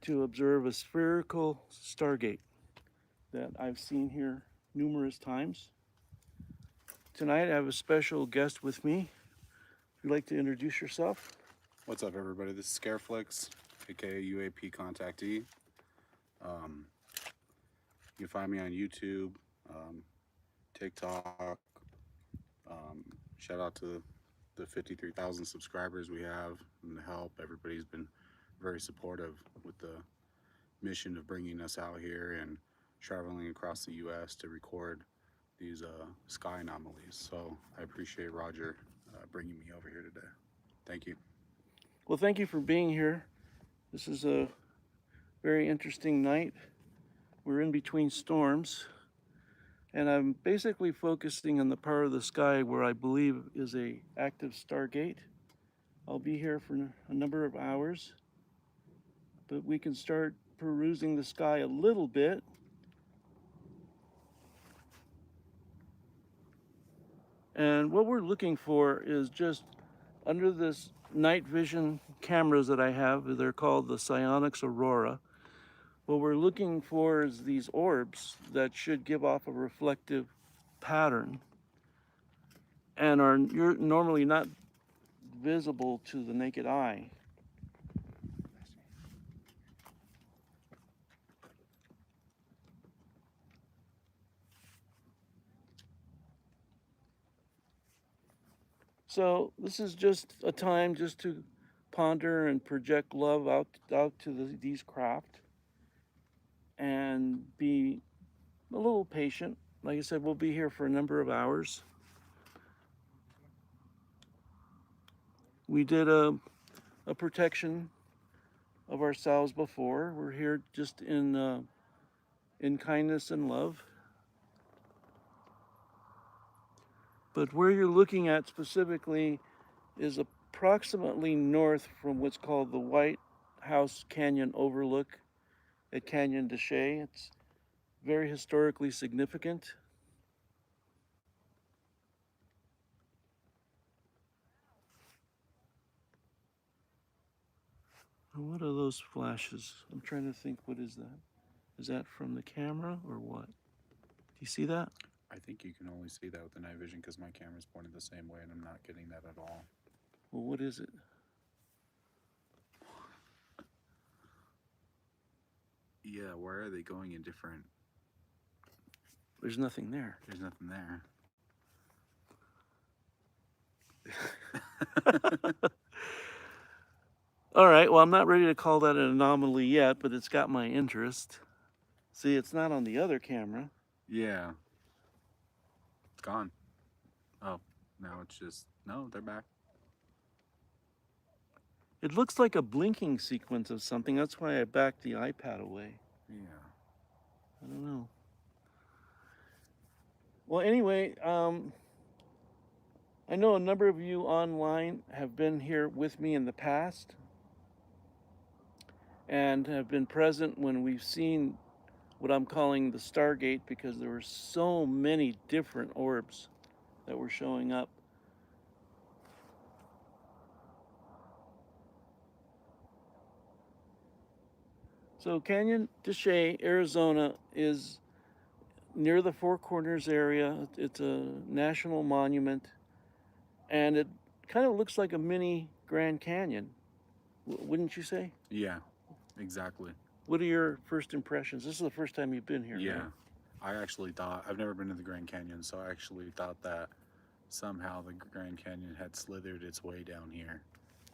to observe a spherical stargate that I've seen here numerous times. Tonight I have a special guest with me. If you'd like to introduce yourself. What's up, everybody? This is Scareflix, aka UAP contactee. Um, you can find me on YouTube, TikTok. Shout out to the 53,000 subscribers we have and the help. Everybody's been very supportive with the mission of bringing us out here and traveling across the U.S. to record these sky anomalies. So I appreciate Roger bringing me over here today. Thank you. Well, thank you for being here. This is a very interesting night. We're in between storms, and I'm basically focusing on the part of the sky where I believe is a active stargate. I'll be here for a number of hours, but we can start perusing the sky a little bit. And what we're looking for is just under this night vision cameras that I have, they're called the Psionics Aurora. What we're looking for is these orbs that should give off a reflective pattern and are normally not visible to the naked eye. So this is just a time just to ponder and project love out to these craft and be a little patient. Like I said, we'll be here for a number of hours. We did a protection of ourselves before. We're here just in kindness and love. But where you're looking at specifically is approximately north from what's called the White House Canyon Overlook at Canyon de Chelly. It's very historically significant. What are those flashes? I'm trying to think, what is that? Is that from the camera or what? Do you see that? I think you can only see that with the night vision because my camera's pointed the same way and I'm not getting that at all. Well, what is it? Yeah, where are they going in different? There's nothing there. There's nothing there. All right, well, I'm not ready to call that an anomaly yet, but it's got my interest. See, it's not on the other camera. Yeah. It's gone. Oh, now it's just, no, they're back. It looks like a blinking sequence of something. That's why I backed the iPad away. Yeah. I don't know. Well, anyway, I know a number of you online have been here with me in the past and have been present when we've seen what I'm calling the Stargate because there were so many different orbs that were showing up. So Canyon de Chelly, Arizona is near the Four Corners area. It's a national monument and it kind of looks like a mini Grand Canyon, wouldn't you say? Yeah, exactly. What are your first impressions? This is the first time you've been here, Yeah. right? I actually thought, I've never been to the Grand Canyon, so I actually thought that somehow the Grand Canyon had slithered its way down here.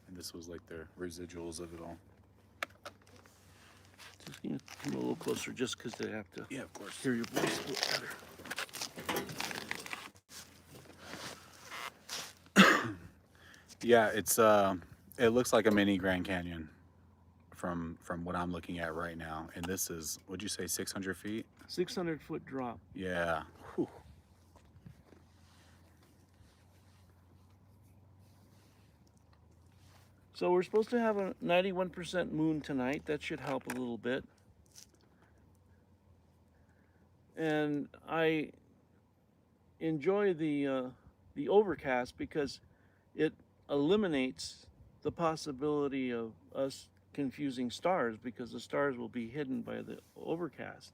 And this was like the residuals of it all. Just come a little closer just because they have to Yeah, of course. hear your voice a little better. Yeah, it looks like a mini Grand Canyon from what I'm looking at right now. And this is, would you say 600 feet? 600-foot drop. Yeah. Whew. So we're supposed to have a 91% moon tonight. That should help a little bit. And I enjoy the overcast because it eliminates the possibility of us confusing stars because the stars will be hidden by the overcast.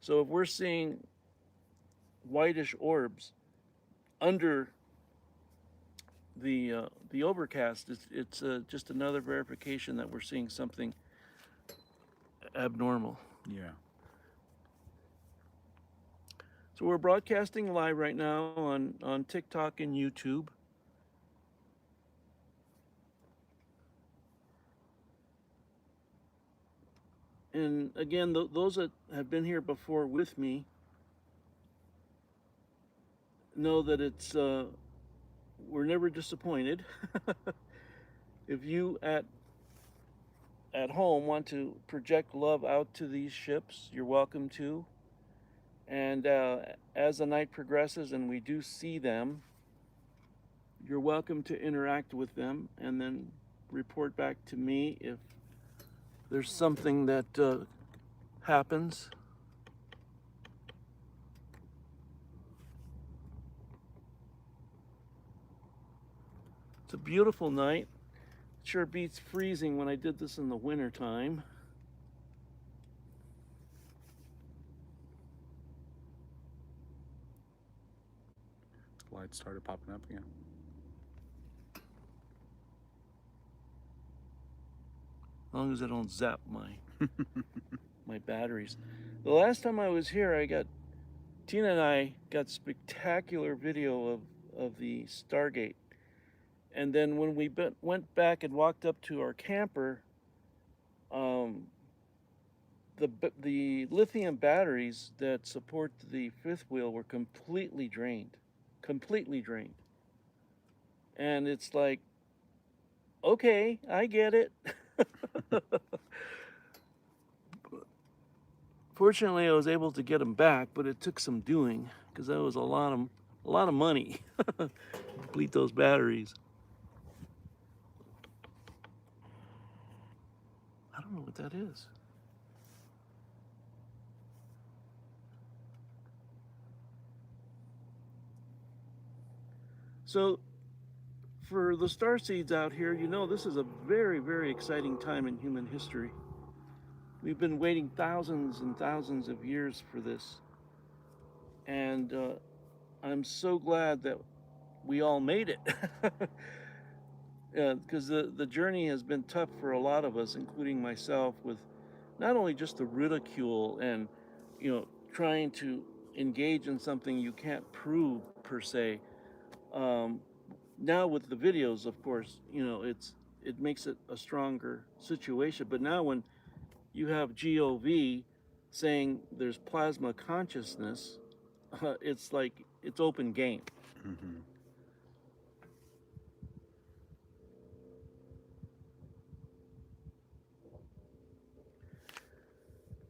So if we're seeing whitish orbs under the overcast, it's just another verification that we're seeing something abnormal. Yeah. So we're broadcasting live right now on TikTok and YouTube. And again, those that have been here before with me know that it's we're never disappointed. If you at home want to project love out to these ships, you're welcome to. And as the night progresses and we do see them, you're welcome to interact with them and then report back to me if there's something that happens. It's a beautiful night. It sure beats freezing when I did this in the winter time. Lights started popping up again. As long as I don't zap my batteries. The last time I was here, Tina and I got spectacular video of the Stargate. And then when we went back and walked up to our camper, the lithium batteries that support the fifth wheel were completely drained. And it's like, okay, I get it. Fortunately, I was able to get them back, but it took some doing because that was a lot of money to complete those batteries. I don't know what that is. So, for the starseeds out here, you know this is a very, very exciting time in human history. We've been waiting thousands and thousands of years for this. And I'm so glad that we all made it. Because the journey has been tough for a lot of us, including myself, with not only just the ridicule and, trying to engage in something you can't prove per se. Now with the videos, of course, it makes it a stronger situation. But now when you have GOV saying there's plasma consciousness, it's like it's open game. Mm-hmm.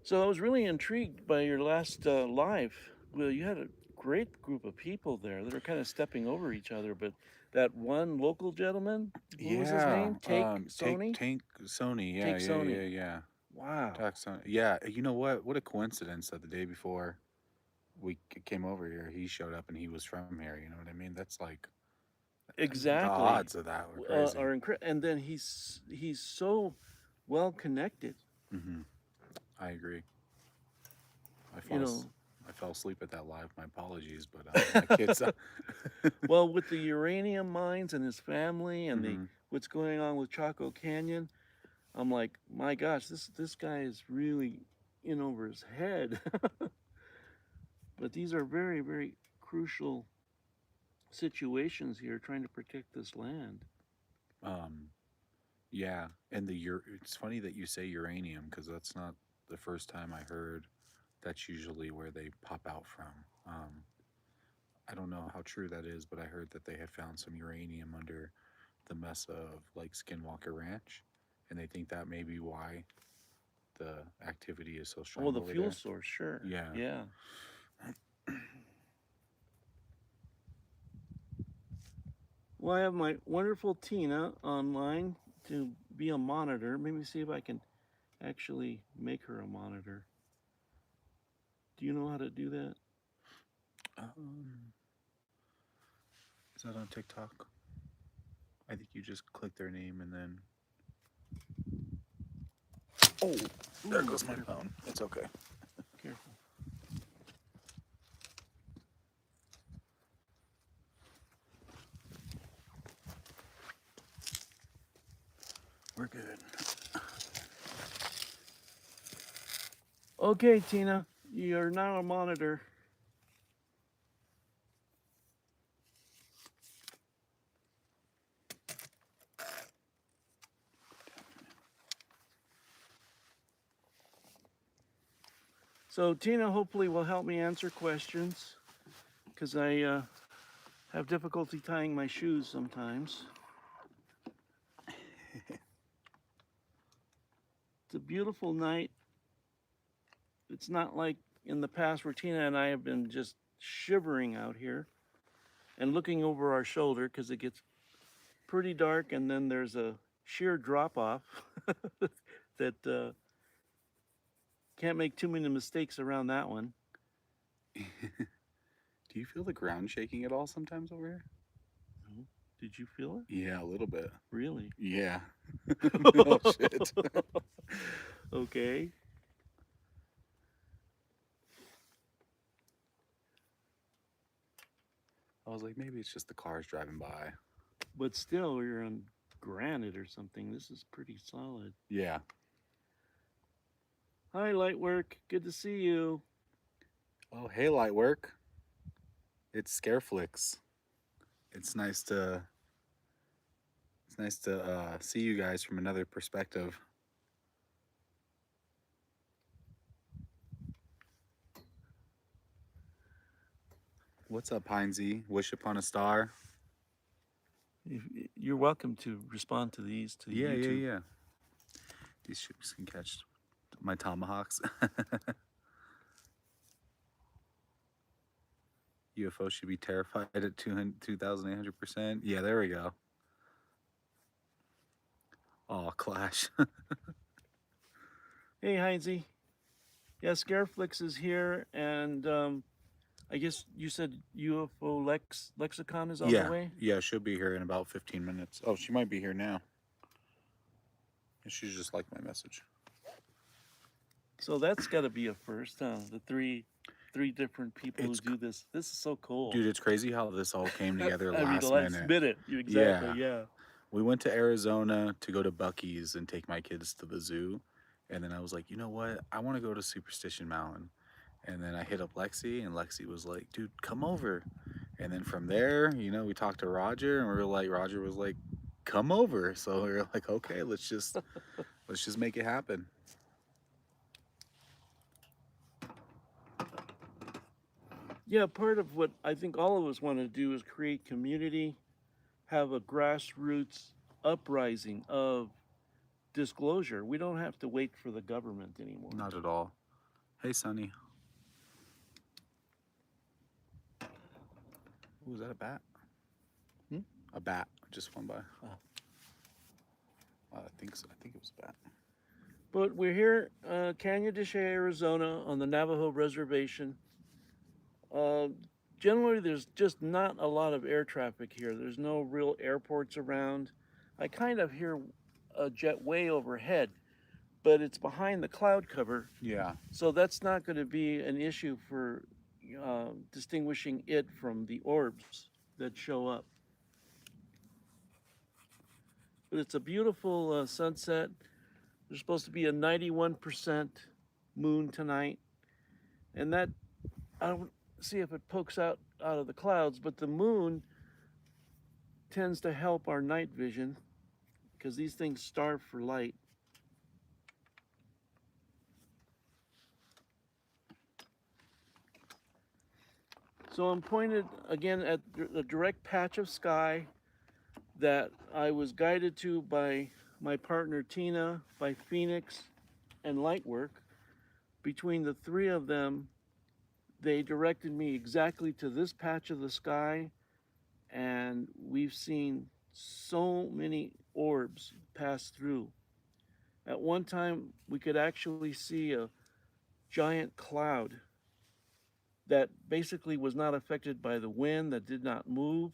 So I was really intrigued by your last live. Well, you had a great group of people there that are kind of stepping over each other, but that one local gentleman, what was his name? Sony? Tank Sony. Yeah, Take Sony. yeah. Wow. Talk Sony. Yeah, you know what? What a coincidence that the day before we came over here, he showed up and he was from here. You know what I mean? That's like Exactly. the odds of that were crazy. Are incredible. And then he's so well connected. Mm-hmm. I agree. I fell asleep at that live. My apologies, but my kids. Well, with the uranium mines and his family and what's going on with Chaco Canyon, I'm like, my gosh, this guy is really in over his head. But these are very, very crucial situations here, trying to protect this land. Yeah, and it's funny that you say uranium because that's not the first time I heard. That's usually where they pop out from. I don't know how true that is, but I heard that they had found some uranium under the mesa of Lake Skinwalker Ranch, and they think that may be why the activity is so strong. Oh, the over fuel there. source, sure. Yeah. Well, I have my wonderful Tina online to be a monitor. Maybe see if I can actually make her a monitor. Do you know how to do that? Is that on TikTok? I think you just click their name and then. Oh, there Ooh, goes my careful. phone. It's okay. Careful. We're good. Okay, Tina, you're now a monitor. So Tina hopefully will help me answer questions because I have difficulty tying my shoes sometimes. It's a beautiful night. It's not like in the past where Tina and I have been just shivering out here and looking over our shoulder because it gets pretty dark and then there's a sheer drop off that can't make too many mistakes around that one. Do you feel the ground shaking at all sometimes over here? No. Did you feel it? Yeah, a little bit. Really? Yeah. Oh, shit. Okay. I was like, maybe it's just the cars driving by. But still, you're on granite or something. This is pretty solid. Yeah. Hi, Lightwork. Good to see you. Oh, hey, Lightwork. It's Scareflix. It's nice to see you guys from another perspective. What's up, Hinesy? Wish upon a star. You're welcome to respond to these to Yeah, YouTube. yeah. These ships can catch my tomahawks. UFO should be terrified at 2,800%. Yeah, there we go. Oh, Clash. Hey, Heinzie. Yeah, Scareflix is here, and I guess you said UFO Lexicon is on the way? Yeah, she'll be here in about 15 minutes. Oh, she might be here now. And she's just like my message. So that's got to be a first, huh? The three different people It's who do this. This is so cool. Dude, it's crazy how this all came together last minute. minute. Exactly, yeah. We went to Arizona to go to Buc-ee's and take my kids to the zoo. And then I was like, you know what? I want to go to Superstition Mountain. And then I hit up Lexi, and Lexi was like, dude, come over. And then from there, we talked to Roger, and we were like, Roger was like, come over. So we were like, okay, let's just make it happen. Yeah, part of what I think all of us want to do is create community, have a grassroots uprising of disclosure. We don't have to wait for the government anymore. Not at all. Hey, Sonny. Ooh, is that a bat? A bat just went by. Oh. I think so. I think it was a bat. But we're here, Canyon de Chelly, Arizona, on the Navajo Reservation. Generally, there's just not a lot of air traffic here. There's no real airports around. I kind of hear a jet way overhead, but it's behind the cloud cover. Yeah. So that's not going to be an issue for distinguishing it from the orbs that show up. But it's a beautiful sunset. There's supposed to be a 91% moon tonight. And that, I don't see if it pokes out of the clouds, but the moon tends to help our night vision because these things starve for light. So I'm pointed again at the direct patch of sky that I was guided to by my partner Tina, by Phoenix, and Lightwork. Between the three of them, they directed me exactly to this patch of the sky, and we've seen so many orbs pass through. At one time, we could actually see a giant cloud that basically was not affected by the wind, that did not move,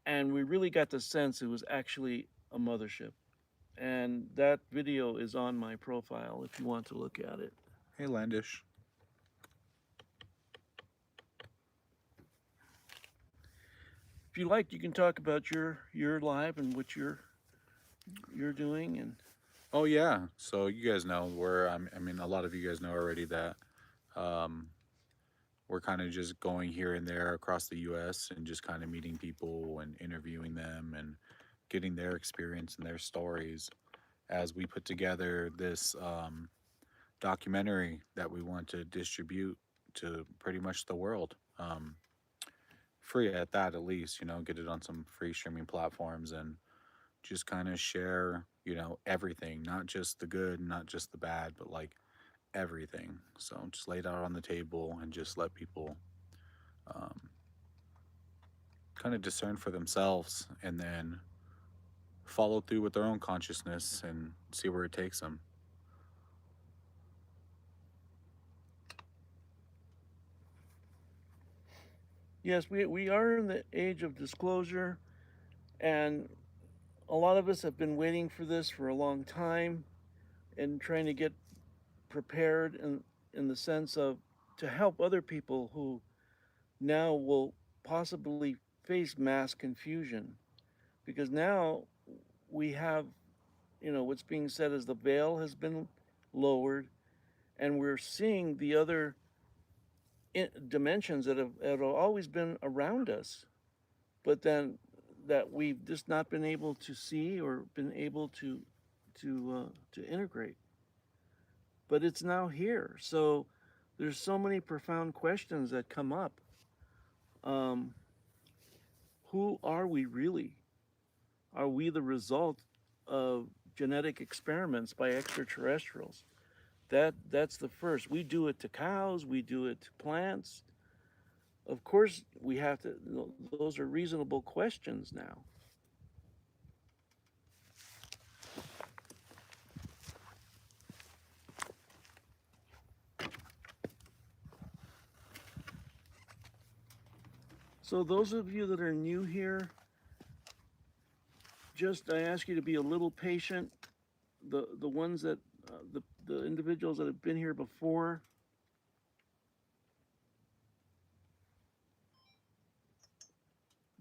and we really got the sense it was actually a mothership. And that video is on my profile if you want to look at it. Hey, Landish. If you like, you can talk about your live and what you're doing. And Oh yeah. So you guys know where I mean, a lot of you guys know already that um, we're kind of just going here and there across the U.S. and just kind of meeting people and interviewing them and getting their experience and their stories as we put together this documentary that we want to distribute to pretty much the world. Free at that, at least, you know, get it on some free streaming platforms and just kind of share, you know, everything, not just the good, not just the bad, but like everything. So just lay it out on the table and just let people um, kind of discern for themselves and then follow through with their own consciousness and see where it takes them. yes, we are in the age of disclosure, and a lot of us have been waiting for this for a long time and trying to get prepared in the sense of to help other people who now will possibly face mass confusion, because now we have, you know, what's being said as the veil has been lowered, and we're seeing the other dimensions that have always been around us, but then that we've just not been able to see or been able to integrate. But it's now here. So there's so many profound questions that come up. Um, who are we really? Are we the result of genetic experiments by extraterrestrials? That's the first. We do it to cows. We do it to plants. Of course, we have to. Those are reasonable questions now. So those of you that are new here, just I ask you to be a little patient. The ones that the individuals that have been here before,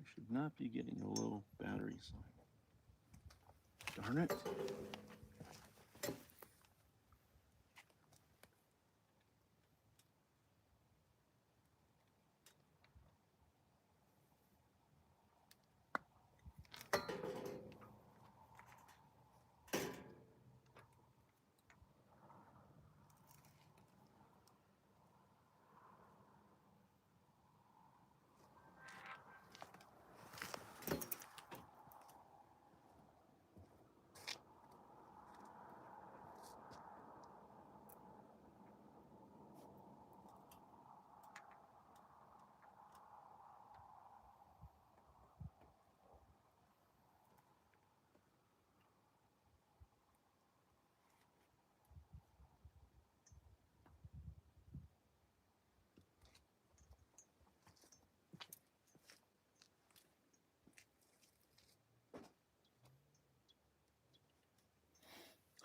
I should not be getting a low battery sign. Darn it.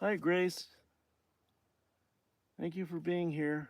Hi, Grace. Thank you for being here.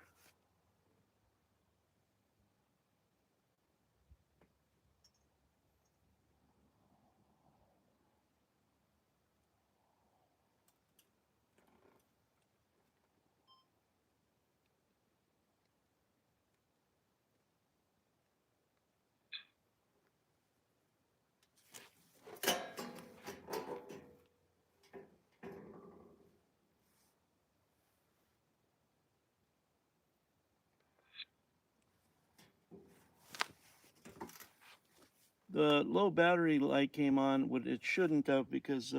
The low battery light came on, but it shouldn't have because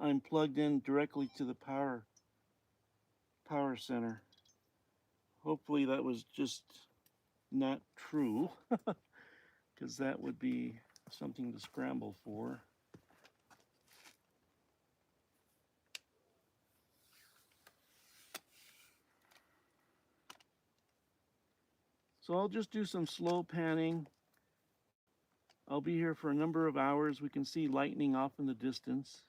I'm plugged in directly to the power center. Hopefully that was just not true, because that would be something to scramble for. So I'll just do some slow panning. I'll be here for a number of hours. We can see lightning off in the distance.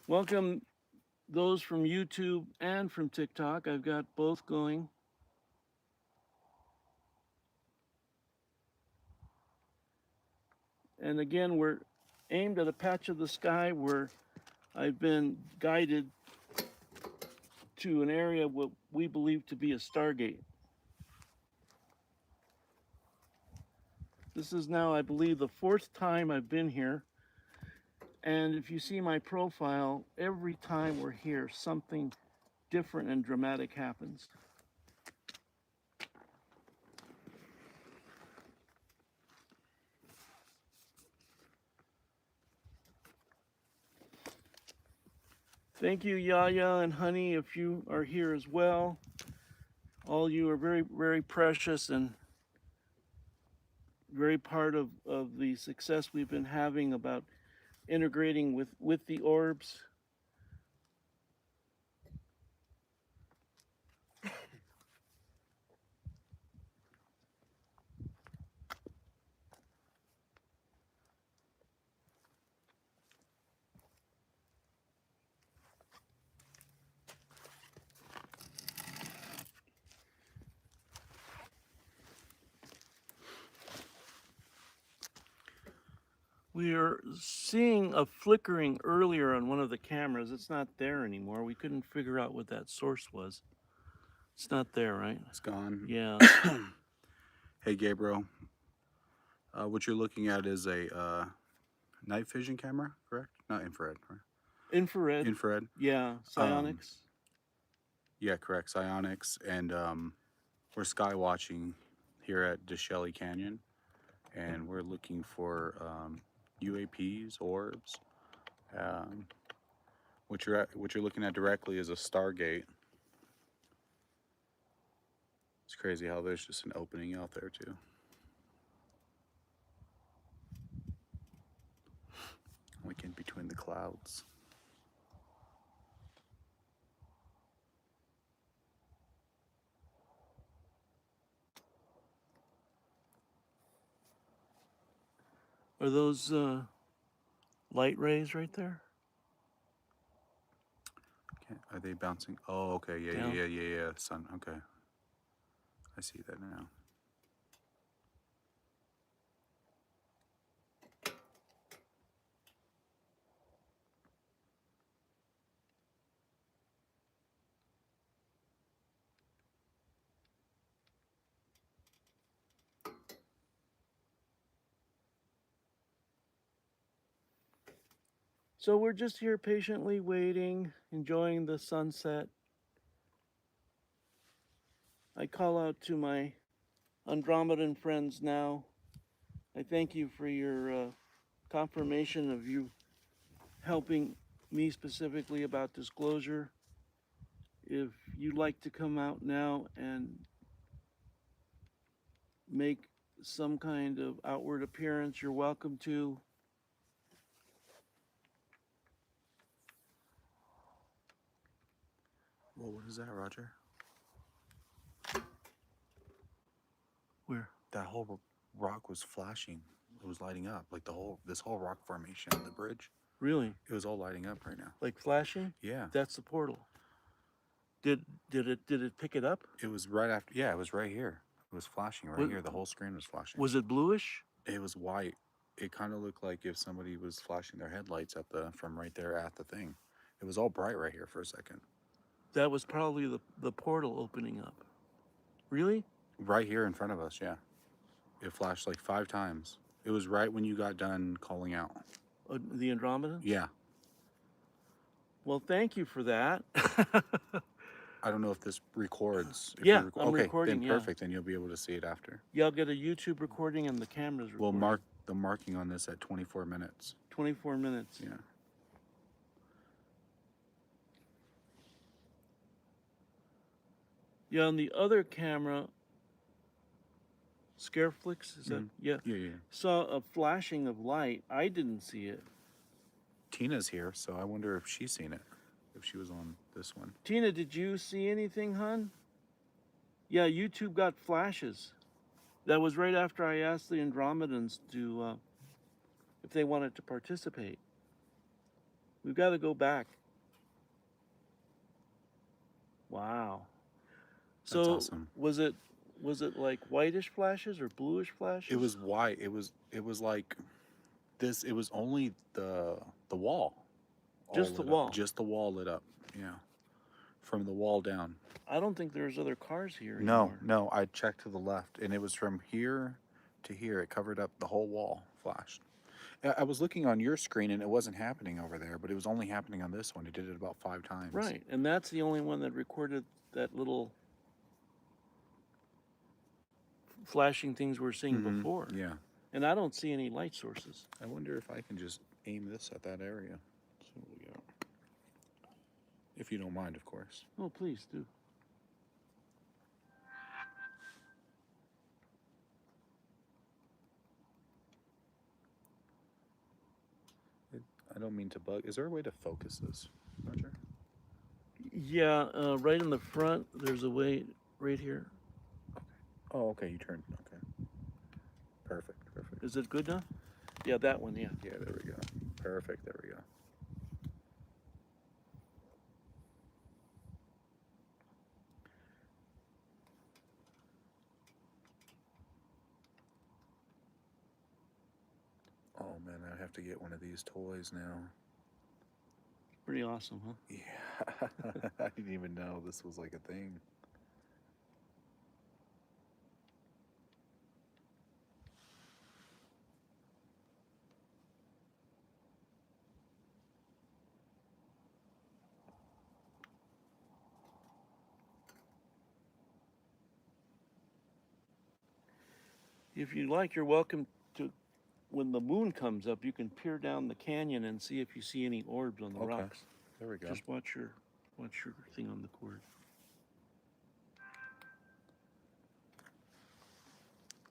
Welcome those from YouTube and from TikTok. I've got both going. And again, we're aimed at a patch of the sky where I've been guided to an area what we believe to be a stargate. This is now, I believe, the 4th time I've been here. And if you see my profile, every time we're here, something different and dramatic happens. Thank you, Yaya and Honey, if you are here as well. All you are very, very precious and very part of the success we've been having about integrating with the orbs. We are seeing a flickering earlier on one of the cameras. It's not there anymore. We couldn't figure out what that source was. It's not there, right? It's gone. Yeah. Hey, Gabriel. What you're looking at is a night vision camera, correct? Not infrared, right? Infrared. Infrared. Yeah. Psionics. Yeah, correct. Psionics. And we're sky watching here at Chelly Canyon. And we're looking for UAPs, orbs. What you're looking at directly is a stargate. It's crazy how there's just an opening out there too. Like in between the clouds. Are those light rays right there? Okay. Are they bouncing? Oh, okay. Yeah, Down? yeah. Sun. Okay. I see that now. So we're just here patiently waiting, enjoying the sunset. I call out to my Andromedan friends now. I thank you for your confirmation of you helping me specifically about disclosure. If you'd like to come out now and make some kind of outward appearance, you're welcome to. Whoa, what is that, Roger? Where? That whole rock was flashing. It was lighting up. Like this whole rock formation on the bridge. Really? It was all lighting up right now. Like flashing? Yeah. That's the portal. Did it pick it up? It was right after. Yeah, it was right here. It was flashing right here. The whole screen was flashing. Was it bluish? It was white. It kind of looked like if somebody was flashing their headlights from right there at the thing. It was all bright right here for a second. That was probably the portal opening up. Really? Right here in front of us, yeah. It flashed like 5 times. It was right when you got done calling out. The Andramedans? Yeah. Well, thank you for that. I don't know if this records. If Yeah, you're I'm okay, recording, then yeah. perfect. Then you'll be able to see it after. Yeah, I'll get a YouTube recording and the camera's recording. We'll mark the marking on this at 24 minutes. 24 minutes. Yeah. Yeah, on the other camera, Scareflix, is that? Yeah. Yeah. Saw a flashing of light. I didn't see it. Tina's here, so I wonder if she's seen it. If she was on this one. Tina, did you see anything, hon? Yeah, YouTube got flashes. That was right after I asked the Andramedans to, if they wanted to participate. We've got to go back. Wow. That's So awesome. was it like whitish flashes or bluish flashes? It was white. It was like this. It was only the wall. Just the Lit up. wall. Just the wall lit up. Yeah. From the wall down. I don't think there's other cars here No, anymore. no. I checked to the left, and it was from here to here. It covered up the whole wall. Flashed. I was looking on your screen, and it wasn't happening over there, but it was only happening on this one. It did it about 5 times. Right, and that's the only one that recorded that little flashing things we're seeing before. Yeah. And I don't see any light sources. I wonder if I can just aim this at that area. See what we got. If you don't mind, of course. Oh, please do. I don't mean to bug. Is there a way to focus this, Roger? Yeah, right in the front, there's a way right here. Okay. Oh, okay. You turned. Okay. Perfect. Perfect. Is it good now? Yeah, that one, yeah. Yeah, there we go. Perfect. There we go. Oh man, I have to get one of these toys now. Pretty awesome, huh? Yeah. I didn't even know this was like a thing. If you like, you're welcome to, when the moon comes up, you can peer down the canyon and see if you see any orbs on the Okay. rocks. There we go. Just watch your thing on the cord.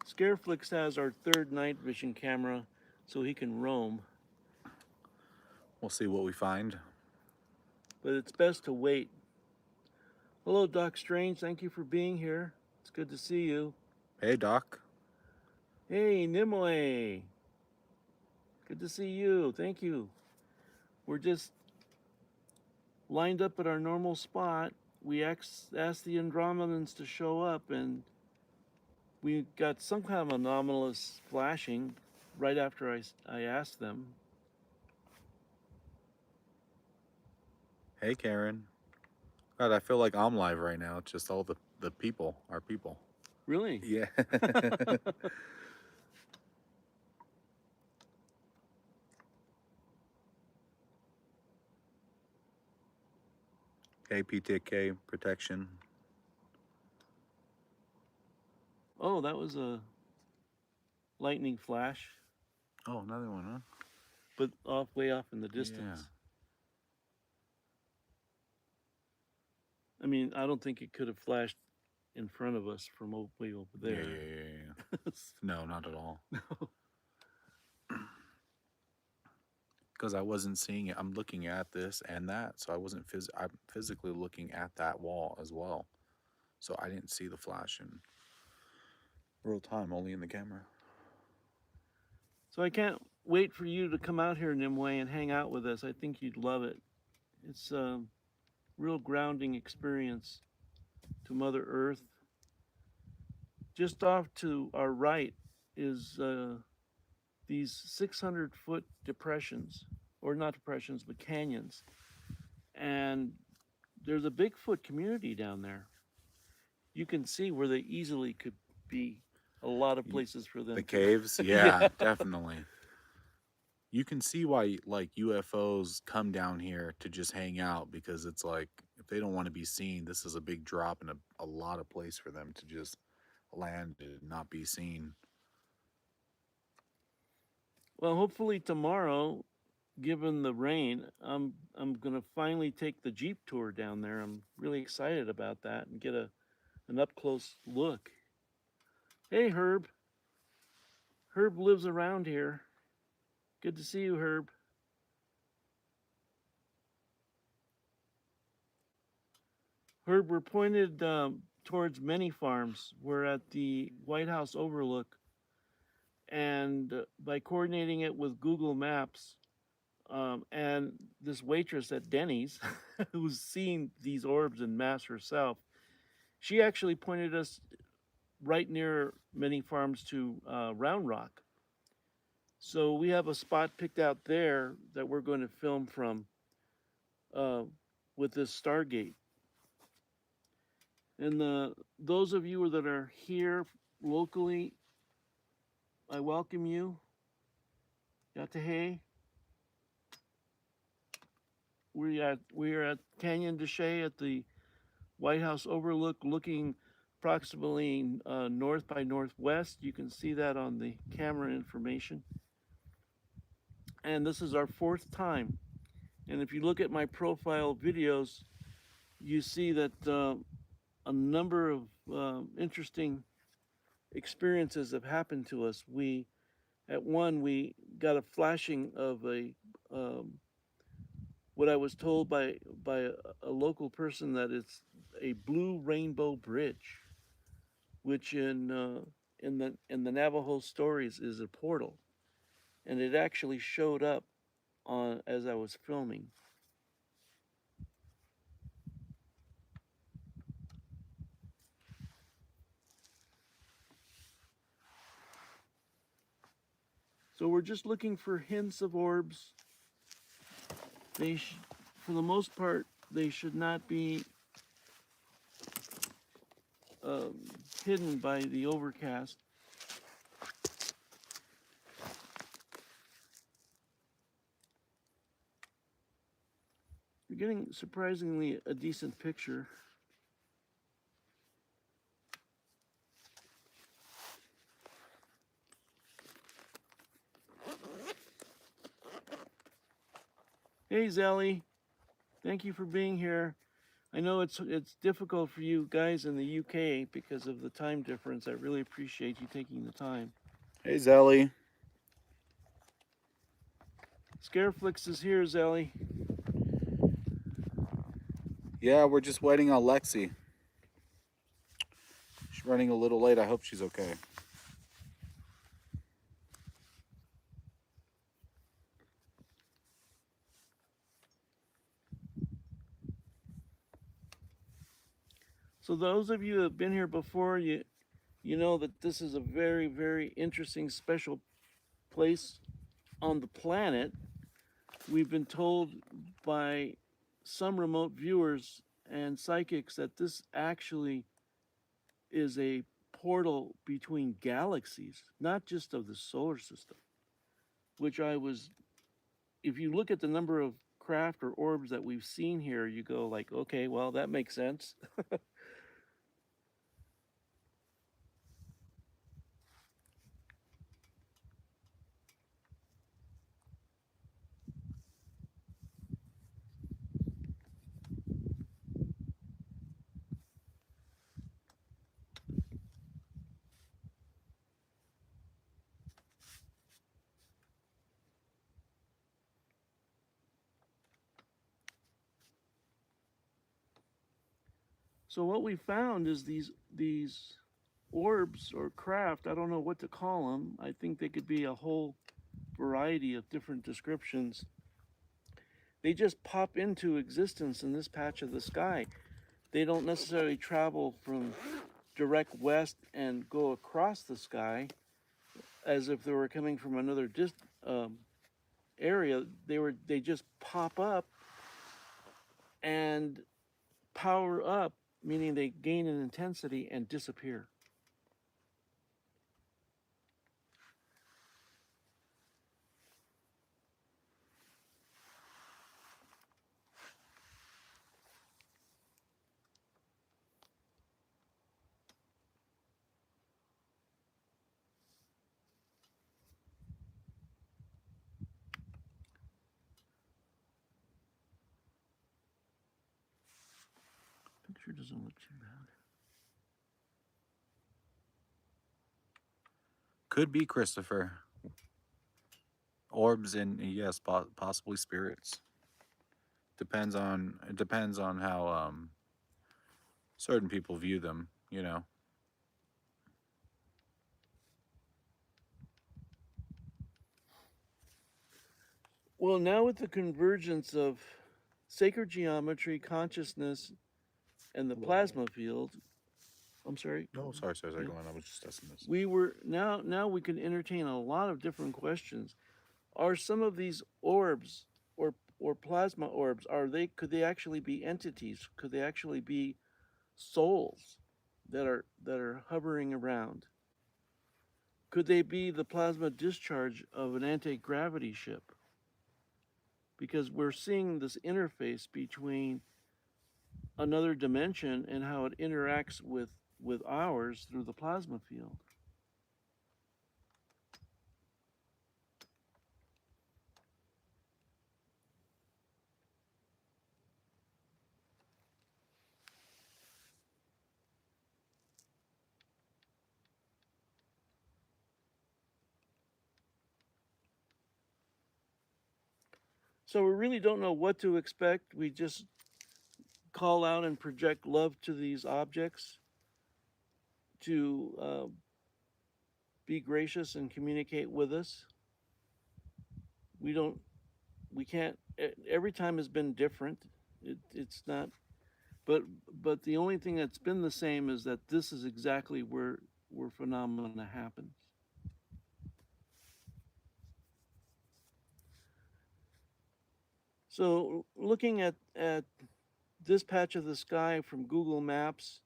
Scareflix has our 3rd night vision camera, so he can roam. We'll see what we find. But it's best to wait. Hello, Doc Strange. Thank you for being here. It's good to see you. Hey, Doc. Hey, Nimue. Good to see you. Thank you. We're just lined up at our normal spot. We asked the Andramedans to show up, and we got some kind of anomalous flashing right after I asked them. Hey, Karen. God, I feel like I'm live right now. It's just all the people, our people. Really? Yeah. KPTK protection. Oh, that was a lightning flash, Oh, another one, huh? but way off in the distance. Yeah. I mean, I don't think it could have flashed in front of us from way over there. Yeah. No, not at all. Because I wasn't seeing it. I'm looking at this and that, so I wasn't I'm physically looking at that wall as well. So I didn't see the flash in real time, only in the camera. So I can't wait for you to come out here, Nimue, and hang out with us. I think you'd love it. It's a real grounding experience to Mother Earth. Just off to our right is these 600-foot depressions, or not depressions, but canyons. And there's a Bigfoot community down there. You can see where they easily could be a lot of places for them. The caves? Yeah, definitely. You can see why like UFOs come down here to just hang out, because it's like if they don't want to be seen, this is a big drop and a lot of place for them to just land and not be seen. Well, hopefully tomorrow, given the rain, I'm gonna finally take the Jeep tour down there. I'm really excited about that and get an up close look. Hey, Herb. Herb lives around here. Good to see you, Herb. Herb, we're pointed towards many farms. We're at the White House overlook, and by coordinating it with Google Maps, And this waitress at Denny's, who's seen these orbs in mass herself, she actually pointed us right near many farms to Round Rock. So we have a spot picked out there that we're going to film from uh, with this Stargate. And those of you that are here locally, I welcome you. Yatahe. We are at Canyon de Chelly at the White House overlook, looking approximately north by northwest. You can see that on the camera information. And this is our 4th time. And if you look at my profile videos, you see that a number of interesting experiences have happened to us. At one, we got a flashing of what I was told by a local person that it's a blue rainbow bridge, which in the Navajo stories is a portal, and it actually showed up on as I was filming. So we're just looking for hints of orbs. For the most part, they should not be hidden by the overcast. You're getting surprisingly a decent picture. Hey Zelly, thank you for being here. I know it's difficult for you guys in the UK because of the time difference. I really appreciate you taking the time. Hey, Zelly. Scareflix is here, Zelly. Yeah, we're just waiting on Lexi. She's running a little late. I hope she's okay. So those of you that have been here before, you know that this is a very, very interesting, special place on the planet. We've been told by some remote viewers and psychics that this actually is a portal between galaxies, not just of the solar system, which if you look at the number of craft or orbs that we've seen here, you go like, okay, well, that makes sense. So what we found is these orbs or craft, I don't know what to call them. I think they could be a whole variety of different descriptions. They just pop into existence in this patch of the sky. They don't necessarily travel from direct west and go across the sky as if they were coming from another area. They just pop up and power up, meaning they gain in intensity and disappear. Picture doesn't look too bad. Could be Christopher. Orbs and yes, possibly spirits. It depends on how certain people view them, you know. Well, now with the convergence of sacred geometry, consciousness, and the plasma field, I'm sorry. No, sorry, Yeah. go on. I was just testing this. We were now we can entertain a lot of different questions. Are some of these orbs or plasma orbs, could they actually be entities? Could they actually be souls that are hovering around? Could they be the plasma discharge of an anti-gravity ship? Because we're seeing this interface between another dimension and how it interacts with ours through the plasma field. So we really don't know what to expect. We just call out and project love to these objects to be gracious and communicate with us. We don't, we can't. Every time has been different. It's not, but the only thing that's been the same is that this is exactly where phenomena happens. So looking at this patch of the sky from Google Maps,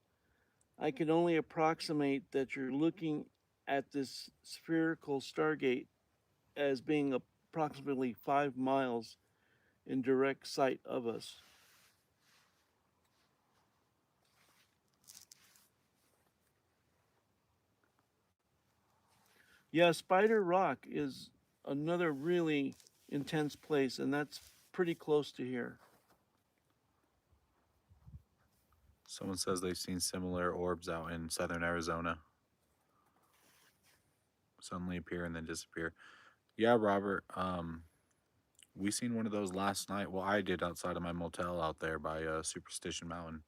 I can only approximate that you're looking at this spherical stargate as being approximately 5 miles in direct sight of us. Yeah, Spider Rock is another really intense place, and that's pretty close to here. Someone says they've seen similar orbs out in southern Arizona. Suddenly appear and then disappear. Yeah, Robert. We seen one of those last night. Well, I did outside of my motel out there by Superstition Mountain.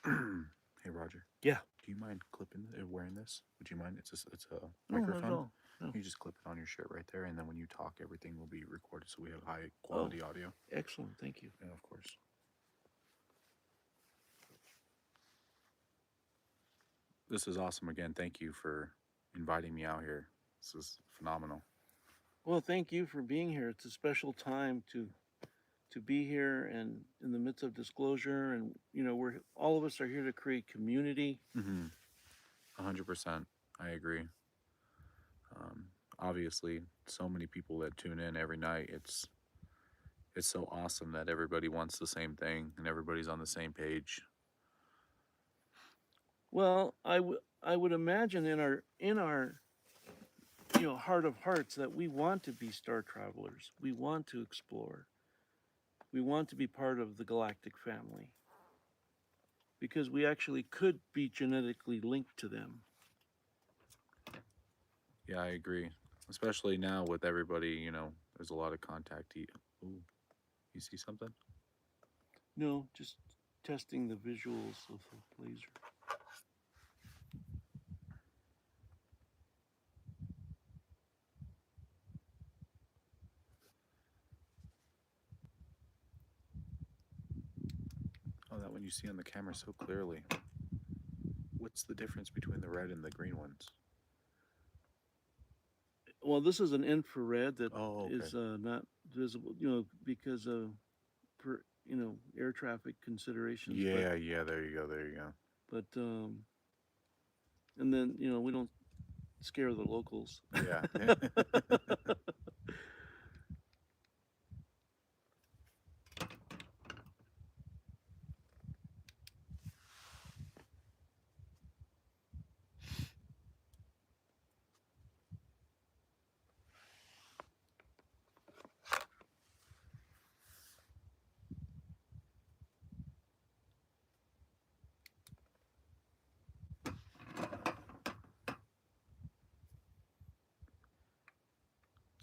Hey, Roger. Yeah. Do you mind clipping wearing this? Would you mind? It's a No, not at microphone. all. No. You just clip it on your shirt right there, and then when you talk, everything will be recorded, so we have high quality audio. Excellent. Thank you. Yeah, of course. This is awesome. Again, thank you for inviting me out here. This is phenomenal. Well, thank you for being here. It's a special time to be here and in the midst of disclosure, and we're all of us are here to create community. 100%. I agree. Obviously, so many people that tune in every night. It's so awesome that everybody wants the same thing and everybody's on the same page. Well, I would imagine in our heart of hearts that we want to be star travelers. We want to explore. We want to be part of the galactic family because we actually could be genetically linked to them. Yeah, I agree. Especially now with everybody, there's a lot of contact. Ooh, you see something? No, just testing the visuals of the laser. Oh, that one you see on the camera so clearly. What's the difference between the red and the green ones? Well, this is an infrared that okay. is not visible, because of air traffic considerations. Yeah, there you go. But and then we don't scare the locals. Yeah.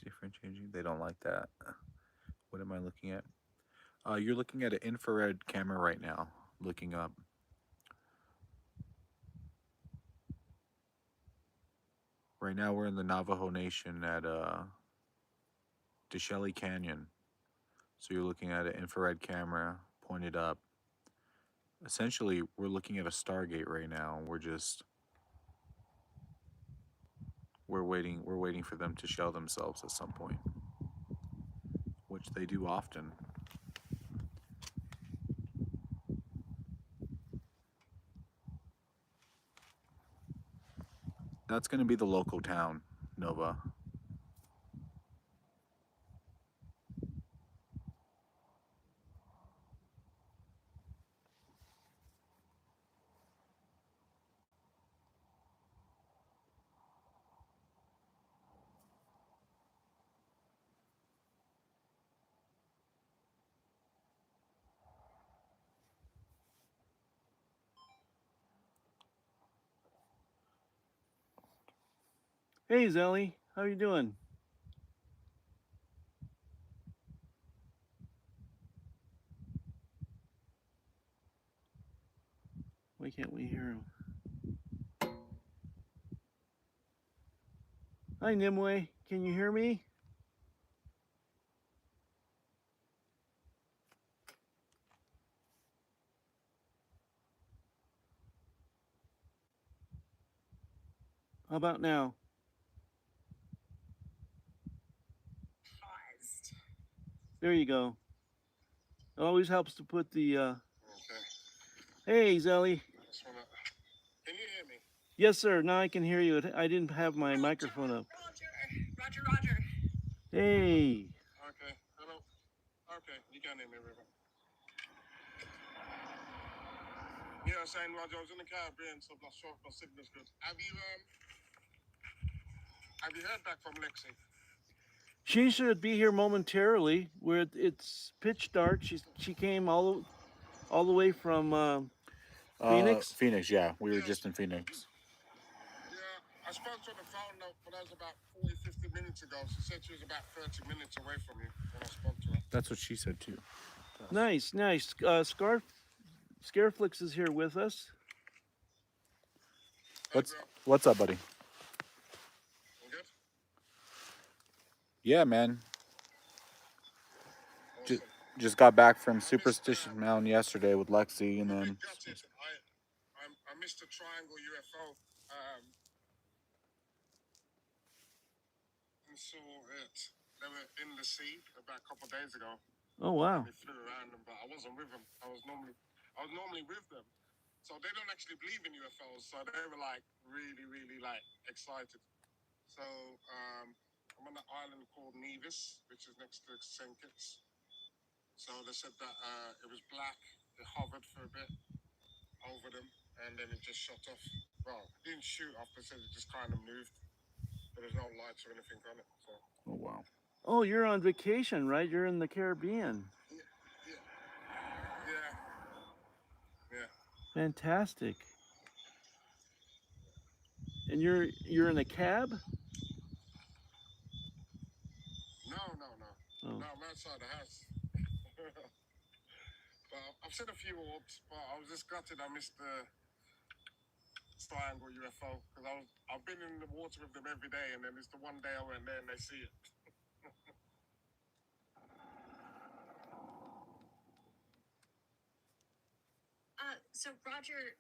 Different changing. They don't like that. What am I looking at? You're looking at an infrared camera right now. Looking up. Right now we're in the Navajo Nation at Chelly Canyon. So you're looking at an infrared camera pointed up. Essentially, we're looking at a Stargate right now. We're waiting for them to show themselves at some point, which they do often. That's going to be the local town, Nova. Hey, Zelly, how you doing? Why can't we hear him? Hi, Nimue. Can you hear me? How about now? Paused. There you go. It always helps to put the. Okay. Hey, Zelly. Can you hear me? Yes, sir. Now I can hear you. I didn't have my Roger, microphone up. Roger. Hey. Okay. Hello. Okay, you can hear me, River. Yeah, I was saying, Roger, I was in the Caribbean, so I'm not sure if my signal's good. Have you heard back from Lexi? She should be here momentarily. Where it's pitch dark. She came all the way from Phoenix. Phoenix, yeah. We were just in Phoenix. Yeah, I spoke to her on the phone, but that was about 40, 50 minutes ago. She said she was about 30 minutes away from you when I spoke to her. That's what she said too. Nice. Scareflix is here with us. Hey, bro. What's up, buddy? You good? Yeah, man. Awesome. Just got back from Superstition Mountain yesterday with Lexi, and then I missed a triangle UFO. And saw it. They were in the sea about a couple of days ago. Oh wow. And we flew around them, but I wasn't with them. I was normally with them. So they don't actually believe in UFOs. So they were like really like excited. So I'm on an island called Nevis, which is next to St. Kitts. So they said that it was black. It hovered for a bit over them, and then it just shot off. Well, it didn't shoot off, but it just kind of moved. But there's no lights or anything on it. So. oh wow. Oh, you're on vacation, right? You're in the Caribbean. Yeah. Fantastic. And you're in a cab? No. Oh. No, I'm outside the house. Well, I've seen a few orbs, but I was just gutted I missed the triangle UFO because I've been in the water with them every day, and then it's the one day I went there and they see it. So Roger,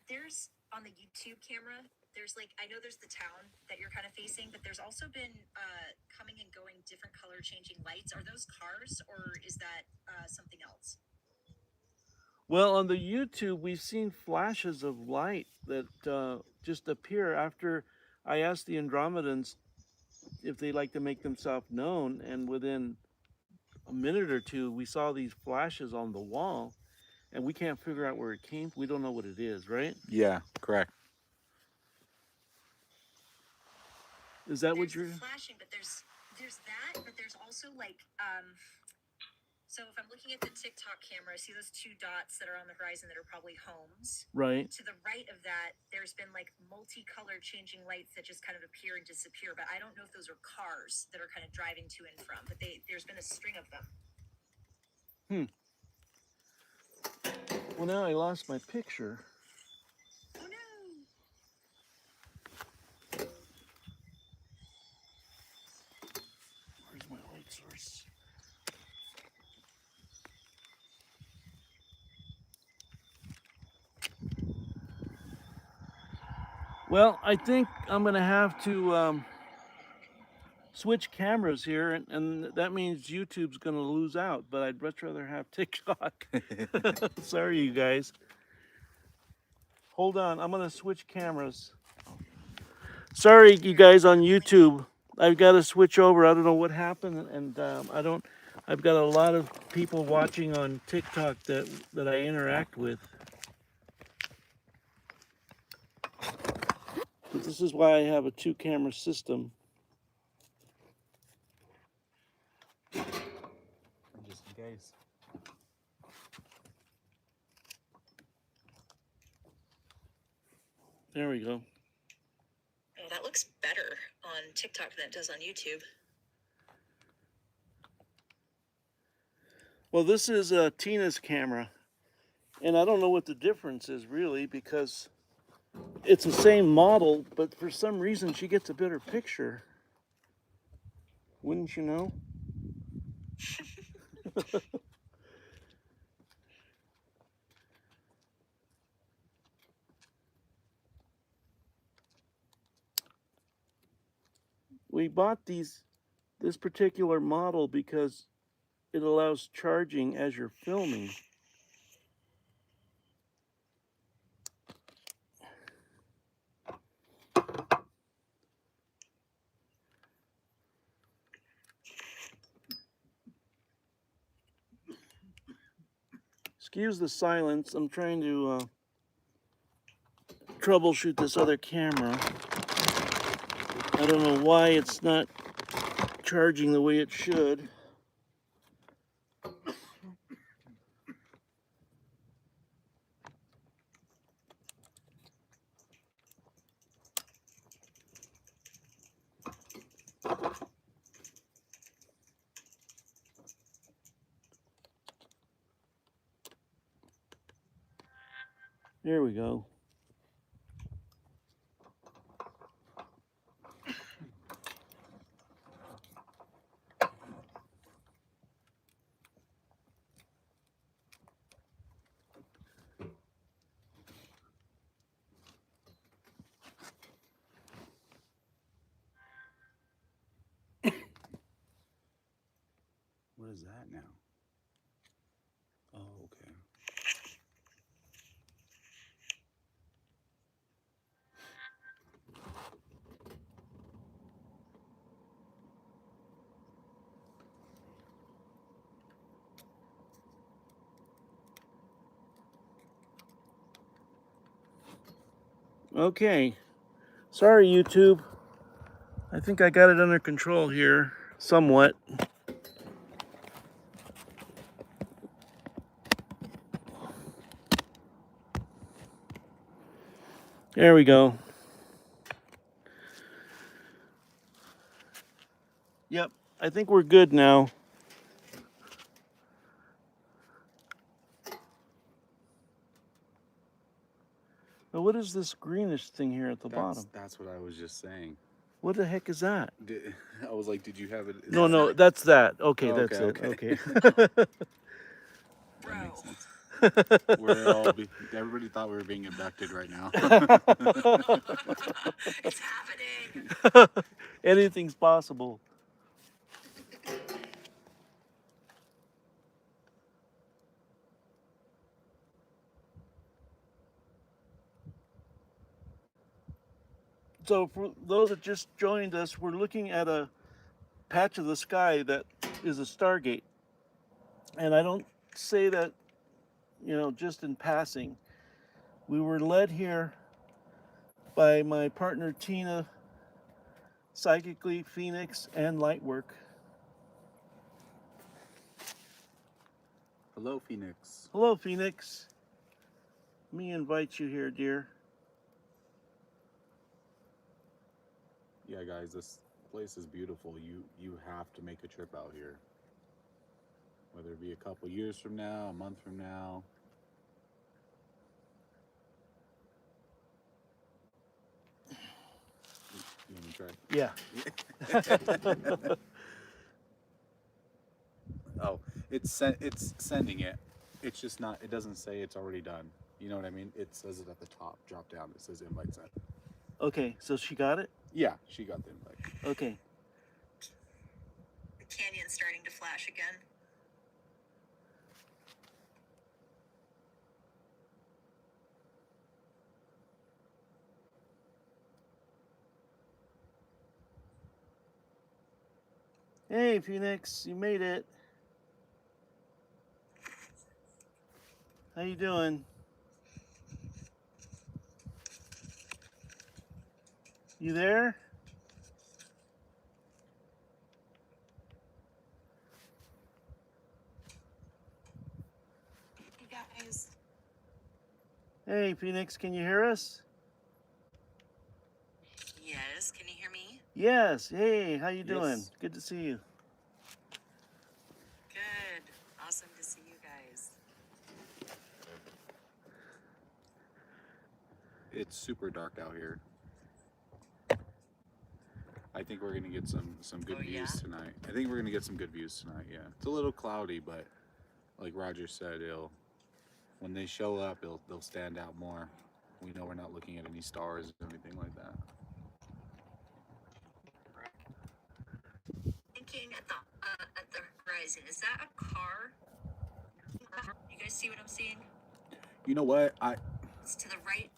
there's on the YouTube camera, there's like, I know there's the town that you're kind of facing, but there's also been coming and going different color changing lights. Are those cars or is that something else? Well, on the YouTube, we've seen flashes of light that just appear after I asked the Andramedans if they like to make themselves known, and within a minute or two, we saw these flashes on the wall, and we can't figure out where it came from. We don't know what it is, right? Yeah, correct. Is that There's what you're? the flashing, but there's that, but there's also like So if I'm looking at the TikTok camera, I see those two dots that are on the horizon that are probably homes. Right. To the right of that, there's been like multicolored changing lights that just kind of appear and disappear. But I don't know if those are cars that are kind of driving to and from. But there's been a string of them. Well, now I lost my picture. Oh no! Where's my light source? Well, I think I'm going to have to switch cameras here, and that means YouTube's going to lose out, but I'd much rather have TikTok. Sorry, you guys. Hold on, I'm going to switch cameras. Sorry, you guys on YouTube. I've got to switch over. I don't know what happened, and I've got a lot of people watching on TikTok that I interact with. But this is why I have a 2-camera system. Just in case. There we go. Oh, that looks better on TikTok than it does on YouTube. Well, this is Tina's camera, and I don't know what the difference is really, because it's the same model, but for some reason she gets a better picture. Wouldn't you know? We bought this particular model because it allows charging as you're filming. Excuse the silence. I'm trying to troubleshoot this other camera. I don't know why it's not charging the way it should. There we go. What is that now? Oh, okay. Okay. Sorry, YouTube. I think I got it under control here, somewhat. There we go. Yep, I think we're good now. Now, what is this greenish thing here at the bottom? That's what I was just saying. What the heck is that? I was like, did you have it? Is No, that- no, that's that. Okay, Oh, that's okay, it. okay. Okay. That makes sense. Everybody thought we were being abducted right now. It's happening. Anything's possible. So for those that just joined us, we're looking at a patch of the sky that is a Stargate. And I don't say that, just in passing. We were led here by my partner Tina, psychically, Phoenix, and Lightwork. Hello, Phoenix. Hello, Phoenix. Let me invite you here, dear. Yeah, guys, this place is beautiful. You have to make a trip out here. Whether it be a couple years from now, a month from now. You want me to try? Yeah. Oh, it's sending it. It's just not. It doesn't say it's already done. You know what I mean? It says it at the top. Drop down. It says invite sent. Okay, so she got it? Yeah, she got the invite. Okay. The canyon's starting to flash again. Hey, Phoenix, you made it. How you doing? You there? You guys. Hey, Phoenix, can you hear us? Yes, can you hear me? Yes. Hey, how you doing? Yes. Good to see you. Good. Awesome to see you guys. It's super dark out here. I think we're gonna get some good views tonight. I think we're gonna get some good views tonight. Yeah, it's a little cloudy, but like Roger said, when they show up, they'll stand out more. We know we're not looking at any stars or anything like that. Thinking at the horizon. Is that a car? You guys see what I'm seeing? You know what? It's to the right.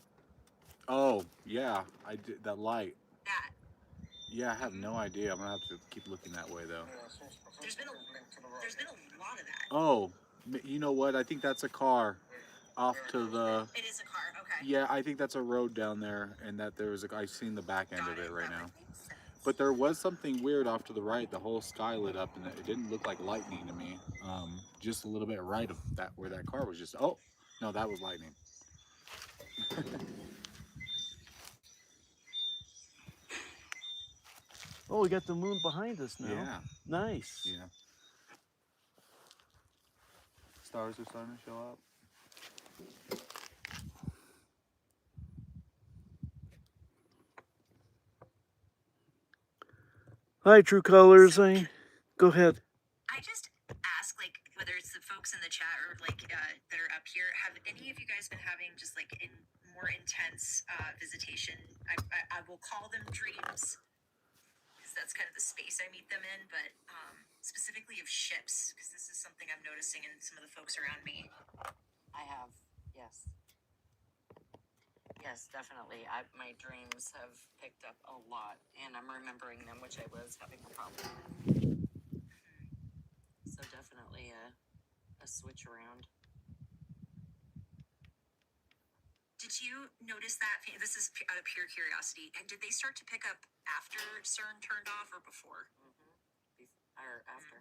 Oh yeah, I did that light. That. Yeah, I have no idea. I'm gonna have to keep looking that way though. There's been a lot of that. Oh, you know what? I think that's a car off to the. It is a car. Okay. Yeah, I think that's a road down there, and that there was I've seen the back end Got of it right That now. would make sense. But there was something weird off to the right. The whole sky lit up, and it didn't look like lightning to me. Just a little bit right of that where that car was just. Oh, no, that was lightning. Oh, we got the moon behind us now. Yeah. Nice. Yeah. Stars are starting to show up. Hi, True Colors. So- Go ahead. I just ask, like, whether it's the folks in the chat or like that are up here, have any of you guys been having just like more intense visitation? I will call them dreams because that's kind of the space I meet them in, but specifically of ships, because this is something I'm noticing in some of the folks around me. I have, yes. Yes, definitely. My dreams have picked up a lot, and I'm remembering them, which I was having a problem with. So definitely a switch around. Did you notice that? This is out of pure curiosity. And did they start to pick up after CERN turned off or before? Or after.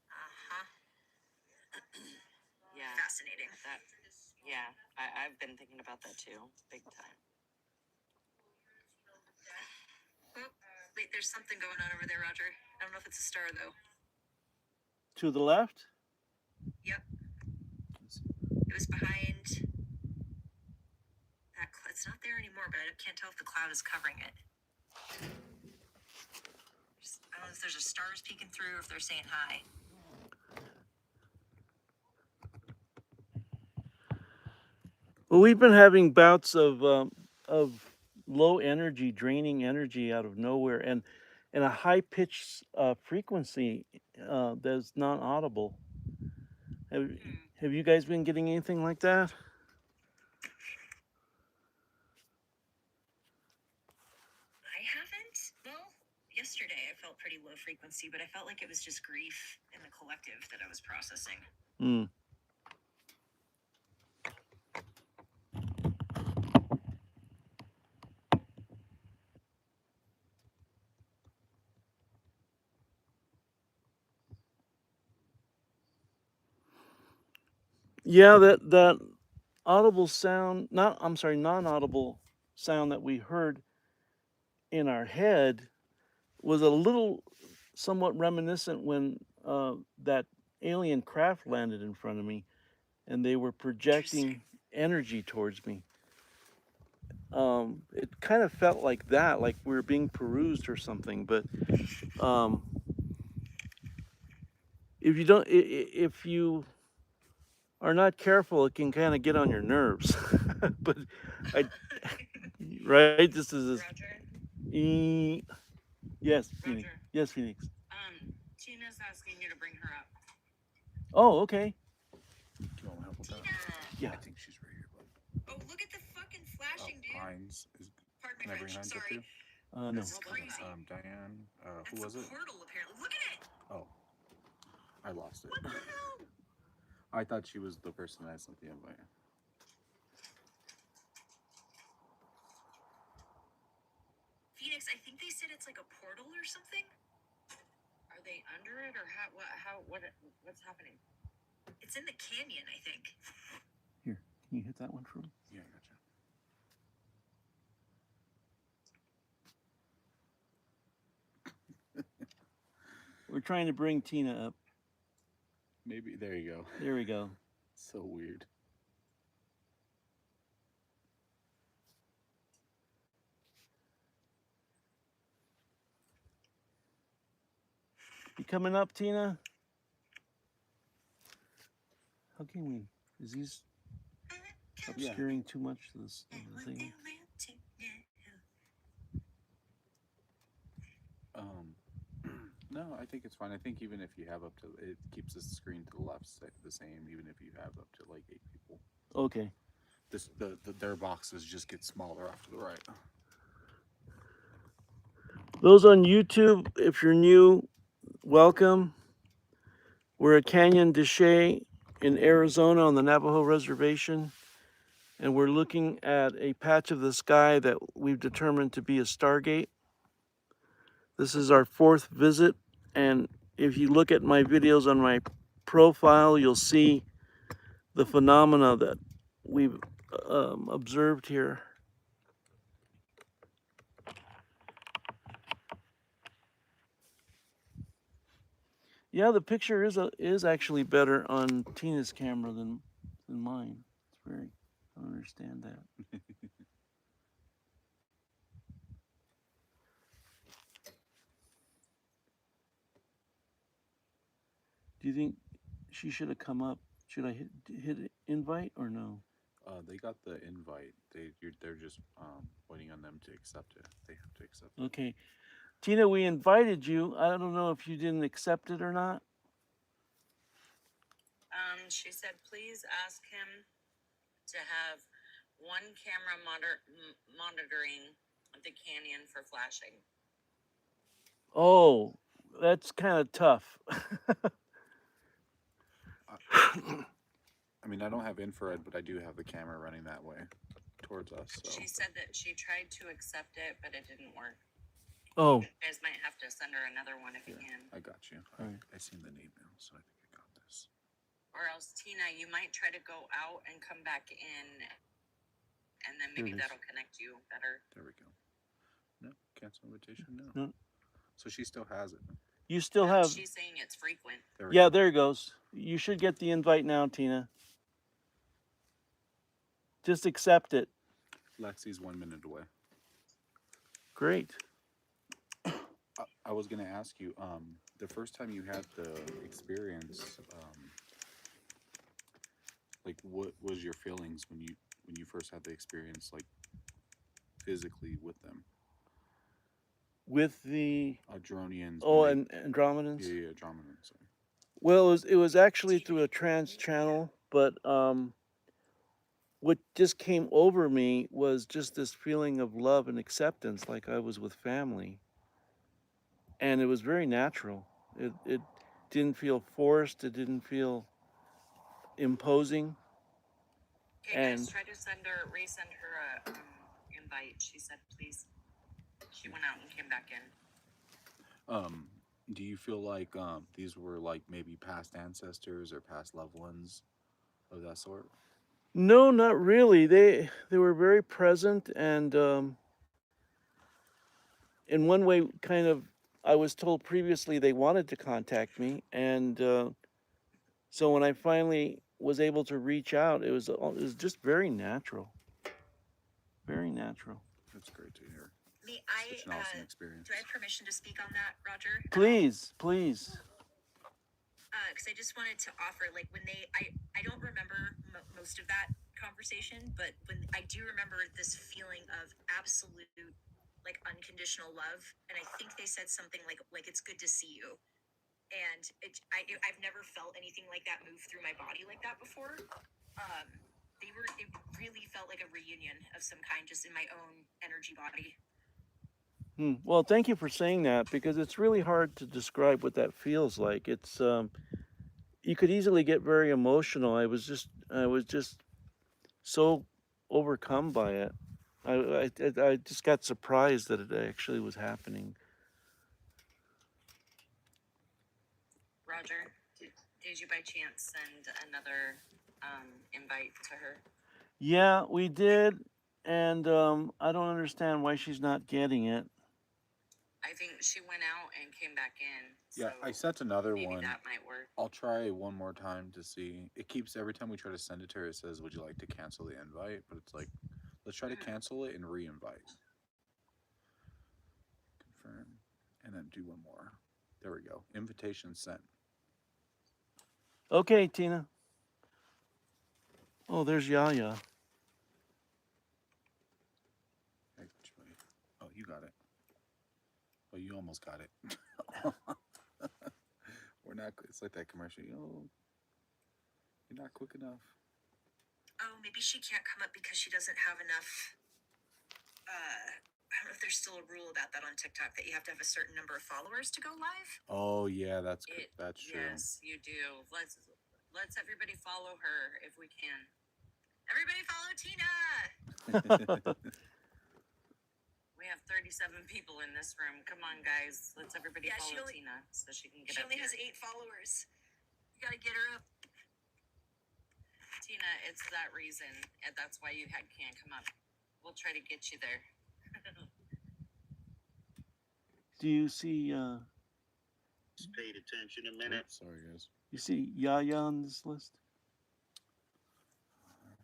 Uh-huh. Yeah. Fascinating. Yeah, I've been thinking about that too, big time. Oh, wait, there's something going on over there, Roger. I don't know if it's a star, though. To the left? Yep. It was behind that it's not there anymore, but I can't tell if the cloud is covering it. I don't know if there's stars peeking through or if they're saying hi. Well, we've been having bouts of low energy, draining energy out of nowhere, and a high pitched frequency that's not audible. Have you guys been getting anything like that? I haven't. Well, yesterday I felt pretty low frequency, but I felt like it was just grief in the collective that I was processing. Hmm. Yeah, that audible sound, not I'm sorry, non-audible sound that we heard in our head was a little somewhat reminiscent when that alien craft landed in front of me and they were projecting energy towards me. It kind of felt like that, like we were being perused or something. But um, if you don't, if you are not careful, it can kind of get on your nerves. But I, right, this is this. Roger. Yes, Phoenix. Roger. Yes, Phoenix. Tina's asking you to bring her up. Oh, okay. Do you want help with that? Yeah. I think she's right here, bud. Oh, look at the fucking flashing, dude. Hines is. Pardon Can my I bring French. Hines up Sorry. too? No. This is crazy. Diane. Who That's was a it? portal, apparently. Look at it. Oh, I lost it. What the hell? I thought she was the person I sent the invite. Phoenix, I think they said it's like a portal or something. Are they under it or what's happening? It's in the canyon, I think. Here, can you hit that one for me? Yeah, I gotcha. We're trying to bring Tina up. Maybe there you go. There we go. So weird. You coming up, Tina? How can we? Is these obscuring too much of this of the thing? No, I think it's fine. I think even if you have up to, it keeps the screen to the left the same, even if you have up to like 8 people. Okay. Their boxes just get smaller off to the right. Those on YouTube, if you're new, welcome. We're at Canyon de Chelly in Arizona on the Navajo Reservation, and we're looking at a patch of the sky that we've determined to be a stargate. This is our 4th visit, and if you look at my videos on my profile, you'll see the phenomena that we've observed here. Yeah, the picture is actually better on Tina's camera than mine. It's very, I don't understand that. Do you think she should have come up? Should I hit invite or no? They got the invite. They're just waiting on them to accept it. They have to accept it. Okay. Tina, we invited you. I don't know if you didn't accept it or not. She said, please ask him to have one camera monitoring the canyon for flashing. Oh, that's kind of tough. I mean, I don't have infrared, but I do have the camera running that way towards us. So. She said that she tried to accept it, but it didn't work. Oh. You guys might have to send her another one if you can. I got you. Right. I seen the name now, so I think I got this. Or else, Tina, you might try to go out and come back in, and then maybe that'll connect you better. There we go. No, cancel invitation. No. So she still has it. You still have. She's saying it's frequent. Yeah, there it goes. You should get the invite now, Tina. Just accept it. Lexi's 1 minute away. Great. I was gonna ask you, the first time you had the experience, like what was your feelings when you first had the experience, like physically with them? With the Dronians. and Andromedans. Yeah, Andramedans. Sorry. Well, it was actually through a trans channel, but what just came over me was just this feeling of love and acceptance, like I was with family. And it was very natural. It didn't feel forced. It didn't feel imposing. Okay, guys, try to resend her a invite. She said, please. She went out and came back in. Do you feel like these were like maybe past ancestors or past loved ones of that sort? No, not really. They were very present, and in one way, kind of, I was told previously they wanted to contact me, and so when I finally was able to reach out, it was just very natural, very natural. That's great to hear. I Such an awesome experience. do I have permission to speak on that, Roger? Please, please. Because I just wanted to offer, like, when I don't remember most of that conversation, but when I do remember this feeling of absolute, like, unconditional love, and I think they said something like it's good to see you, and I've never felt anything like that move through my body like that before. It really felt like a reunion of some kind, just in my own energy body. Well, thank you for saying that because it's really hard to describe what that feels like. It's you could easily get very emotional. I was just so overcome by it. I just got surprised that it actually was happening. Roger, did you by chance send another invite to her? Yeah, we did, and I don't understand why she's not getting it. I think she went out and came back in. Yeah, So I sent another maybe one. that might work. I'll try one more time to see. It keeps every time we try to send it to her, it says, "Would you like to cancel the invite?" But it's like, let's try to cancel it and re-invite. Confirm, and then do one more. There we go. Invitation sent. Okay, Tina. Oh, there's Yaya. Actually, oh, you got it. Oh, you almost got it. We're not. It's like that commercial. You're not quick enough. Oh, maybe she can't come up because she doesn't have enough. I don't know if there's still a rule about that on TikTok that you have to have a certain number of followers to go live. Oh yeah, that's true. Yes, you do. Let's everybody follow her if we can. Everybody follow Tina. We have 37 people in this room. Come on, guys. Let's everybody follow Tina so she can get She up only here. has 8 followers. You gotta get her up. Tina, it's that reason, and that's why you can't come up. We'll try to get you there. Do you see? Just paid attention a minute. Sorry, guys. You see Yaya on this list?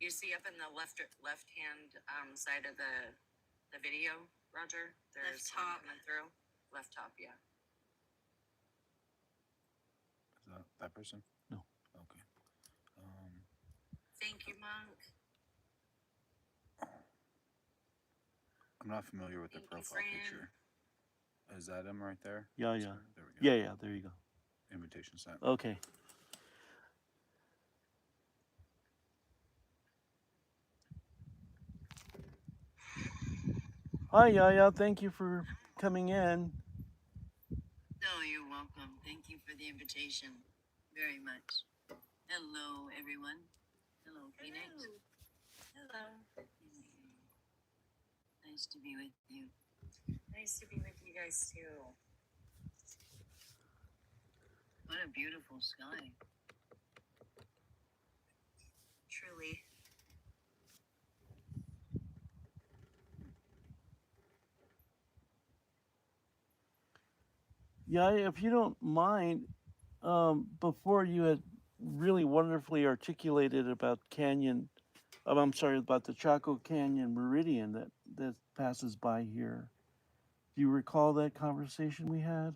You see up in the left hand side of the video, Roger. There's Left top. one coming through. Left top, yeah. Is that person? No. Okay. Thank you, Monk. I'm not familiar with the Thank you, profile Fran. picture. Is that him right there? Yaya. There we go. Yeah, there you go. Invitation sent. Okay. Hi, Yaya. Thank you for coming in. No, you're welcome. Thank you for the invitation very much. Hello, everyone. Hello, Phoenix. Hello. Nice to be with you. Nice to be with you guys too. What a beautiful sky. Truly. Yaya, if you don't mind, before you had really wonderfully articulated about about the Chaco Canyon Meridian that passes by here. Do you recall that conversation we had?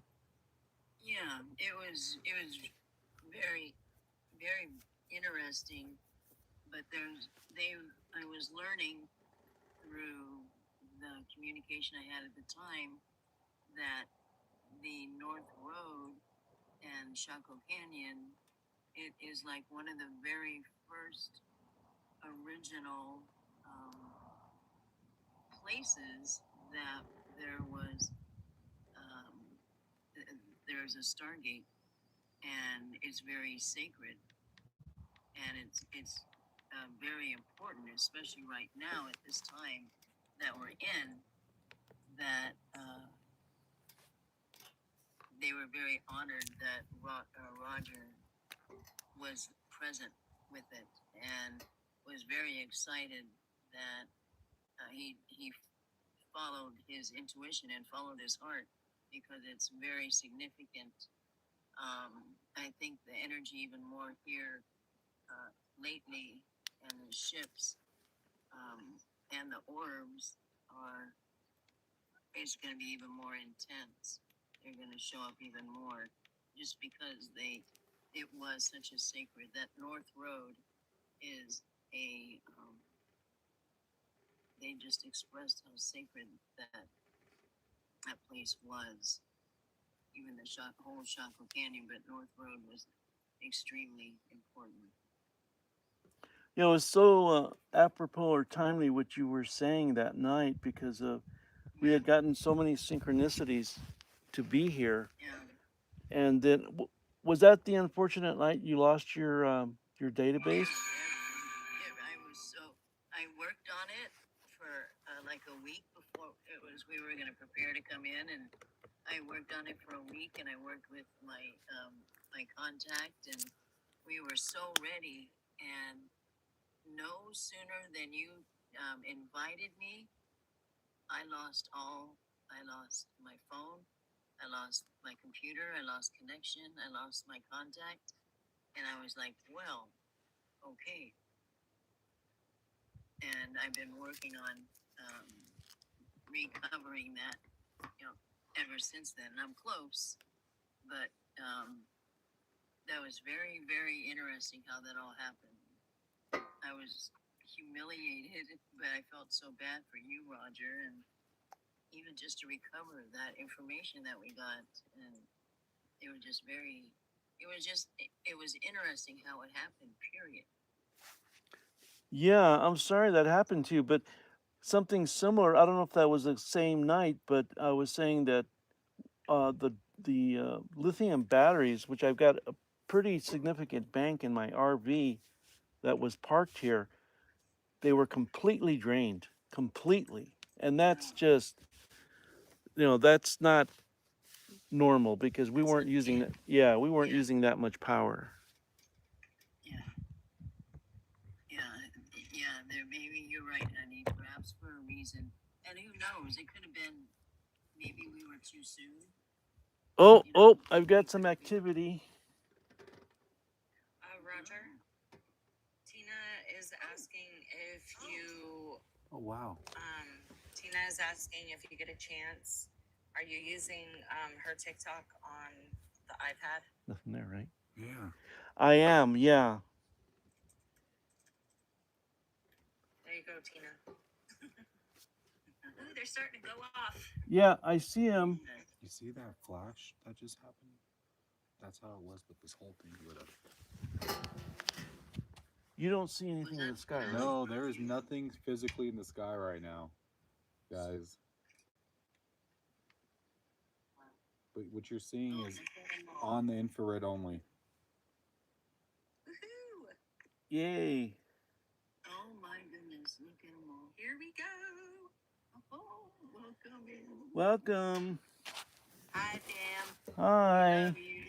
Yeah, it was very, very interesting. But I was learning through the communication I had at the time that the North Road and Chaco Canyon, it is like one of the very first original places that there's a Stargate, and it's very sacred, and it's very important, especially right now at this time that we're in. That they were very honored that Roger was present with it, and was very excited that he followed his intuition and followed his heart, because it's very significant. I think the energy even more here lately, and the ships and the orbs are, it's going to be even more intense. They're going to show up even more, just because it was such a sacred, that North Road is a they just expressed how sacred that place was. Even the whole Chaco Canyon, but North Road was extremely important. You know, it's so apropos or timely what you were saying that night, because we had gotten so many synchronicities to be here. Yeah. And then, was that the unfortunate night you lost your database? I worked on it for like a week before we were going to prepare to come in, and I worked on it for a week, and I worked with my contact, and we were so ready. And no sooner than you invited me, I lost my phone, I lost my computer, I lost connection, I lost my contact, and I was like, well, okay. And I've been working on recovering that, ever since then. I'm close, but that was very, very interesting how that all happened. I was humiliated, but I felt so bad for you, Roger, and even just to recover that information that we got, and it was just it was interesting how it happened, period. Yeah, I'm sorry that happened to you, but something similar. I don't know if that was the same night, but I was saying that the lithium batteries, which I've got a pretty significant bank in my RV that was parked here, they were completely drained, completely, and that's just, that's not normal, because we weren't using that. Yeah, we weren't using that much power. Yeah, there, maybe you're right, honey, perhaps for a reason. And who knows, it could have been, maybe we were too soon. Oh, I've got some activity. Roger, Tina is asking if you, Oh, wow. Tina is asking if you get a chance, are you using her TikTok on the iPad? Nothing there, right? Yeah. I am, yeah. There you go, Tina. Ooh, they're starting to go off. Yeah, I see him. You see that flash that just happened? That's how it was with this whole thing lit up. You don't see anything in the sky, right? No, there is nothing physically in the sky right now, guys. But what you're seeing is on the infrared only. Woohoo! Yay. Oh my goodness, look at them all. Here we go. Oh, welcome in. Welcome. Hi, Pam. Hi. Love you.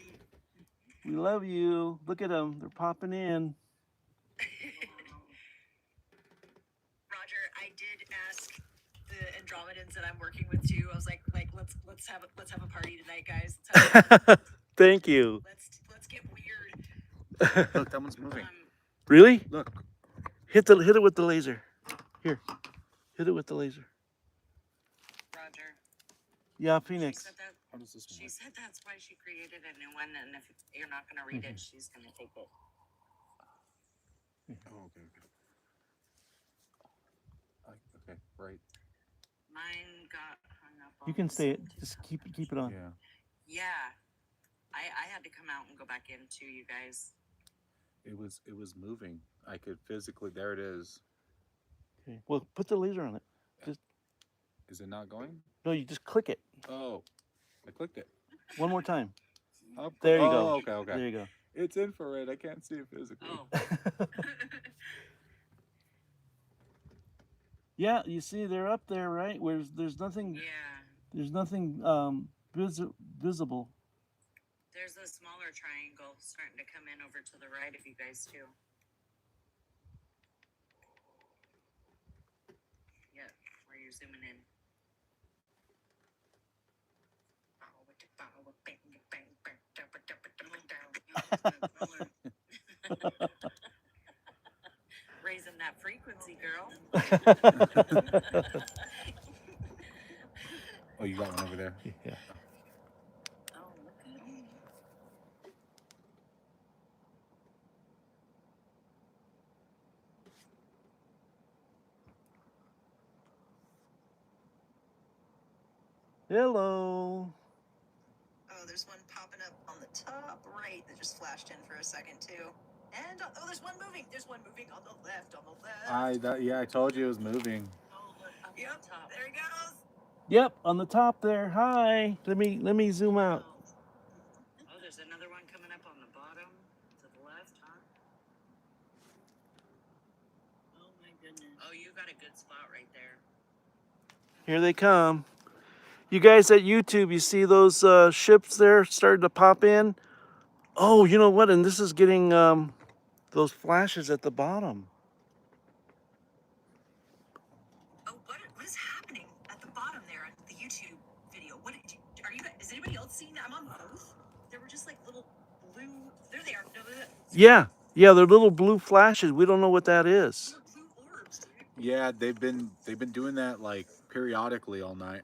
We love you. Look at them. They're popping in. Roger, I did ask the Andromedans that I'm working with too. I was like let's have a party tonight, guys. Let's have fun. Thank you. Let's get weird. Look, that one's moving. Really? Look. Hit it with the laser. Here. Hit it with the laser. Roger. Yeah, She Phoenix. said that. How does this She work? said that's why she created a new one, and if you're not going to read it, she's going to take it. Oh, okay. Okay, right. Mine got hung up on. You can stay. Just keep it on. Yeah. Yeah. I had to come out and go back in too, you guys. It was moving. I could physically. There it is. Okay. Well, put the laser on it. Just Is it not going? no. You just click it Oh, I clicked it. one more time. Up. There you oh, go. Okay, okay. There you go. It's infrared. I can't see it physically. Oh. Yeah, you see, they're up there, right? Where there's nothing. Yeah. There's nothing visible. There's a smaller triangle starting to come in over to the right of you guys too. you're zooming in. Raising that frequency, girl. Oh, you got one over there. Yeah. Oh, look at him. Hello. Oh, there's one popping up on the top right that just flashed in for a second too. And oh, there's one moving. There's one moving on the left. On the left. I told you it was moving. Oh, look up Yep. on top. There he goes. Yep, on the top there. Hi. Let me zoom out. Oh, there's another one coming up on the bottom to the left, huh? Oh my goodness. Oh, you got a good spot right there. Here they come. You guys at YouTube, you see those ships there starting to pop in? Oh, you know what? And this is getting those flashes at the bottom. Oh, what is happening at the bottom there on the YouTube video? Are you guys? Is anybody else seeing that? I'm on both. There were just like little blue. There they are. No, Yeah, they're little blue flashes. We don't know what that is. blue orbs, dude. Yeah, they've been doing that like periodically all night.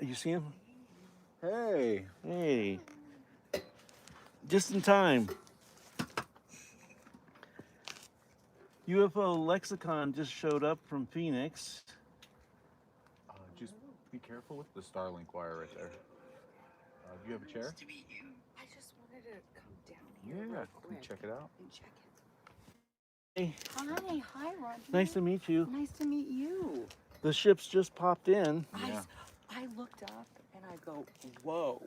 You see him? Hey. Hey. Just in time. UFO Lexicon just showed up from Phoenix. Just be careful with the Starlink wire right there. Do you have a chair? Nice to meet you. I just wanted to come down here Yeah, real come quick check it out. and check Hey, it. Hi, Roger. nice to meet you. Nice to meet you. The ships just popped in. Yeah. I looked up and I go, whoa.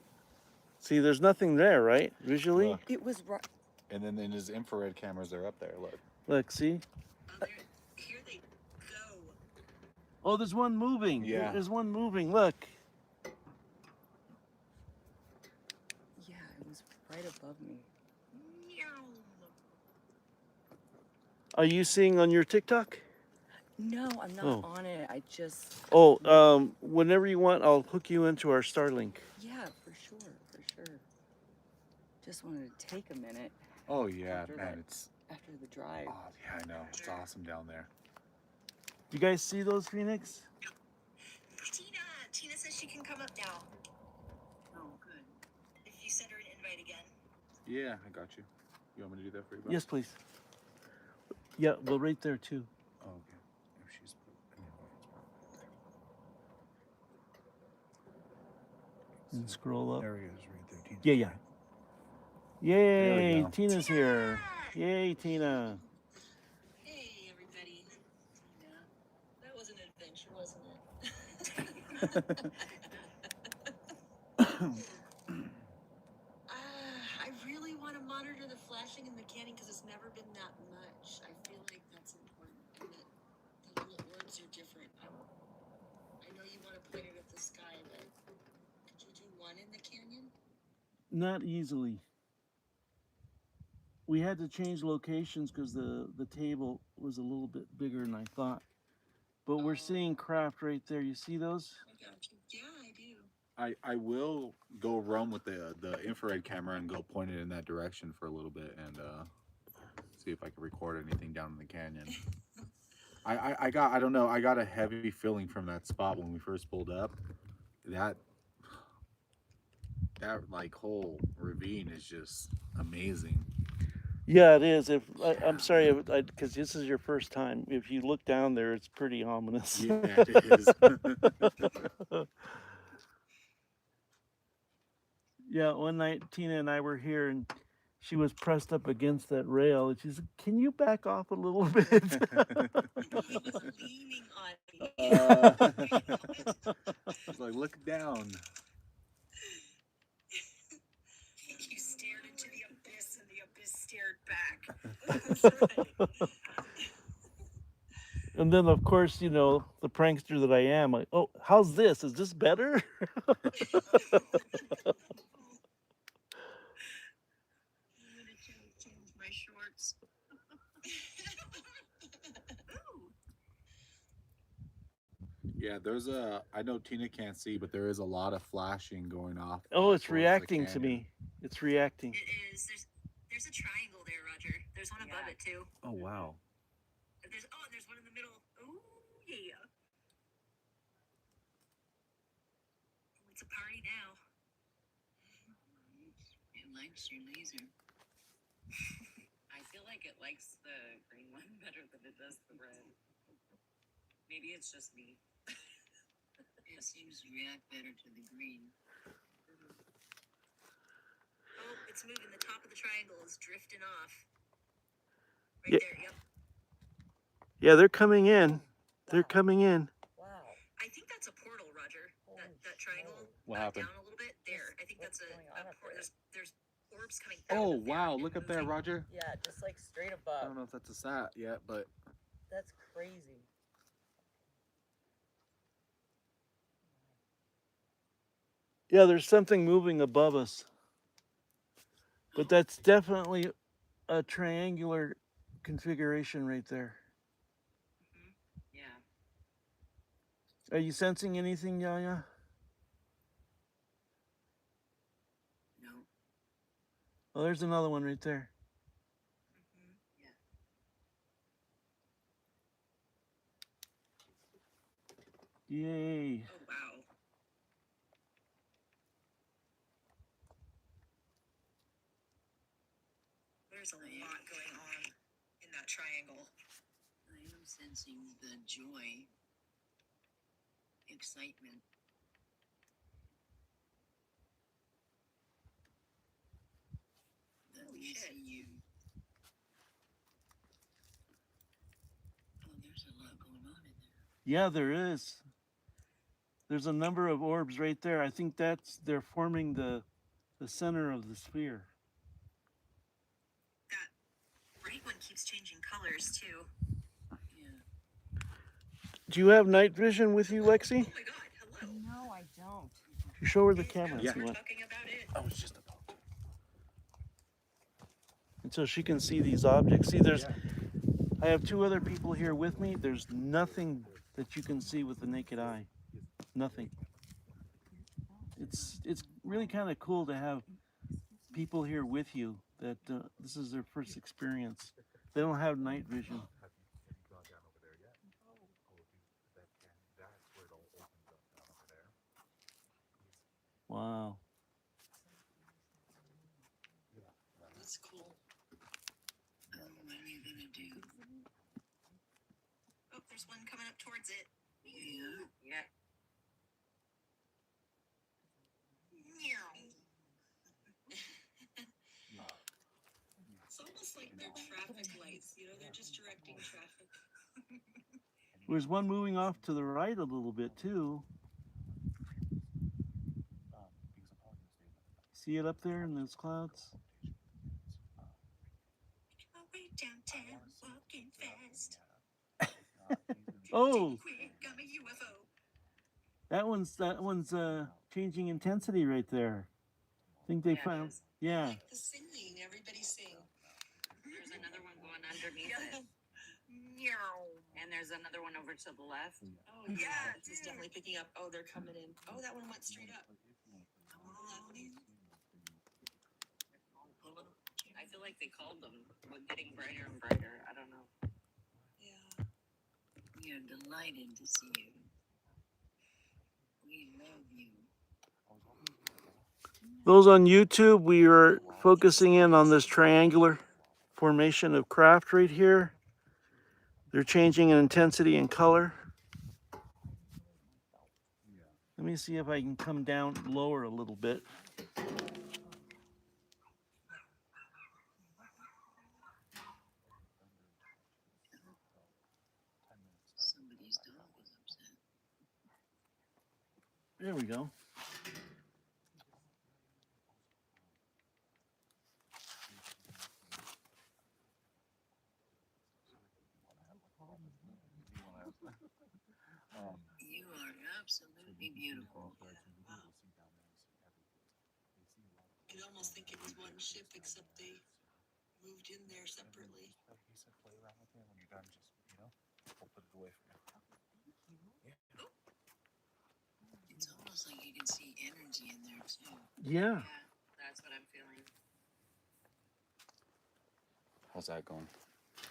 See, there's nothing there, right? Visually? Look. It was right. And then in his infrared cameras, they're up there. Look. Look, see? Oh, here they go. Oh, there's one moving. Yeah. There's one moving. Look. Yeah, it was right above me. Are you seeing on your TikTok? No, I'm not Oh. on it. I just. Oh, whenever you want, I'll hook you into our Starlink. Yeah, for sure. Just wanted to take a minute Oh yeah, After man, that. it's. after the drive. Oh yeah, I know. It's awesome down there. You guys see those, Phoenix? Tina says she can come up now Oh, good. if you send her an invite again. Yeah, I got you. You want me to do that for you? Bob? Yes, please. Yeah, well, right there too. Oh, okay. If she's. And scroll up. There he is, right there. Tina. Yeah. There we Yay, go. Tina's here. Yay, Tina. Hey, everybody. Tina. That was an adventure, wasn't it? I really want to monitor the flashing in the canyon because it's never been that much. I feel like that's important. And that the little orbs are different. I know you want to point it at the sky, but could you do one in the canyon? Not easily. We had to change locations because the table was a little bit bigger than I thought. But we're seeing craft right there. You see those? I got you. Yeah, I do. I will go roam with the infrared camera and go point it in that direction for a little bit and see if I can record anything down in the canyon. I don't know, I got a heavy feeling from that spot when we first pulled up. That like whole ravine is just amazing. Yeah, it is. I'm sorry, because this is your first time. If you look down there, it's pretty ominous. Yeah, it is. Yeah, one night Tina and I were here, and she was pressed up against that rail, and she said, "Can you back off a little bit?" He was leaning on me. It's like, look down. You stared into the abyss, and the abyss stared back. That's right. And then, of course, you know, the prankster that I am, like, oh, how's this? Is this better? I'm gonna change my shorts. Ooh. Yeah, there's a. I know Tina can't see, but there is a lot of flashing going off. Oh, it's towards the reacting to canyon. me. It's reacting. It is. There's a triangle there, Roger. There's one above it too. Oh wow. There's one in the middle. Oh yeah. It's a party now. It likes your laser. I feel like it likes the green one better than it does the red. Maybe it's just me. It seems to react better to the green. Oh, it's moving. The top of the triangle is drifting off. Yeah. Right there. Yep. Yeah, they're coming in. They're coming in. Wow. I think that's a portal, Roger. That Holy triangle What happened? down a little bit there. I think What's that's going a on up portal. there? There's orbs coming out. Oh of there wow! and Look up there, moving. Roger. Yeah, just like straight I above. don't know if that's a sat yet, but That's crazy. Yeah, there's something moving above us. But that's definitely a triangular configuration right there. Yeah. Are you sensing anything, Yaya? No. Oh, there's another one right there. Yay. Oh wow. There's a lot going on in that triangle. I am sensing the joy, excitement. That we see you. Oh, there's a lot going on in there. Yeah, there is. There's a number of orbs right there. I think they're forming the center of the sphere. That right one keeps changing colors too. Yeah. Do you have night vision with you, Lexi? Oh my god, hello. No, I don't. You show her the camera Yeah. if you We're want. talking about it. I was just about. And so she can see these objects. See, I have two other people here with me. There's nothing that you can see with the naked eye. Nothing. It's really kind of cool to have people here with you that this is their first experience. They don't have night vision. Wow. That's cool. What are you gonna do? Oh, there's one coming up towards it. Yeah. Yeah. It's almost like they're traffic lights, you know, they're just directing traffic. There's one moving off to the right a little bit too. See it up there in those clouds? My way downtown, walking fast. Oh, Quick, I'm a UFO. that one's changing intensity right there. I think they Yeah, it found. is. Yeah. Like the singing, everybody sing. There's another one going underneath it. Meow. And there's another one over to the left. Oh yeah, it's definitely picking up. Oh, they're coming in. Oh, that one went straight up. I'm on the left. I feel like they called them with getting brighter and brighter. I don't know. Yeah. We are delighted to see you. We love you. Those on YouTube, we are focusing in on this triangular formation of craft right here. They're changing in intensity and color. Let me see if I can come down lower a little bit. Somebody's dog was upset. There we go. You are absolutely beautiful. You'd almost think it was one ship, except they moved in there separately. He said play around with it when you're done, just, we'll put it away for now. It's almost like you can see energy in there too. Yeah. Yeah, that's what I'm feeling. How's that going?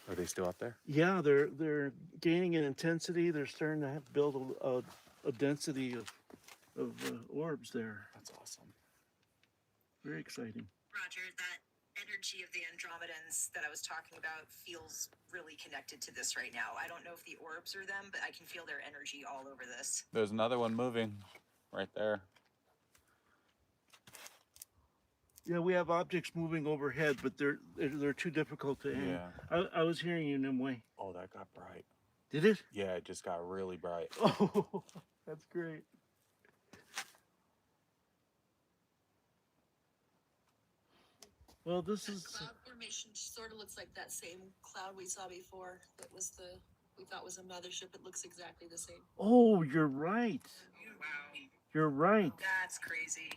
Are they still up there? Yeah, they're gaining in intensity. They're starting to build a density of orbs there. That's awesome. Very exciting. Roger, that energy of the Andromedans that I was talking about feels really connected to this right now. I don't know if the orbs are them, but I can feel their energy all over this. There's another one moving right there. Yeah, we have objects moving overhead, but they're too difficult to aim. Yeah. I was hearing you, Nimue. Oh, that got bright. Did it? Yeah, it just got really bright. Oh, that's great. Well, this That is cloud formation sort of looks like that same cloud we saw before. That was we thought was a mothership. It looks exactly the same. Oh, you're right. Wow. You're right. That's crazy.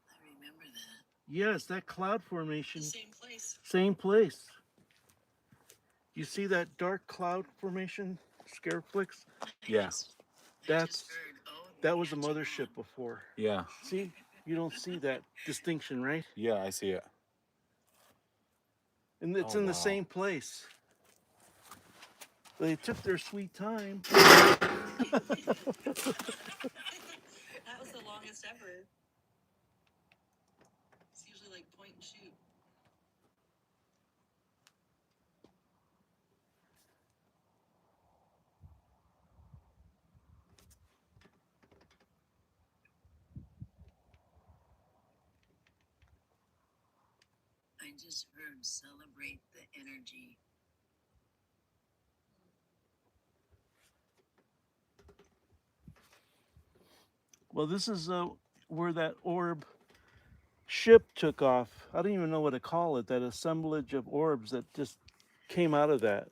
I remember that. Yes, that cloud formation. The same place. Same place. You see that dark cloud formation, Scareflix? Yeah. That's Heard, oh, that was a catching mothership on. before. Yeah. See, you don't see that distinction, right? Yeah, I see it. And it's Oh, in the wow. same place. They took their sweet time. That was the longest ever. It's usually like point and shoot. I just heard celebrate the energy. Well, this is where that orb ship took off. I don't even know what to call it. That assemblage of orbs that just came out of that.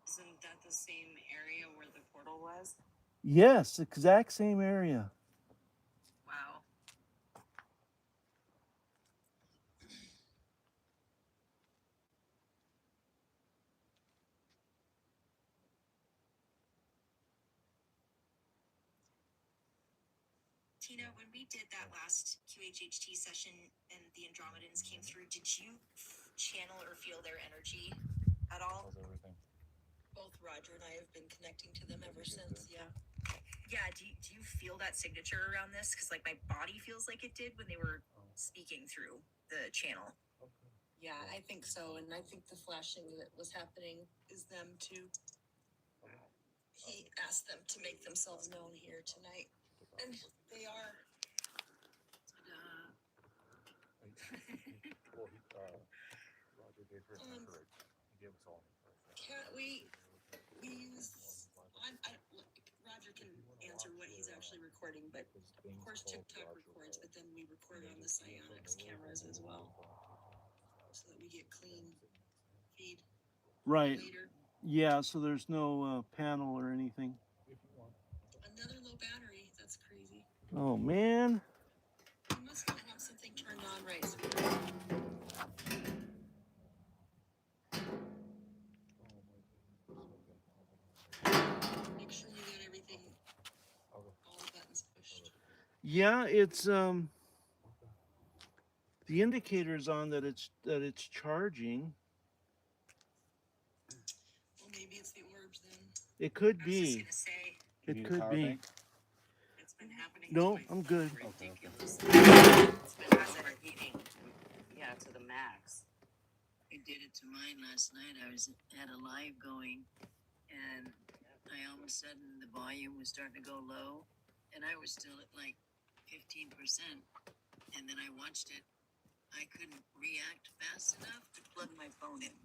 Isn't that the same area where the portal was? Yes, exact same area. Wow. Tina, when we did that last QHHT session and the Andromedans came through, did you channel or feel their energy at all? How's everything? Both Roger and I have been connecting to them ever since. Yeah. Yeah, do you feel that signature around this? Because like my body feels like it did when they were speaking through the channel. Yeah, I think so, and I think the flashing that was happening is them too. He asked them to make themselves known here tonight, and they are. Well, Roger gave her Um, courage. He gave us all courage. Can't we use? Roger can answer what he's actually recording, but of course TikTok records, but then we record on the Psionics cameras as well, so that we get clean feed Right. later. Yeah, so there's no panel or anything. Another low battery. That's crazy. Oh, man. You must not have something turned on right. Make sure you get everything, all the buttons pushed. Yeah, it's the indicator's on that it's charging. Well, maybe it's the orbs then. It could I was just be. gonna say, You It need a could power be. bank? It's been happening. No, to my I'm good. phone Okay. ridiculously. It's been overheating. Yeah, to the max. I did it to mine last night. I was had a live going, and all of a sudden the volume was starting to go low, and I was still at like 15%. And then I watched it. I couldn't react fast enough to plug my phone in.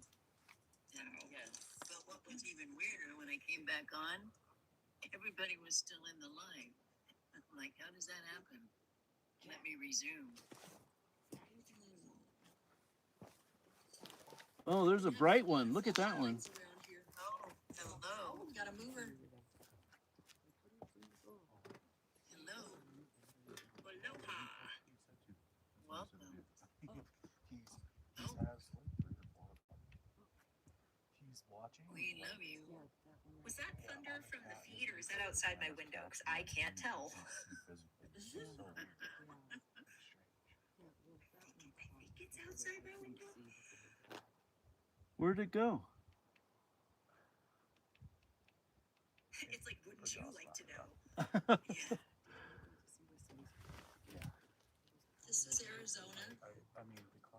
Yes. But what was even weirder, when I came back on, everybody was still in the live. I'm like, how does that happen? Let me resume. Oh, there's a bright one. Look at that one. Lights around here. Oh, hello. Oh, we got a mover. Hello. Aloha. Welcome. He's watching. We love you. Was that thunder from the feed or is that outside my window? Because I can't tell. I think it's outside my window. Where'd it go? It's like, wouldn't you like to know? This is Arizona.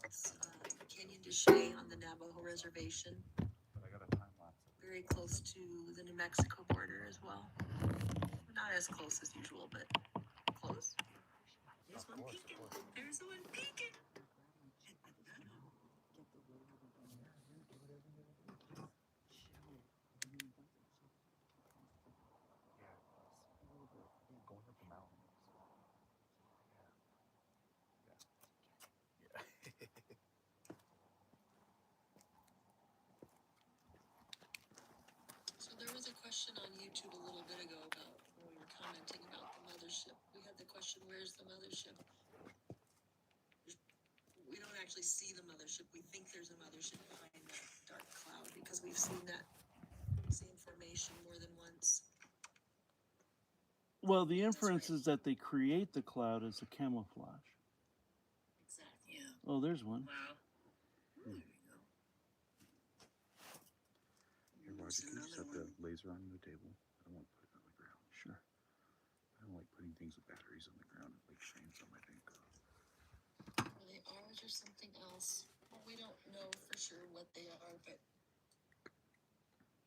It's Canyon de Chelly on the Navajo Reservation. Very close to the New Mexico border as well. Not as close as usual, but close. There's one peeking. There's one peeking. So there was a question on YouTube a little bit ago about when we were commenting about the mothership. We had the question, where's the mothership? We don't actually see the mothership. We think there's a mothership behind that dark cloud because we've seen that same formation more than once. Well, the inference is that they create the cloud as a camouflage. Exactly. Yeah. Oh, there's one. Wow. There you go. Here, Roger, can you set the laser on the table? I don't want to put it on the ground. Sure. I don't like putting things with batteries on the ground. It like shames them, I think. Are they ours or something else? Well, we don't know for sure what they are, but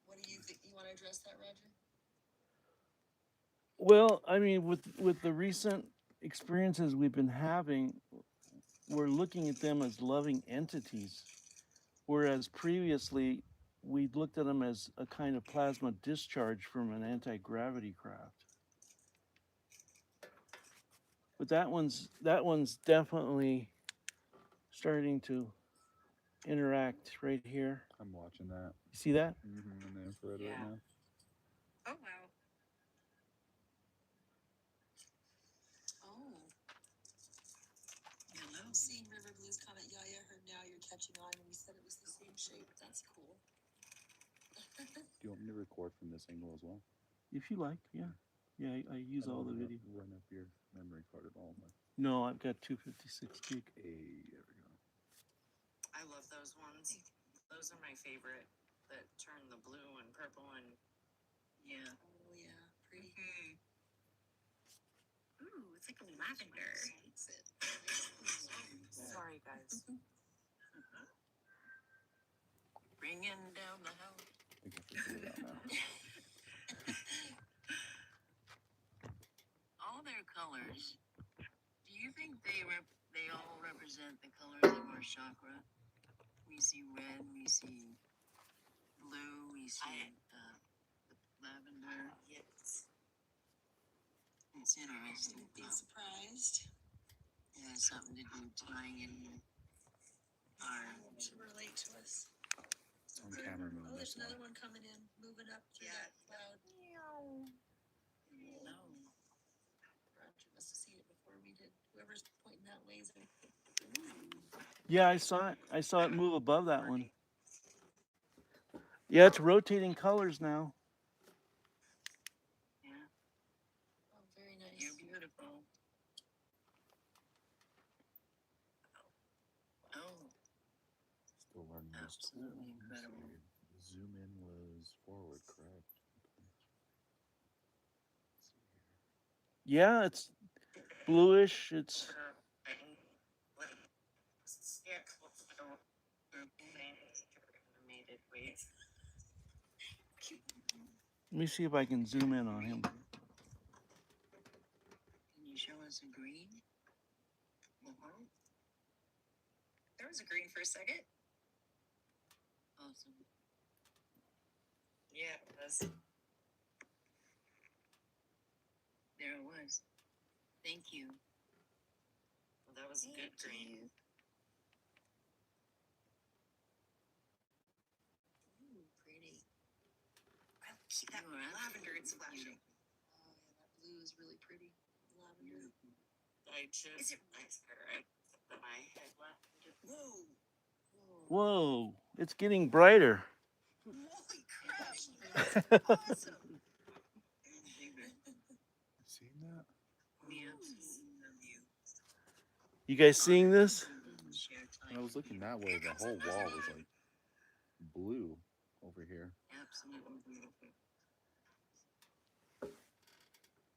what do you think? You want to address that, Roger? Well, I mean, with the recent experiences we've been having, we're looking at them as loving entities, whereas previously we looked at them as a kind of plasma discharge from an anti-gravity craft. But that one's definitely starting to interact right here. I'm watching that. You see that? In the infrared right Yeah. now. Oh, wow. Oh. Hello. I'm seeing River Blues comment. Yeah, I heard now you're catching on when you said it was the same shape. That's cool. Do you want me to record from this angle as well? If you like, yeah. Yeah, I use I all don't the wanna video. Run up your memory card at all. But No, I've got 256 gig. hey, there we go. I love those ones. Those are my favorite that turn the blue and purple and Yeah. Oh, yeah. Pretty. Ooh, it's like a lavender. sorry guys. Bringing down the house. I think I figured it out now. All their colors. Do you think they all represent the colors of our chakra? We see red, we see blue, we see lavender. Yes. It's interesting. Be surprised It has something to do tying in our. to relate to us. It's on camera Oh, moving there's this another one. one coming in, moving up through Yeah. that cloud. No. Roger must have seen it before we did. Whoever's pointing that laser. Yeah, I saw it. I saw it move above that one. Yeah, it's rotating colors now. Yeah, Oh, very nice. you're beautiful. Oh, Still learning this tool. absolutely incredible. The zoom in was forward, correct? Okay. Let's see here. Yeah, it's bluish. It's let me see if I can zoom in on him. Can you show us a green? There was a green for a second. Awesome. Yeah, it was. There it was. Thank you. Well, that was a good green. that lavender it's flashing. Oh yeah, that blue is really pretty. Lavender. I just, Is it I swear, I put my head left. Whoa! Whoa, it's getting brighter. Holy crap! That's awesome! Seen that? You guys seeing this? Share When I time. was looking that way, the whole wall was like blue over here. Absolutely beautiful.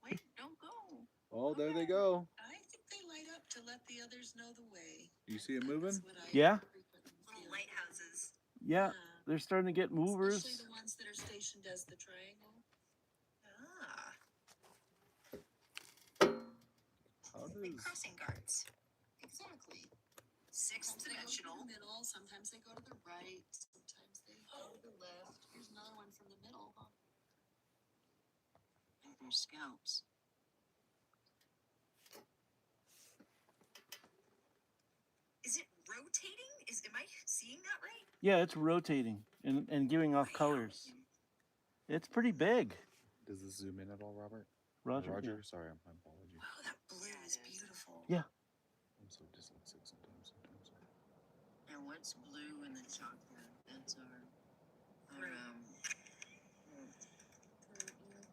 Wait, don't go. Oh, there they go. I think they light up to let the others know the way. You see it moving? That's what I Yeah. frequently Little feel. lighthouses. Yeah, they're starting to get Especially movers. the ones that are stationed as the triangle. Ah, How like does crossing guards. Exactly. Sixth Sometimes they go to dimensional. the middle, sometimes they go to the right, sometimes they go to the left. Here's another one from the middle. Like their scalps. Is it rotating? Am I seeing that right? Yeah, it's rotating and giving off colors. It's pretty big. does this zoom in at all, Robert? Roger. Roger? Yeah. Sorry, my apologies. Wow, that blue is beautiful. Yeah. I'm so dyslexic sometimes. And what's blue in the chocolate? That's our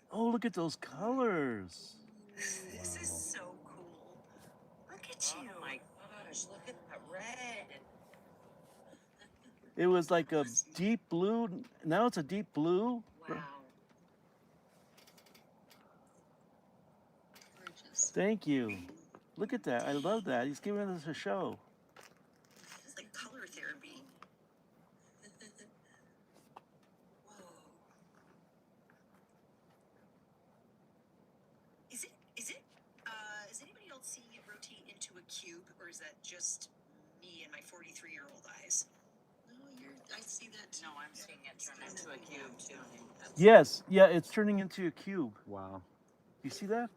Oh, look at those colors. This is Wow. so cool. Look at you. Oh my gosh, look at that red. It was like a deep blue. Now it's a deep blue. Wow. Gorgeous. Thank you. Look at that. I love that. He's giving us a show. It's like color therapy. Whoa. Is anybody else seeing it rotate into a cube, or is that just me and my 43-year-old eyes? No, I see that too. No, I'm seeing it turn into a cube too. Yes. Yeah, it's turning into a cube. Wow. You see that?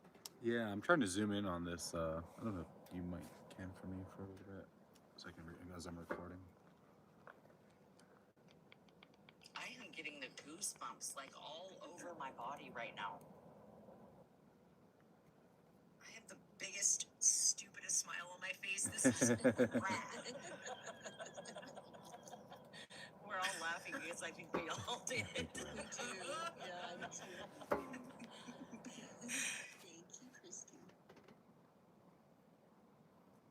Yeah, I'm trying to zoom in on this. I don't know if you can for me for a little bit, so I can as I'm recording. I am getting the goosebumps like all over my body right now. I have the biggest, stupidest smile on my face. This is rad. We're all laughing because I think we all did. Me too. Yeah, I do too. Thank you, Christy.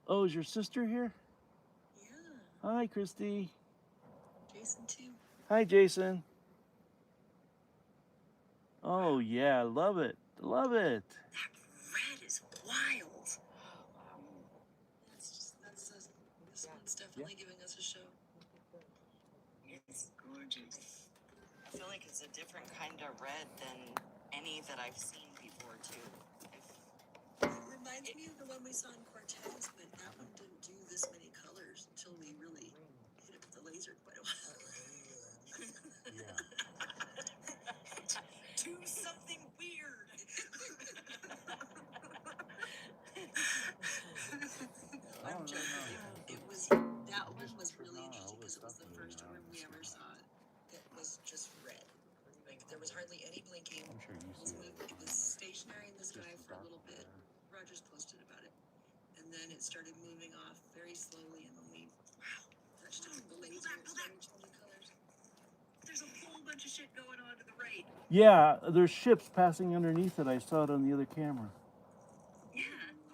Oh, is your sister here? Yeah, Hi, Christy. Jason too. Hi, Jason. Oh, yeah. Love it. Love it. That red is wild. This one's definitely giving us a show. It's gorgeous. I feel like it's a different kind of red than any that I've seen before too. It reminds me of the one we saw in Cortez, but that one didn't do this many colors until we really hit it with the laser quite a while. Do something weird. I'm joking. That one was really interesting because it was the first orb we ever saw. It was just red. Like there was hardly any blinking. I'm sure you It was see it. moving. It was stationary in the sky for a little bit. Rogers posted about it, and then it started moving off very slowly, and then we touched it with the laser. It started changing colors. There's a whole bunch of shit going on to the right. Yeah, there's ships passing underneath it. I saw it on the other camera. Yeah.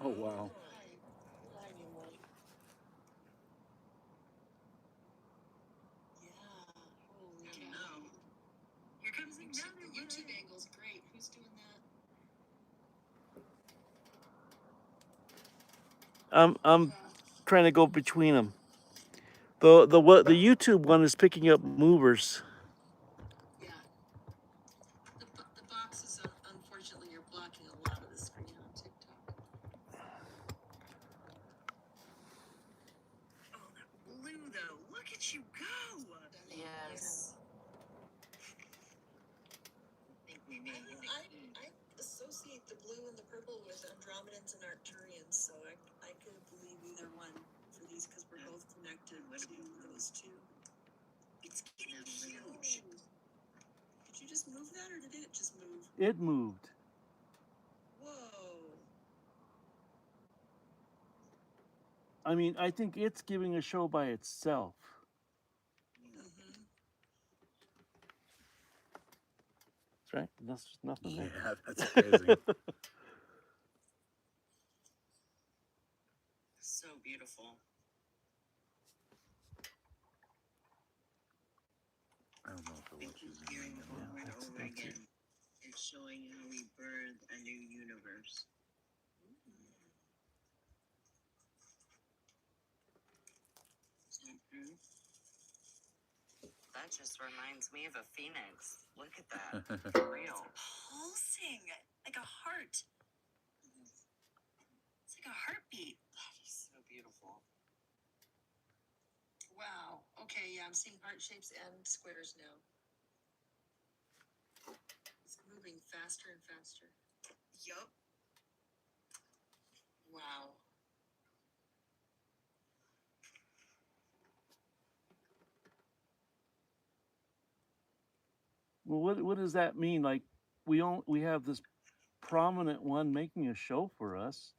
Oh wow. Holy cow. No. Here comes The another YouTube one. angle's great. Who's doing that? I'm trying to go between them. The YouTube one is picking up movers. Yeah. The boxes, unfortunately, are blocking a lot of the screen on TikTok. Oh, that blue though. Look at you go. Yes. I associate the blue and the purple with Andromedans and Arcturians, so I could believe either one for these because we're both connected to those two. It's getting huge. Could you just just move that, or did it just move? It moved. Whoa. I mean, I think it's giving a show by itself. Mm-hmm. That's right. That's just nothing there. Yeah, that's crazy. So beautiful. I don't know if it I was keep using hearing it. over and that's- over that's it. again. It's showing how we birth a new universe. Is that true? That just reminds me of a phoenix. Look at that. Real. Pulsing like a heart. It's like a heartbeat. That is so beautiful. Wow. Okay, yeah, I'm seeing heart shapes and squares now. It's moving faster and faster. Yup. Wow. Well, what does that mean? Like, we have this prominent one making a show for us.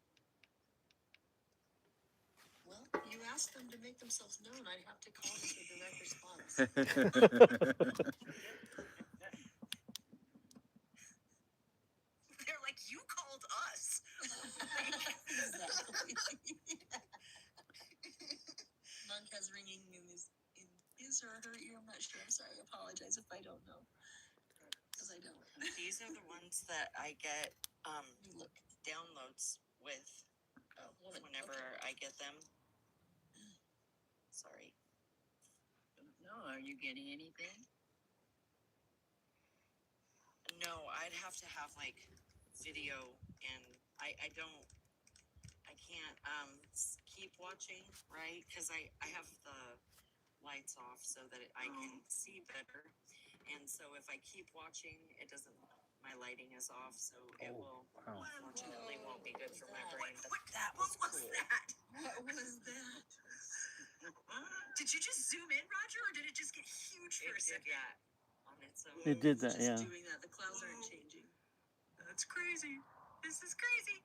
Well, you asked them to make themselves known. I'd have to call them for direct response. They're like, you called us. Exactly. Monk has ringing in his or her ear. I'm not sure. I'm sorry. I apologize if I don't know. Because I don't. These are the ones that I get Look. downloads with Oh, woman. whenever Okay. I get them. Sorry. No, are you getting anything? No, I'd have to have like video, and I can't keep watching, right? Because I have the lights off so that I can see better, and so if I keep watching, it doesn't. My lighting is off, so it will unfortunately won't be good for my brain. But that was What was cool. that? What was that? Did you just zoom in, Roger, or did it just get huge for It a did second? that on its own. It did It's that, just yeah. doing that. The clouds aren't changing. That's crazy. This is crazy.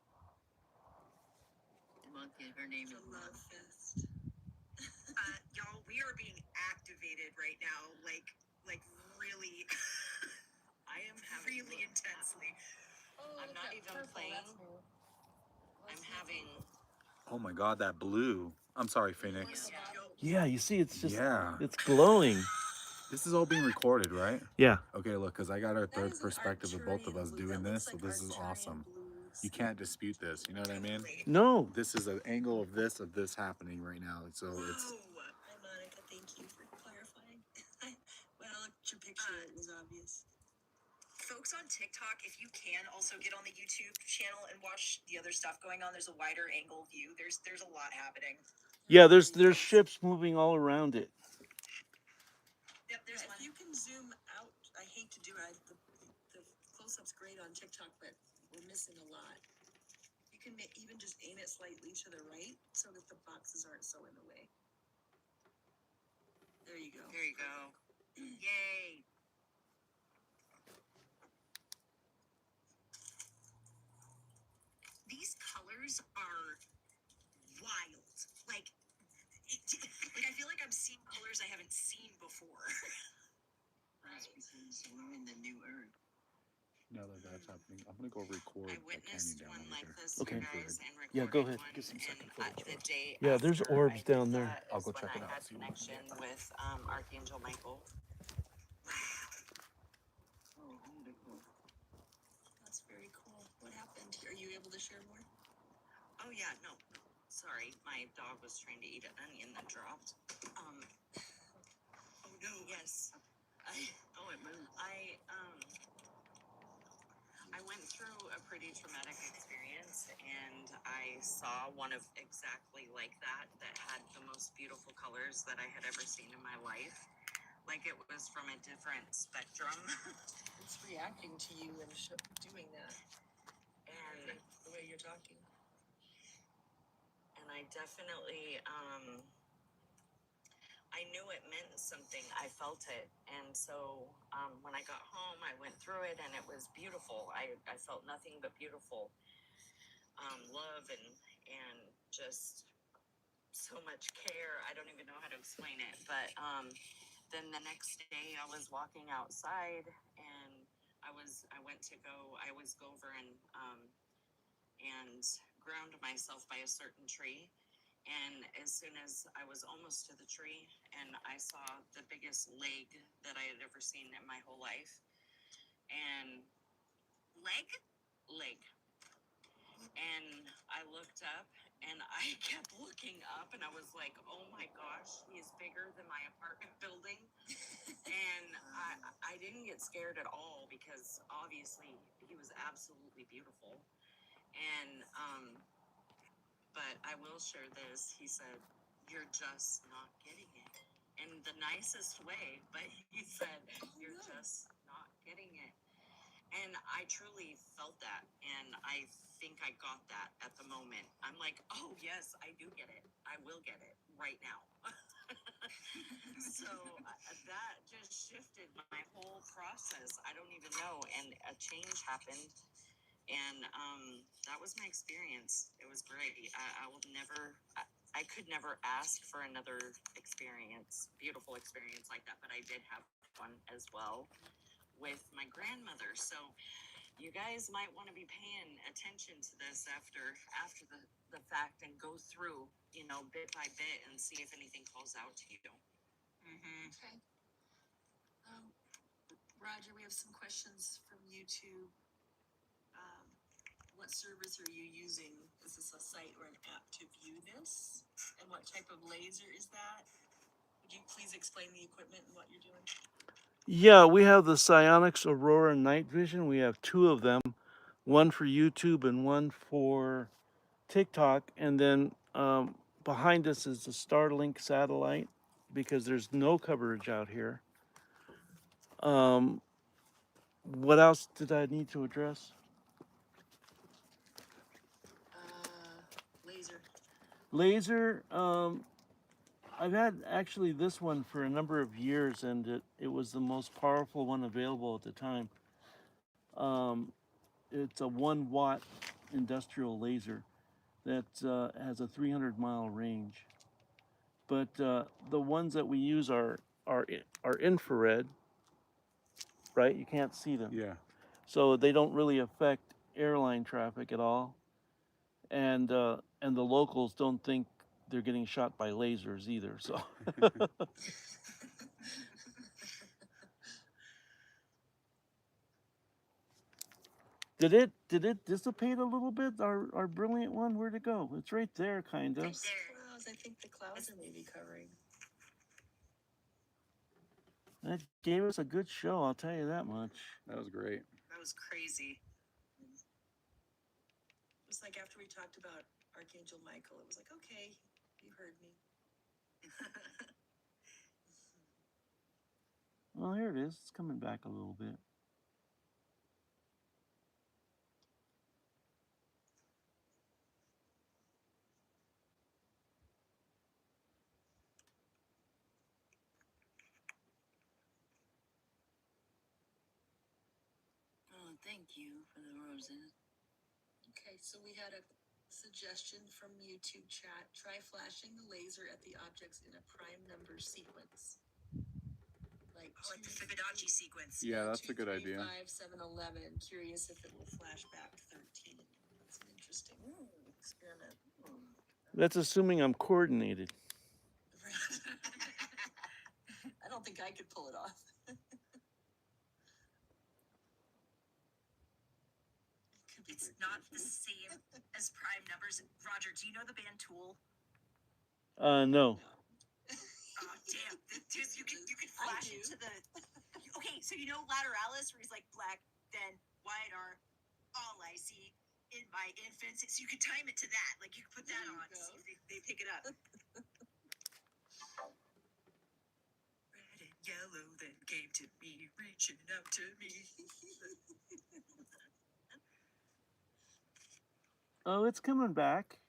Monkey, her name It's is a love Monk. fest. Y'all, we are being activated right now, like really, I am having really intensely. Oh, I'm not that even purple, playing. that's new. I'm What's having. Oh my god, that blue. I'm sorry, Phoenix. Yeah, you see, it's just Yeah. it's glowing. This is all being recorded, right? Yeah. Okay, look, because I got a That third is an perspective of both of Arcturian us blue. doing That this, looks so like this is Arcturian awesome. blues. You can't dispute this, you know what I mean? No. This is an angle of this happening right now. So it's Whoa. Hi, Monica. Thank you for clarifying. When I looked at your picture, it was obvious. Folks on TikTok, if you can also get on the YouTube channel and watch the other stuff going on. There's a wider angle view. There's a lot happening. Yeah, there's ships moving all around it. Yep, there's If one. you can zoom out, I hate to do it. The close-up's great on TikTok, but we're missing a lot. You can even just aim it slightly to the right so that the boxes aren't so in the way. There you go. There you go. Yay. These colors are wild. Like I feel like I'm seeing colors I haven't seen before. That's because we're in the new earth. now that that's happening, I'm gonna go record I a canyon witnessed down one over like here. this, Okay. you guys, and recorded Yeah, go ahead. one. Get some second And footage the for us. day Yeah, there's after orbs I did down there. that I'll is go when check it I out, had see what we can connection get. with Archangel Michael. Oh, beautiful. That's very cool. What happened? Are you able to share more? Oh yeah, no. Sorry, my dog was trying to eat an onion that dropped. Oh no. Yes. Oh, it moved. I went through a pretty traumatic experience, and I saw one of exactly like that had the most beautiful colors that I had ever seen in my life. Like it was from a different spectrum. It's reacting to you and doing that. And The way you're talking. I definitely I knew it meant something. I felt it. And so when I got home, I went through it and it was beautiful. I felt nothing but beautiful love and just so much care. I don't even know how to explain it. But then the next day I was walking outside and I went to go, I was go over and ground myself by a certain tree. And as soon as I was almost to the tree, and I saw the biggest leg that I had ever seen in my whole life. And leg. And I looked up and I kept looking up and I was like, oh my gosh, he is bigger than my apartment building. And I didn't get scared at all because obviously he was absolutely beautiful. And but I will share this. He said, "You're just not getting it," in the nicest way. But he said, "You're just not getting it," and I truly felt that, and I think I got that at the moment. I'm like, "Oh yes, I do get it. I will get it right now." So that just shifted my whole process. I don't even know, and a change happened. And that was my experience. It was great. I will never, I could never ask for another experience, beautiful experience like that, but I did have one as well with my grandmother. So you guys might want to be paying attention to this after the fact and go through, you know, bit by bit and see if anything calls out to you. Okay. Roger, we have some questions from YouTube. What service are you using? Is this a site or an app to view this? And what type of laser is that? Would you please explain the equipment and what you're doing? Yeah, we have the Psionics Aurora Night Vision. We have two of them, one for YouTube and one for TikTok. And then behind us is the Starlink satellite because there's no coverage out here. What else did I need to address? Laser. Laser, I've had actually this one for a number of years, and it was the most powerful one available at the time. It's a 1 watt industrial laser that has a 300-mile range. But the ones that we use are infrared, right? You can't see them, Yeah. so they don't really affect airline traffic at all. And the locals don't think they're getting shot by lasers either. So. Did it dissipate a little bit? Our brilliant one, where'd it go? It's right there, kind of. Right there. Clouds. I think the clouds are maybe covering. That gave us a good show, I'll tell you that much. That was great. That was crazy. Just like after we talked about Archangel Michael, it was like, okay, you heard me. Well, here it is. It's coming back a little bit. Oh, thank you for the roses. Okay, so we had a suggestion from YouTube chat. Try flashing the laser at the objects in a prime number sequence. Like Like the Fibonacci sequence. Yeah, that's 2, a good 3, idea. 5, 7, 11. Curious if it will flash back 13. That's an interesting experiment. That's assuming I'm coordinated. I don't think I could pull it off. It's not the same as prime numbers. Roger, do you know the band Tool? No. Oh damn! You can I flash do. into the. Okay, so you know Lateralis, where he's like black, then white are all I see in my infants. So you could time it to that. Like you could put that There you on, go. see if they pick it up. Red and yellow then came to me, reaching out to me. Oh, it's coming back.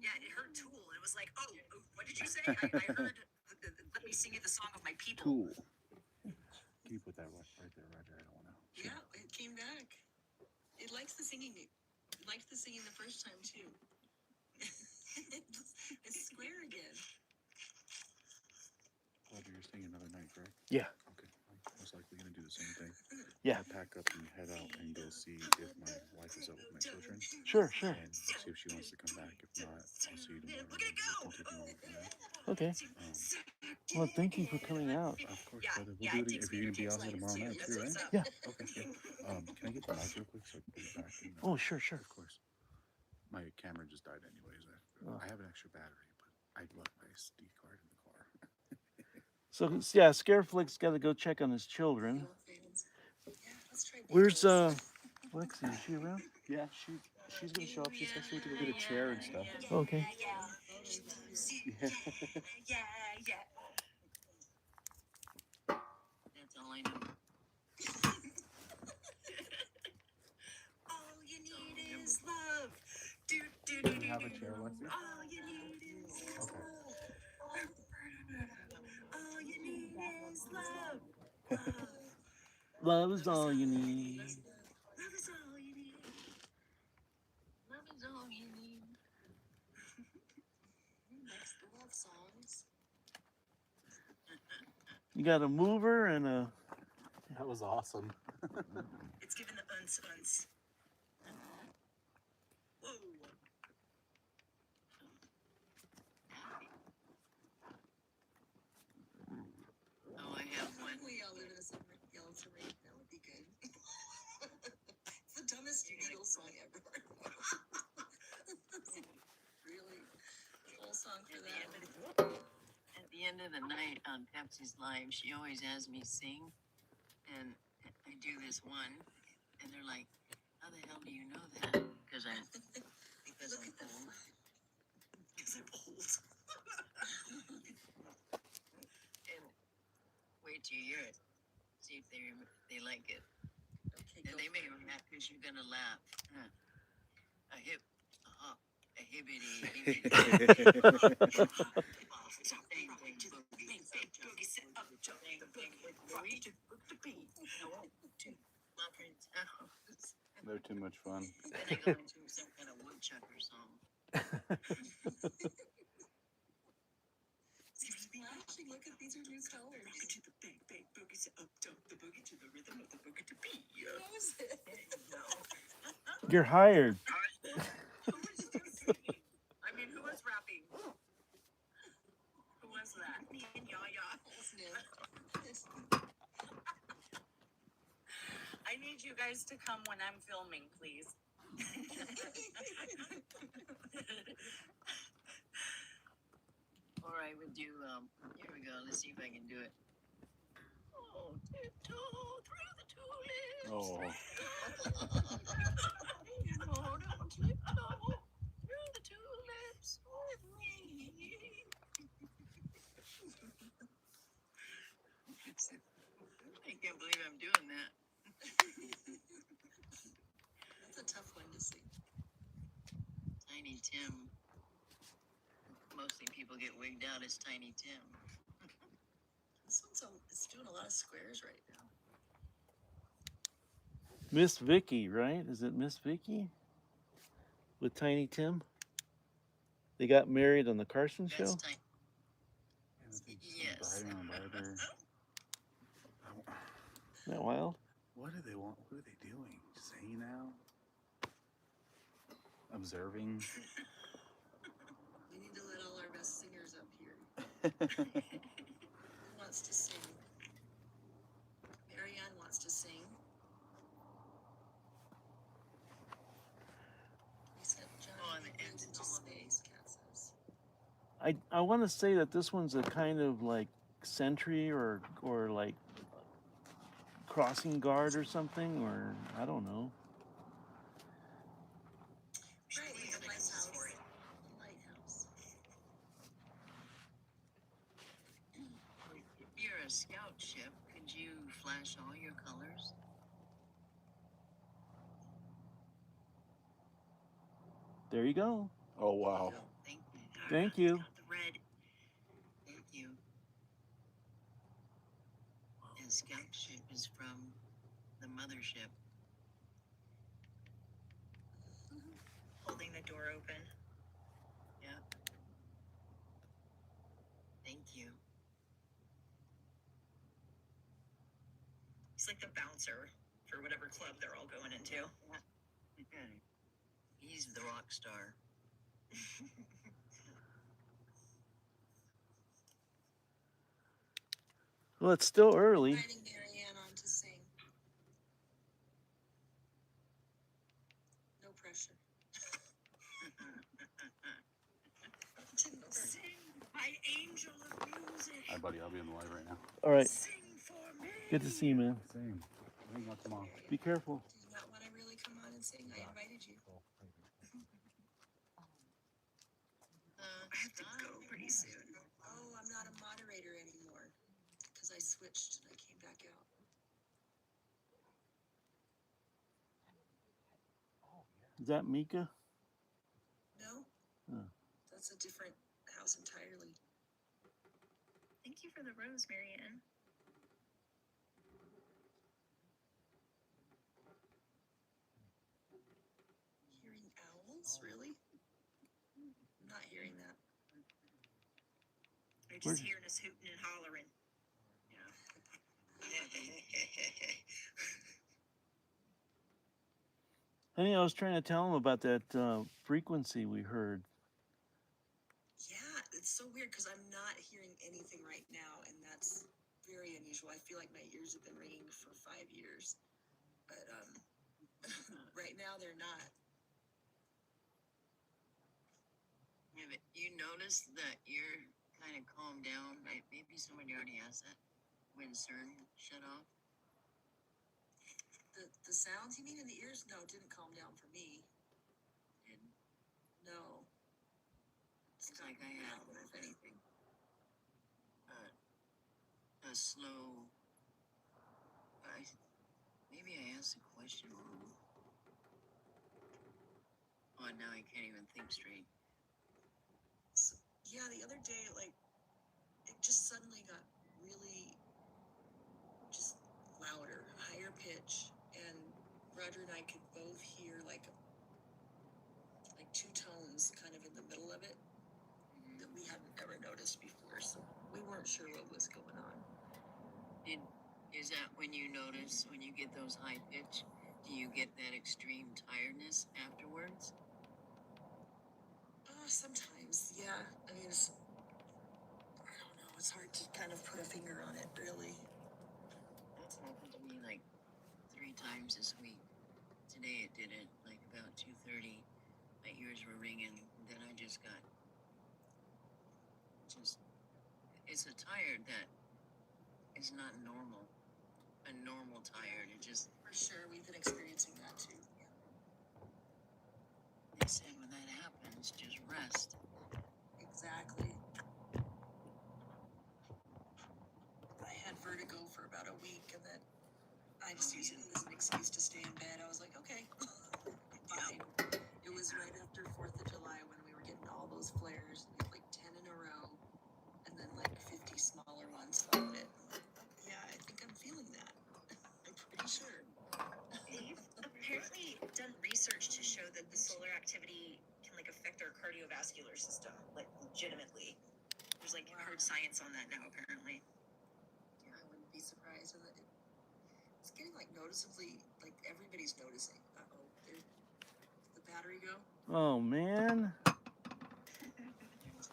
Yeah, it heard Tool and was like, oh, what did you say? I heard, let me sing you the song of my people. Cool. Can you put that right there, Roger? I don't want to. Yeah, it came back. It likes the singing. It liked the singing the first time too. It's square again. Roger, you're staying another night, correct? Yeah. Okay. I'm most likely going to do the same thing. Yeah. I'll pack up and head out and go see if my wife is up with my children. Sure, sure. And see if she wants to come back. If not, I'll see you tomorrow. Look at it go! We'll continue on from there. Okay. Well, thank you for coming out. Of course, Yeah, brother. We'll yeah, do it it takes if you're me going to be to out here tomorrow too. night, That's too, what's right? up. Yeah. Okay, good. Can I get the mic real quick so I can put it back? And, Oh, sure, sure. Of course. My camera just died anyways. Oh. I have an extra battery, but I left my SD card in the car. So yeah, Scareflick's got to go check on his children. Yeah, let's try Where's bagels. Lexi? Is she around? Yeah, she's gonna show up. She's actually to go get a chair and stuff. Okay. Yeah. Yeah. That's all I know. All you need is love. Do, do, Do do, you do, have a do. chair, Lexi? All you need is Okay. all you need is love. Love is all you need. Love is all you need. Love is all you need. Next, the love songs. You got a mover and a. That was awesome. It's giving the uns. Whoa. Oh, I have one. We all live in a separate yellow terrain. That would be good. It's the dumbest Beatles song ever. Really, whole song for that. At the end of the night on Pepsi's Live, she always has me sing, and I do this one, and they're like, "How the hell do you know that?" Because I'm Look at the old. Because I'm old. And wait till you hear it, see if they like it, Okay, and go they for may it. laugh because you're gonna laugh. A hip, a hop, a hibbity, They're too much fun. Then I go into some kind of woodchucker song. Actually, look at these are new colors. Rocket to the bang, bang, boogie to up, jump the boogie to the rhythm of the boogie to beat. Who knows it? You're hired. I mean, who was rapping? Who was that? Me and Yaya. I need you guys to come when I'm filming, please. Or I would do, here we go, let's see if I can do it. Oh, tiptoe through the tulips. Oh. Oh, don't tiptoe through the tulips with me. I can't believe I'm doing that. That's a tough one to sing. Tiny Tim. Mostly people get wigged out as Tiny Tim. This one's it's doing a lot of squares right now. Miss Vicky, right? Is it Miss Vicky? With Tiny Tim? They got married on the Carson show? That's Tiny. Yes. Brighter and brighter. Isn't that wild? What do they want? What are they doing? Saying now? Observing? We need to let all our best singers up here. Who wants to sing? Marianne wants to sing. We said John Oh, and moved the into ends all of space, Kat says. I want to say that this one's a kind of like sentry or like crossing guard or something, or I don't know. Right, leave the the mixes lighthouse. for it. The lighthouse. If you're a scout ship, could you flash all your colors? There you go. Oh, wow. Thank you. Thank you. Got the red. Thank you. And scout ship is from the mothership. Holding the door open. Yeah. Thank you. He's like the bouncer for whatever club they're all going into. He's the rock star. Well, it's still early. Inviting Marianne on to sing. No pressure. Sing, my angel of music. Hi, buddy. I'll be on the live right now. All right. Sing for me. Good to see you, man. Same. I think about tomorrow. Be careful. Do you not want to really come on and sing? I invited you. I have to go pretty soon. Oh, I'm not a moderator anymore because I switched and I came back out. Is that Mika? No, Oh. that's a different house entirely. Thank you for the rose, Marianne. Hearing owls, really? I'm not hearing that. I just Where's- hearing us hooting and hollering. Honey, I was trying to tell him about that frequency we heard. Yeah, it's so weird because I'm not hearing anything right now, and that's very unusual. I feel like my ears have been ringing for 5 years, but right now they're not. Yeah, but you notice that you're kind of calmed down. Maybe somebody already has that when CERN shut off. The sounds you mean in the ears? No, it didn't calm down for me. And No. it's like I had louder, if anything. a slow. Maybe I asked a question wrong. Oh, now I can't even think straight. So, yeah, the other day, like, it just suddenly got really just louder, higher pitch, and Roger and I could both hear like two tones kind of in the middle of it that we hadn't ever noticed before, so we weren't sure what was going on. Is that when you notice when you get those high pitch? Do you get that extreme tiredness afterwards? Sometimes, yeah. I mean, I don't know. It's hard to kind of put a finger on it, really. That's happened to me like 3 times this week. Today it did it like about 2:30. My ears were ringing. Then I just got it's a tired that is not normal. A normal tired. It just For sure, we've been experiencing that too. they said when that happens, just rest. Exactly. I had vertigo for about a week, and then I just used it as an excuse to stay in bed. I was like, okay, fine. It was right after 4th of July when we were getting all those flares, like 10 in a row, and then like 50 smaller ones followed it. Yeah, I think I'm feeling that. I'm pretty sure. They've apparently done research to show that the solar activity can like affect our cardiovascular system, like legitimately. There's like hard science on that now, apparently. Yeah, I wouldn't be surprised. And it's getting like noticeably, like everybody's noticing. Uh-oh, did the battery go? Oh, man.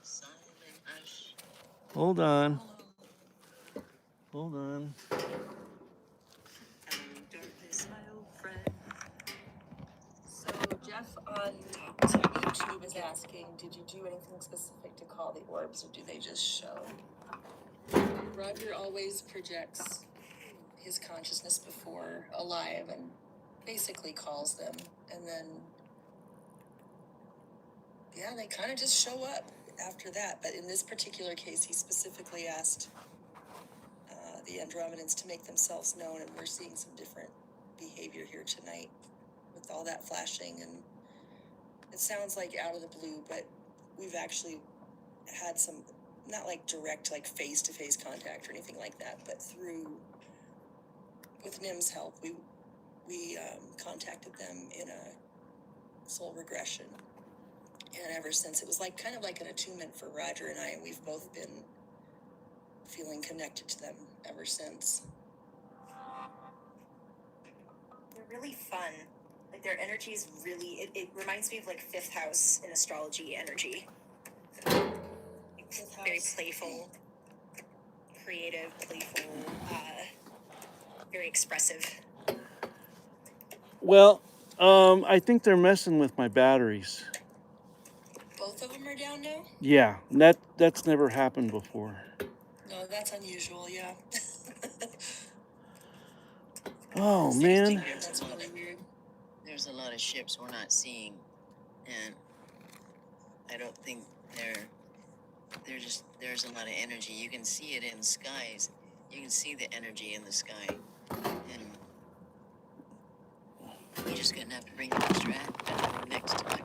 Silent hush. Hold on. Oh, Hold on. Hello, darkness, my old friend. so Jeff on YouTube is asking, did you do anything specific to call the orbs, or do they just show? Roger always projects his consciousness before alive and basically calls them, and then yeah, they kind of just show up after that. But in this particular case, he specifically asked the Andramedans to make themselves known, and we're seeing some different behavior here tonight with all that flashing, and it sounds like out of the blue, but we've actually had some, not like direct, like face-to-face contact or anything like that, but with Nim's help, we contacted them in a soul regression. And ever since, it was like kind of like an attunement for Roger and I, and we've both been feeling connected to them ever since. They're really fun. Like their energy is really, it reminds me of like fifth house in astrology energy. Very playful, creative, playful, very expressive. Well, I think they're messing with my batteries. Both of them are down now? Yeah, that's never happened before. No, that's unusual, yeah. Oh I just man. think That's really weird. there's a lot of ships we're not seeing, and I don't think there's a lot of energy. You can see it in skies. You can see the energy in the sky, and you're just gonna have to bring an extra battery next time.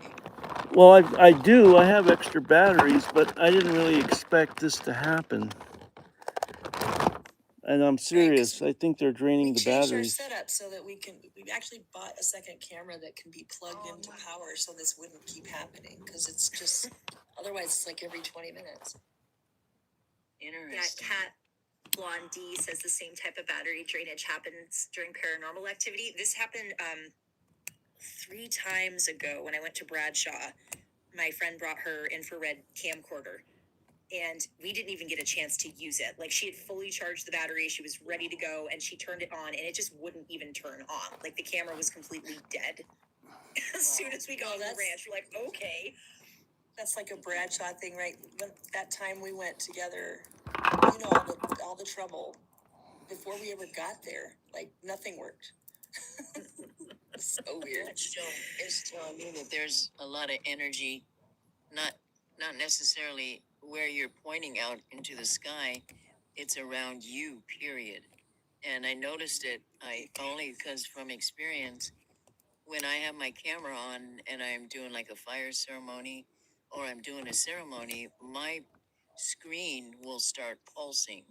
Well, I do. I have extra batteries, but I didn't really expect this to happen. And I'm serious. I think they're draining the We changed our batteries. setup so that we actually bought a second camera that can be plugged into power so this wouldn't keep happening, because it's just, otherwise it's like every 20 minutes. Yeah, Interesting. Cat Blonde D says the same type of battery drainage happens during paranormal activity. This happened 3 times ago when I went to Bradshaw. My friend brought her infrared camcorder, and we didn't even get a chance to use it. Like, she had fully charged the battery, she was ready to go, and she turned it on, and it just wouldn't even turn on. Like, the camera was completely dead. As soon as we got on the ranch, we're like, okay. That's like a Bradshaw thing, right? When, that time we went together, all the trouble before we ever got there, like nothing worked. It's so weird. It's telling me that there's a lot of energy, not necessarily where you're pointing out into the sky. It's around you, period. And I noticed it. I only because from experience, when I have my camera on and I'm doing like a fire ceremony or I'm doing a ceremony, my screen will start pulsing,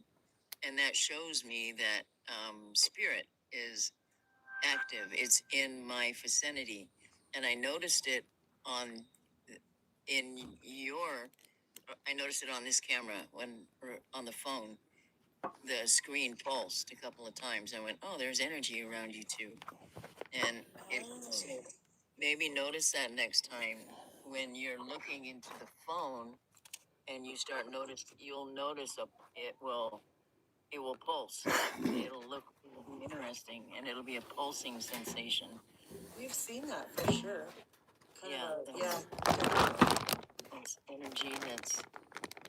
and that shows me that spirit is active. It's in my vicinity, and I noticed it on in your. I noticed it on this camera when or on the phone. The screen pulsed a couple of times. I went, "Oh, there's energy around you too," and so maybe notice that next time when you're looking into the phone and you start you'll notice it will pulse. It'll be interesting, and it'll be a pulsing sensation. We've seen that for sure. Yeah. It's energy that's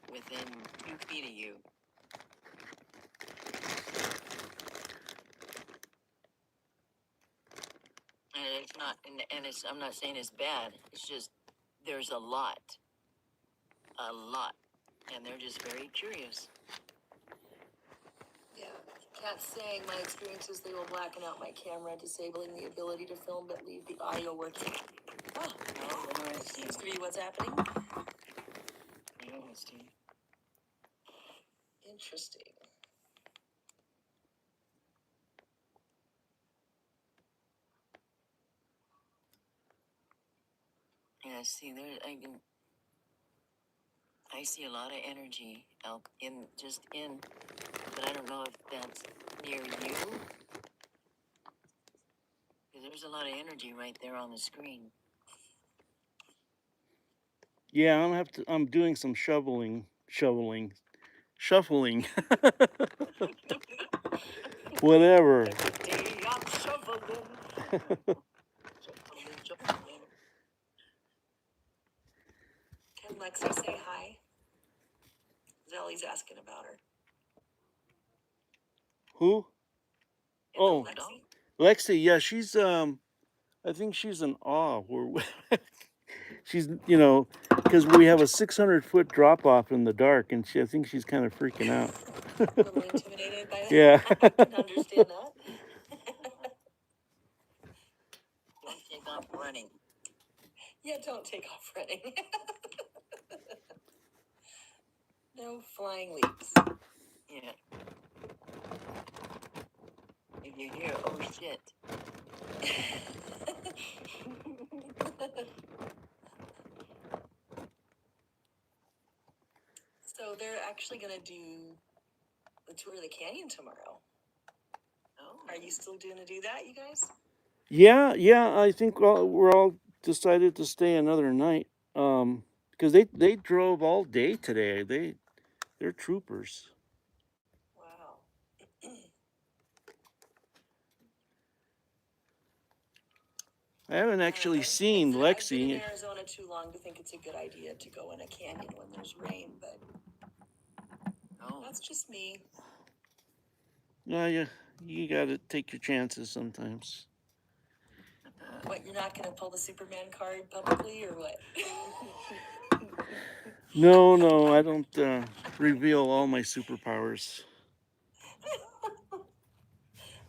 within 2 feet of you. And it's not, and it's, I'm not saying it's bad. It's just, there's a lot, and they're just very curious. Yeah. Cat's saying my experiences, they will blacken out my camera, disabling the ability to film but leave the audio working. Oh, seems to be what's happening. Interesting. Yeah, see, I see a lot of energy out but I don't know if that's near you. Because there's a lot of energy right there on the screen. Yeah, I'm doing some shuffling. Whatever. Can Lexi say hi? Zelly's asking about her. Who? Oh, Lexi? Lexi. Yeah, she's I think she's in awe. She's because we have a 600-foot drop off in the dark, and I think she's kind of freaking out. A little intimidated by that. Yeah. I can understand that. Don't take off running. Yeah, don't take off running. No flying leaps. Yeah. If you hear, oh shit. So they're actually gonna do the tour of the canyon tomorrow. Oh. Are you still gonna do that, you guys? Yeah, I think we're all decided to stay another night. Because they drove all day today. They're troopers. Wow. I haven't actually seen I've been Lexi. in Arizona too long to think it's a good idea to go in a canyon when there's rain, but Oh. that's just me. No, you gotta take your chances sometimes. What, you're not gonna pull the Superman card publicly or what? No, I don't reveal all my superpowers.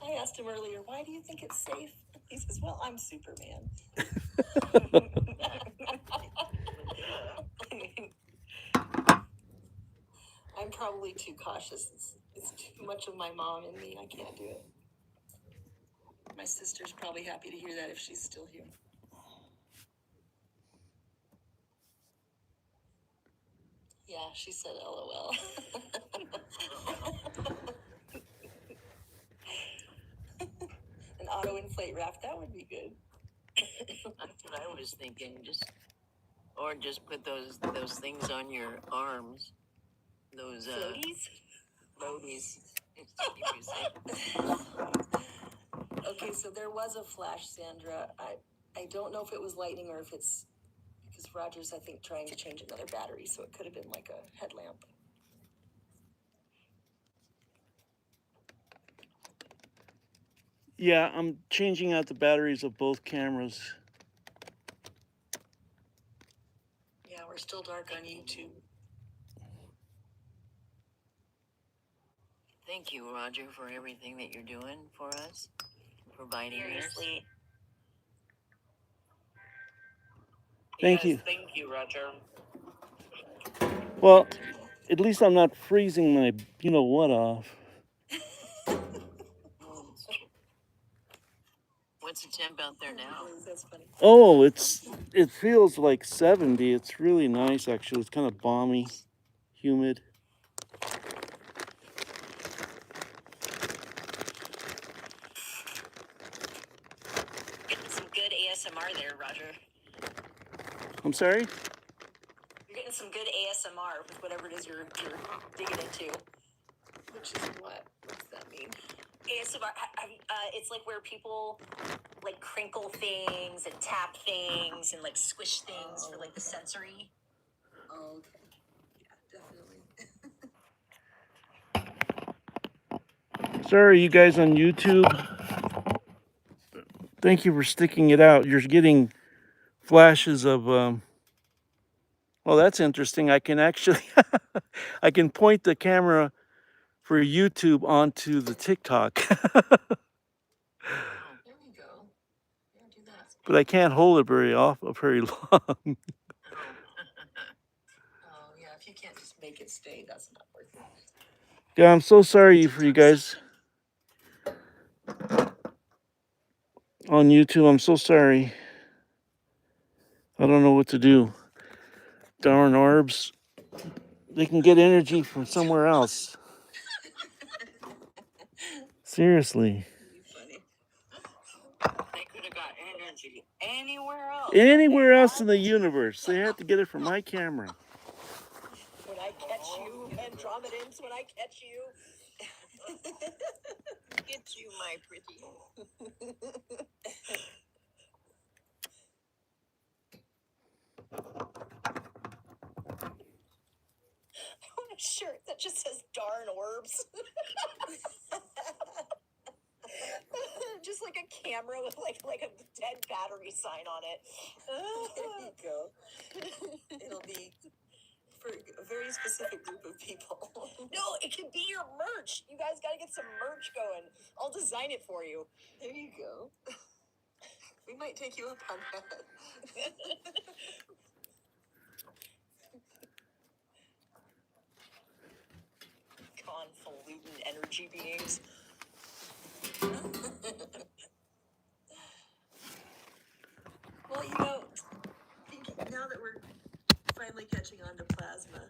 I asked him earlier, why do you think it's safe? He says, well, I'm Superman. I'm probably too cautious. It's too much of my mom and me. I can't do it. My sister's probably happy to hear that if she's still here. Yeah, she said LOL. An auto-inflate raft, that would be good. That's what I was thinking. Or just put those things on your arms. Those Floaties? floaties. It's to keep you safe. Okay, so there was a flash, Sandra. I don't know if it was lightning or if it's because Roger's, I think, trying to change another battery, so it could have been like a headlamp. Yeah, I'm changing out the batteries of both cameras. Yeah, we're still dark on YouTube. Thank you, Roger, for everything that you're doing for us. Providing Seriously. Thank Yes, you. thank you, Roger. Well, at least I'm not freezing my what off. What's the temp out there now? That's funny. Oh, it feels like 70. It's really nice actually. It's kind of balmy, humid. Getting some good ASMR there, Roger. I'm sorry? You're getting some good ASMR with whatever it is you're digging into. Which is what? What's that mean? ASMR, it's like where people like crinkle things and tap things and like squish things for like the sensory. Oh, okay. Yeah, definitely. Sorry, you guys on YouTube. Thank you for sticking it out. You're getting flashes of well, that's interesting. I can actually I can point the camera for YouTube onto the TikTok. There we go. Yeah, do that. But I can't hold it very long. Oh, yeah, if you can't just make it stay, that's not worth it. Yeah, I'm so sorry for you guys on YouTube. I'm so sorry. I don't know what to do. Darn orbs. They can get energy from somewhere else. Seriously. Funny. They could have got energy anywhere else. Anywhere else in the universe. They have to get it from my camera. When I catch you, Andramedans, when I catch you. Get you, my pretty. I want a shirt that just says darn orbs. Just like a camera with like a dead battery sign on it. There you go. It'll be for a very specific group of people. No, it can be your merch. You guys got to get some merch going. I'll design it for you. There you go. We might take you up on that. highfalutin energy beings. Well, thinking now that we're finally catching on to plasma,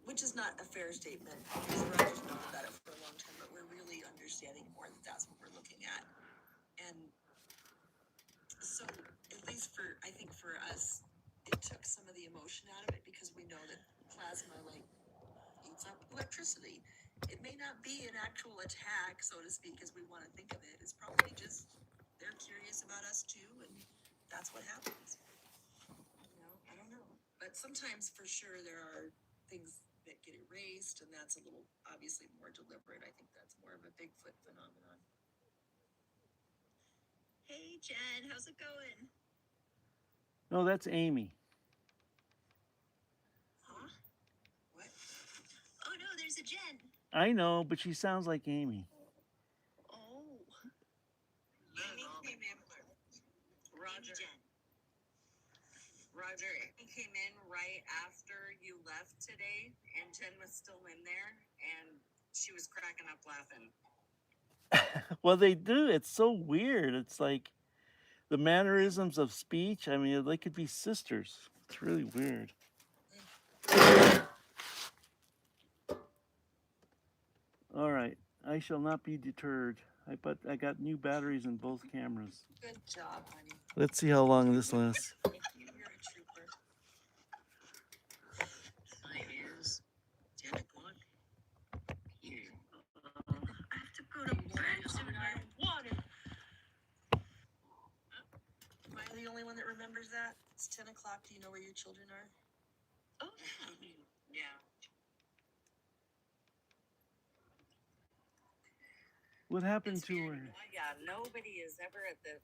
which is not a fair statement because Roger's known about it for a long time, but we're really understanding more that that's what we're looking at. And so, at least I think for us, it took some of the emotion out of it because we know that plasma, eats up electricity. It may not be an actual attack, so to speak, as we want to think of it. It's probably just they're curious about us too, and that's what happens. I don't know. But sometimes, for sure, there are things that get erased, and that's a little, obviously, more deliberate. I think that's more of a Bigfoot phenomenon. Hey, Jen, how's it going? No, that's Amy. Huh? What? Oh no, there's a Jen. I know, but she sounds like Amy. Oh. Amy came in. Roger. Jen. Roger, Amy came in right after you left today, and Jen was still in there, and she was cracking up laughing. Well, they do. It's so weird. It's like the mannerisms of speech. I mean, they could be sisters. It's really weird. All right. I shall not be deterred. I got new batteries in both cameras. Good job, honey. Let's see how long this lasts. You're a trooper. Time is 10 o'clock. Here. I have to go to bed soon. I want it. Am I the only one that remembers that? It's 10 o'clock. Do you know where your children are? Oh, yeah. What happened It's to weird. her? Yeah, nobody is ever at the,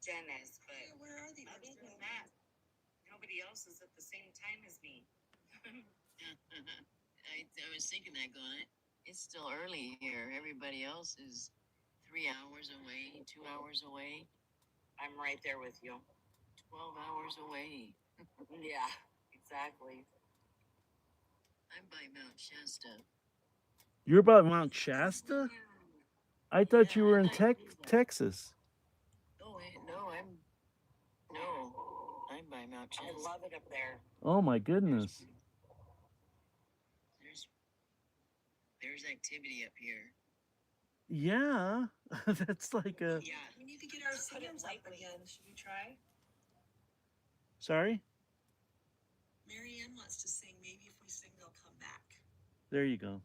Jen is, but Yeah, where are they? other than that, nobody else is at the same time as me. I was thinking that, going, it's still early here. Everybody else is 3 hours away, 2 hours away, I'm right there with you. 12 hours away. Yeah, exactly. I'm by Mount Shasta. You're about Mount Shasta? I thought you were in Texas. Oh, I'm by Mount I Shasta. love it up there. Oh my goodness. There's activity up here. Yeah. That's like a. Yeah. We need to get our singers up again. Should we try? Sorry? Marianne wants to sing. Maybe if we sing, they'll come back. There you go.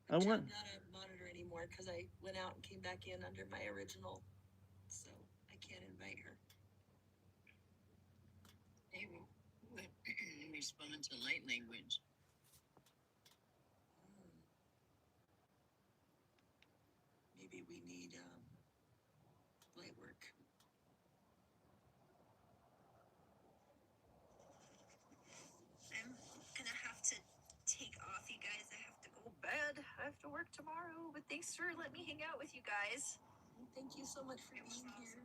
I I'm want. not a monitor anymore because I went out and came back in under my original, so I can't invite her. Hey, respond to light language. Maybe we need light work. I'm gonna have to take off, you guys. I have to go to bed. I have to work tomorrow. But thanks for letting me hang out with you guys. Thank you so much for being here.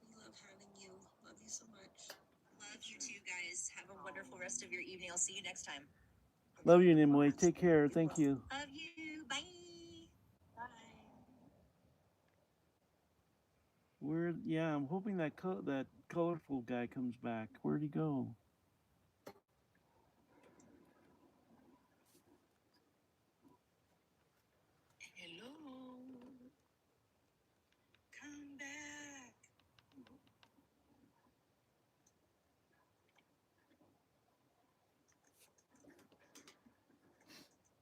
We love having you. Love you so much. Love you too, guys. Have a wonderful rest of your evening. I'll see you next time. Love you, Nimue. Take care. Thank you. Love you. Bye. Yeah, I'm hoping that that colorful guy comes back. Where'd he go? Hello. Come back.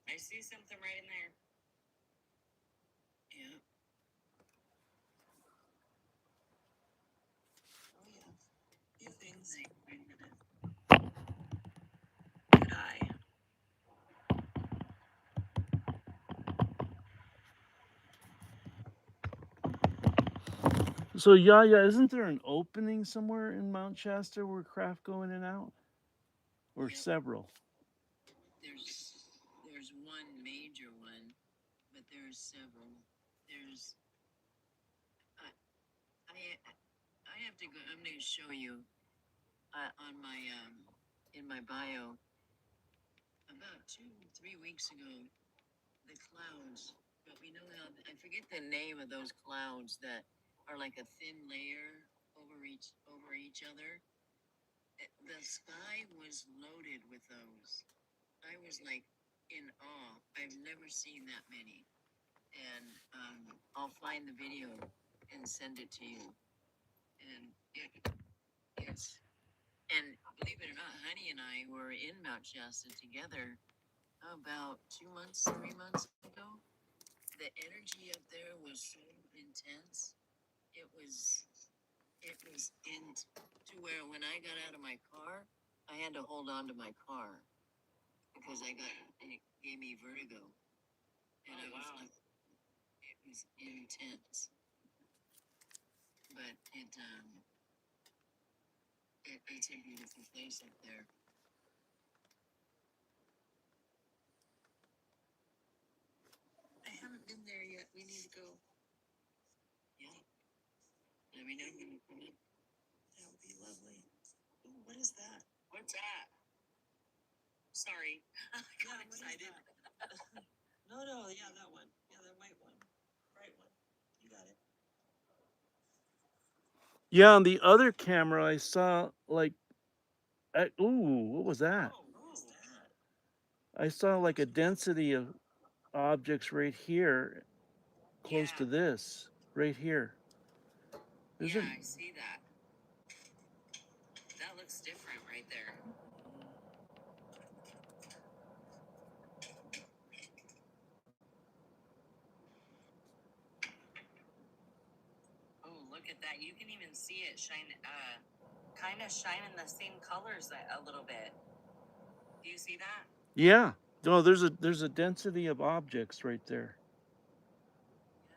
I see something right in there. Yeah. Oh yeah. Few things. Wait a minute. Good eye. So Yaya, isn't there an opening somewhere in Mount Shasta where craft go in and out? Or Yep. several? There's one major one, but there's several. There's I have to go. I'm going to show you on my in my bio. About 2-3 weeks ago, the clouds, but we know how. I forget the name of those clouds that are like a thin layer over each other. The sky was loaded with those. I was like in awe. I've never seen that many, and I'll find the video and send it to you. And it's and believe it or not, Honey and I were in Mount Shasta together about 2 months, 3 months ago. The energy up there was so intense. It was to where when I got out of my car, I had to hold on to my car because it gave me vertigo, and I was like, it was intense. But it's a beautiful place up there. I haven't been there yet. We need to go. Yeah. Let me know when you come in. That would be lovely. Ooh, what is that? What's that? Sorry, I Yeah, got what is excited. that? No, yeah, that one. Yeah, that white one. Bright one. You got it. Yeah, on the other camera, I saw like, what was that? Oh, what is that? I saw like a density of objects right here, close Yeah. to this, right here. There's Yeah, a, I see that. That looks different right there. Oh, look at that. You can even see it shine, kind of shining the same colors a little bit. Do you see that? yeah. No, there's a density of objects right there. Yeah.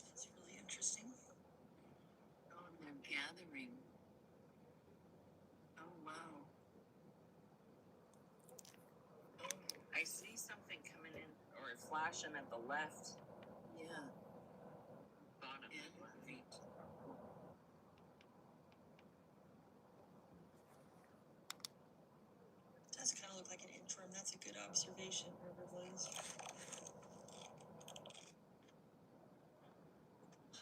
That's really interesting. Oh, and they're gathering. Oh, wow. Oh, I see something coming in or flashing at the left. Yeah. Bottom and right. Does kind of look like an interim. That's a good observation, River Blaze.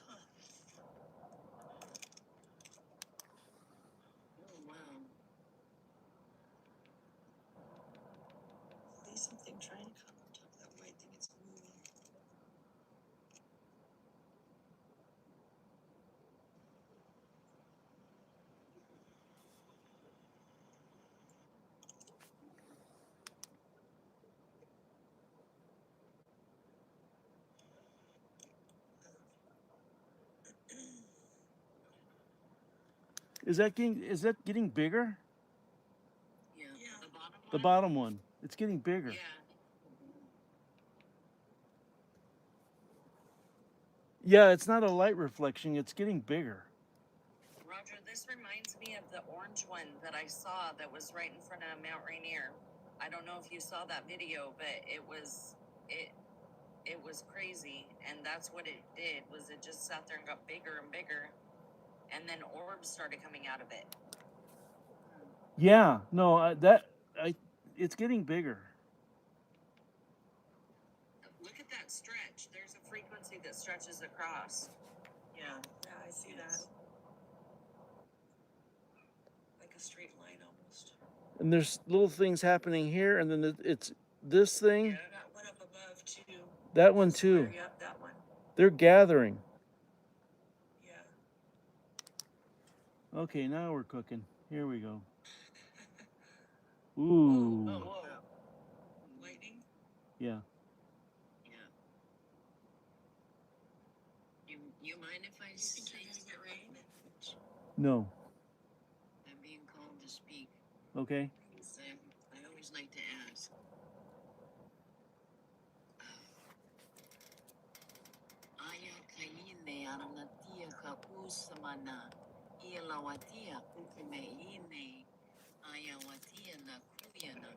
Huh. Oh, wow. At least something trying to come on top of that white thing. It's moving. Is that getting bigger? Yeah. Yeah. The bottom one? The bottom one. It's getting bigger. Yeah. Yeah, it's not a light reflection, it's getting bigger. Roger, this reminds me of the orange one that I saw that was right in front of Mount Rainier. I don't know if you saw that video, but it was crazy, and that's what it did. Was it just sat there and got bigger and bigger, and then orbs started coming out of it. Yeah, no, it's getting bigger. Look at that stretch. There's a frequency that stretches across. Yeah, I see that. Like a straight line almost. And there's little things happening here, and then it's this thing. Yeah. That one up above too. That one too. Square, yep, that one. They're gathering. Yeah. Okay, now we're cooking. Here we go. Whoa. Ooh. Oh, whoa. Lightning? Yeah. Yeah. You mind if I You say think you're gonna get rain? No. I'm being called to speak? Okay. I always like to ask. Aya kaine aranatia kapusamana. Ia lawatia kukumeine. Aya watia na kuyana.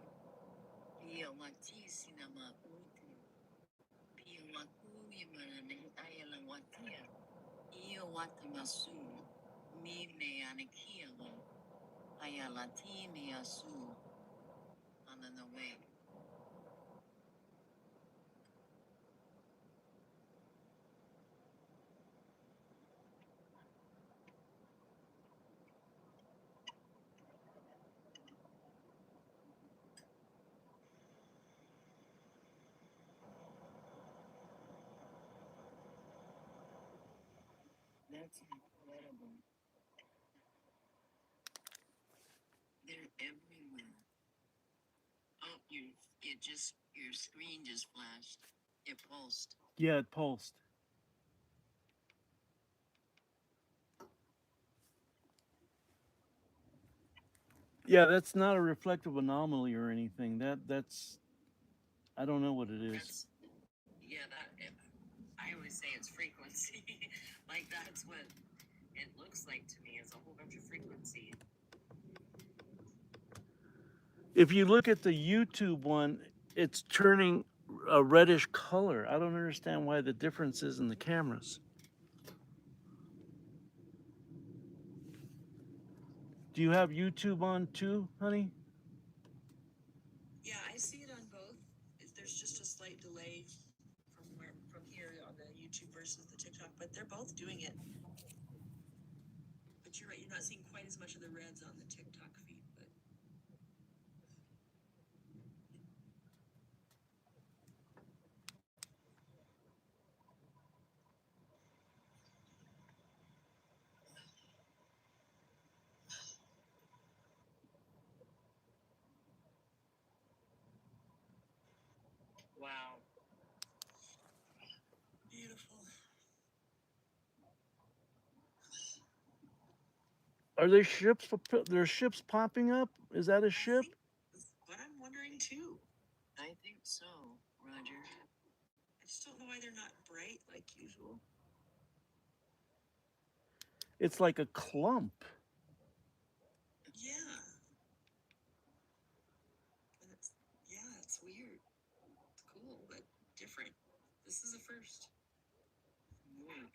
Ia wati sinama utu. Pia wakuya manane aya lawatia. Ia watamasu. Mine anakia lo. Aya latini asu. On the way. That's incredible. They're everywhere. Oh, your screen just flashed. It pulsed. Yeah, it pulsed. Yeah, that's not a reflective anomaly or anything. That's I don't know what it is. That's yeah. I always say it's frequency. Like that's what it looks like to me. Is a whole bunch of frequency. If you look at the YouTube one, it's turning a reddish color. I don't understand why the difference is in the cameras. Do you have YouTube on too, honey? Yeah, I see it on both. There's just a slight delay from here on the YouTube versus the TikTok, but they're both doing it. But you're right, you're not seeing quite as much of the reds on the TikTok feed, but Wow. beautiful. Are there ships? There's ships popping up. Is that a I ship? think that's what I'm wondering too. I think so, Roger. I just don't know why they're not bright like usual. It's like a clump. Yeah. And it's weird. It's cool, but different. This is a first.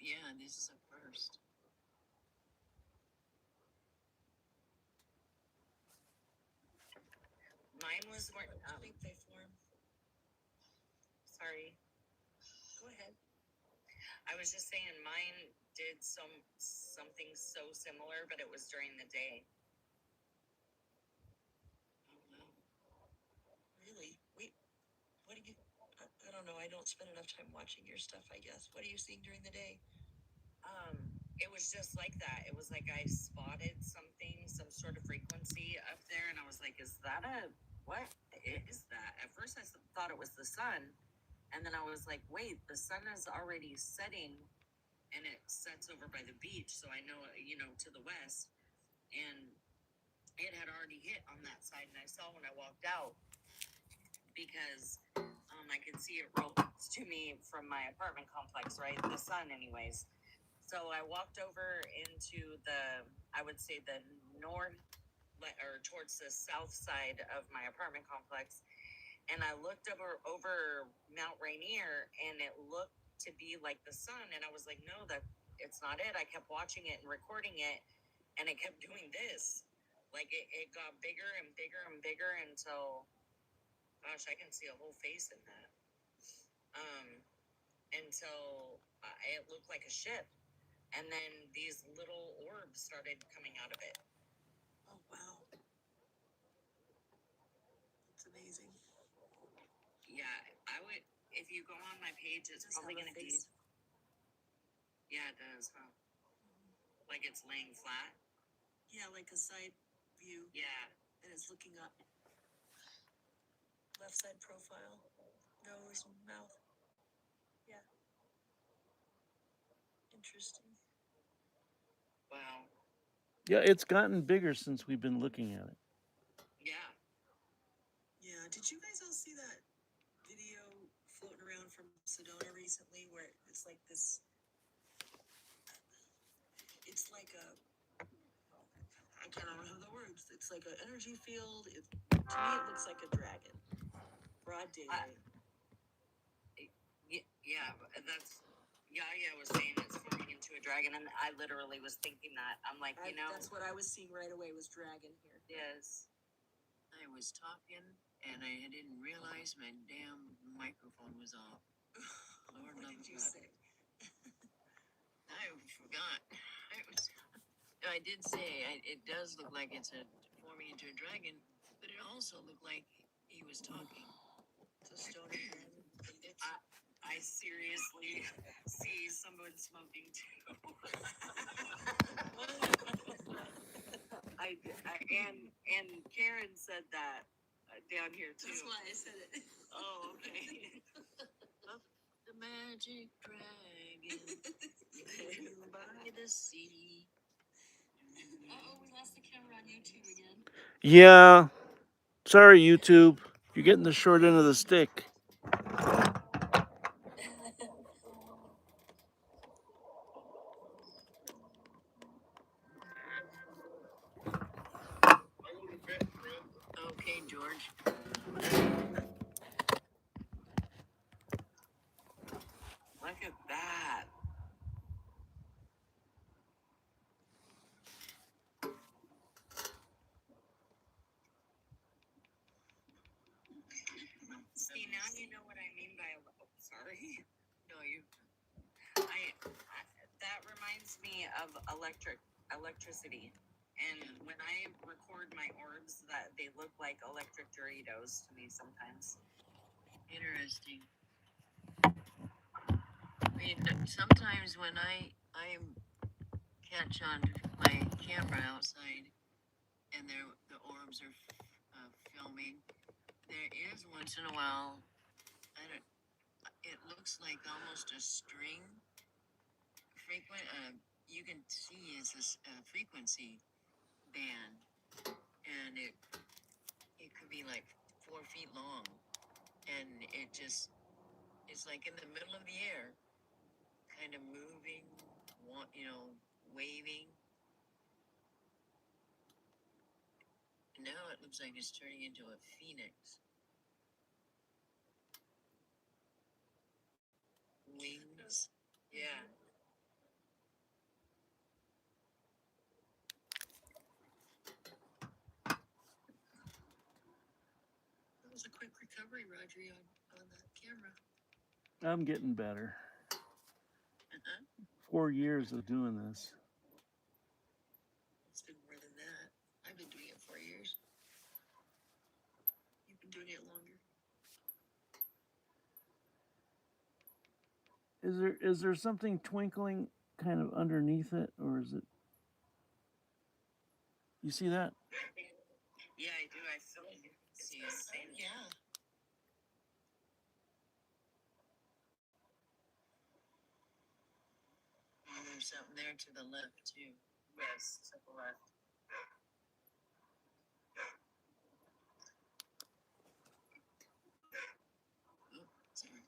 Yeah, this is a first. Mine was more. I think they form. Sorry, Go ahead. I was just saying mine did something so similar, but it was during the day. Oh no. Really? Wait, what do you? I don't know. I don't spend enough time watching your stuff. I guess. What are you seeing during the day? It was just like that. It was like I spotted something, some sort of frequency up there, and I was like, "Is that what is that?" At first, I thought it was the sun, and then I was like, "Wait, the sun is already setting, and it sets over by the beach, so I know, to the west, and it had already hit on that side, and I saw when I walked out because I could see it roll to me from my apartment complex, right? The sun, anyways." So I walked over into I would say the north or towards the south side of my apartment complex. And I looked over Mount Rainier and it looked to be like the sun. And I was like, no, it's not it. I kept watching it and recording it and it kept doing this. Like it got bigger and bigger and bigger until, gosh, I can see a whole face in that. Until it looked like a ship. And then these little orbs started coming out of it. Oh wow. That's amazing. Yeah, I would. If you go on my page, it's Does probably have a going to be. face? Yeah, it does, huh? Like it's laying flat. Yeah, like a side view, Yeah. and it's looking up. Left side profile, nose, mouth. Yeah. Interesting. Wow. Yeah, it's gotten bigger since we've been looking at it. Yeah. Yeah. Did you guys all see that video floating around from Sedona recently, where it's like this? It's like I can't remember the words. It's like an energy field. To me, it looks like a dragon. Broad daylight. Yeah. That's. Yaya was saying it's forming into a dragon, and I literally was thinking that. I'm like, That's what I was seeing right away was dragon here. Yes. I was talking and I didn't realize my damn microphone was off. Lord What love did you God. say? I forgot. I did say it does look like it's forming into a dragon, but it also looked like he was talking. It's a stone dragon. I seriously see someone smoking too. and Karen said that down here too. That's why I said it. Oh, okay. The magic dragon by the sea. Uh-oh, we lost the camera on YouTube again. Yeah. Sorry, YouTube. You're getting the short end of the stick. Okay, George. Look at that. See, now you know what I mean by. Oh, sorry. No, you. I that reminds me of electricity. And when I record my orbs, that they look like electric Doritos to me sometimes. Interesting. I mean, sometimes when I catch on my camera outside, and the orbs are filming, there is once in a while, it looks like almost a string frequent. You can see it's a frequency band, and it could be like 4 feet long, and it's like in the middle of the air, kind of moving, waving. Now it looks like it's turning into a phoenix. Wings. Yeah. That was a quick recovery, Roger, on that camera. I'm getting better. Uh-huh. 4 years of doing this. It's been more than that. I've been doing it 4 years. You've been doing it longer. Is there something twinkling kind of underneath it, or is it? You see that? Yeah, I do. I feel like see the same. Yeah. And there's something there to the left too. Yes, to the left. Oh, sorry.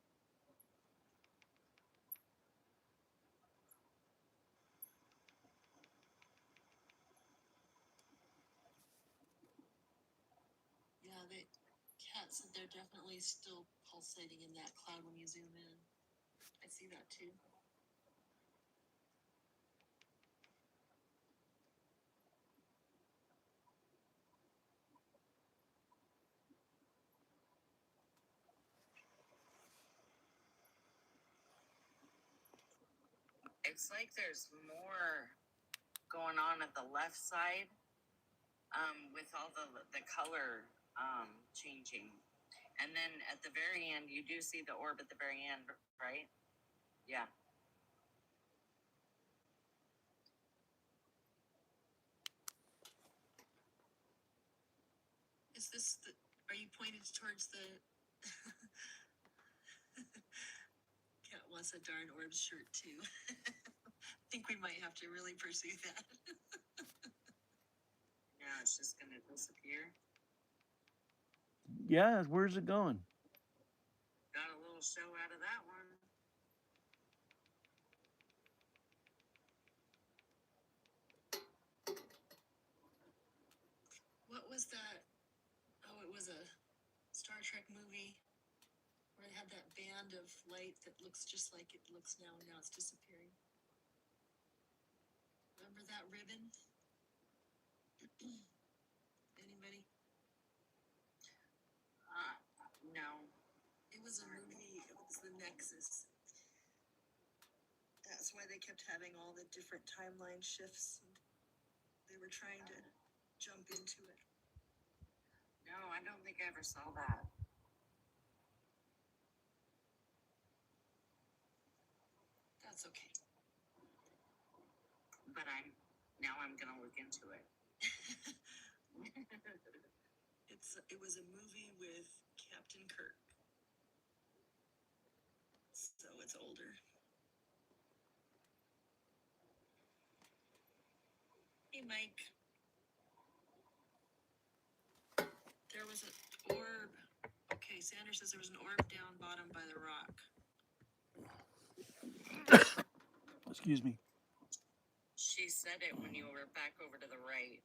Yeah, Kat said they're definitely still pulsating in that cloud when you zoom in. I see that too. It's like there's more going on at the left side, with all the color changing, and then at the very end you do see the orb at the very end, right? Yeah. Is this are you pointed towards the Kat wants a darn orb shirt too. I think we might have to really pursue that. Now it's just gonna disappear. Yeah. Where's it going? Got a little show out of that one. What was that? Oh, it was a Star Trek movie where it had that band of light that looks just like it looks now, and now it's disappearing. Remember that ribbon? Anybody? No. It was a movie. It was the Nexus. That's why they kept having all the different timeline shifts. And they were trying to jump into it. No, I don't think I ever saw that. That's okay. But I'm gonna look into it. It was a movie with Captain Kirk. So it's older. Hey, Mike. There was an orb. Okay, Sanders says there was an orb down bottom by the rock. Excuse me. She said it when you were back over to the right.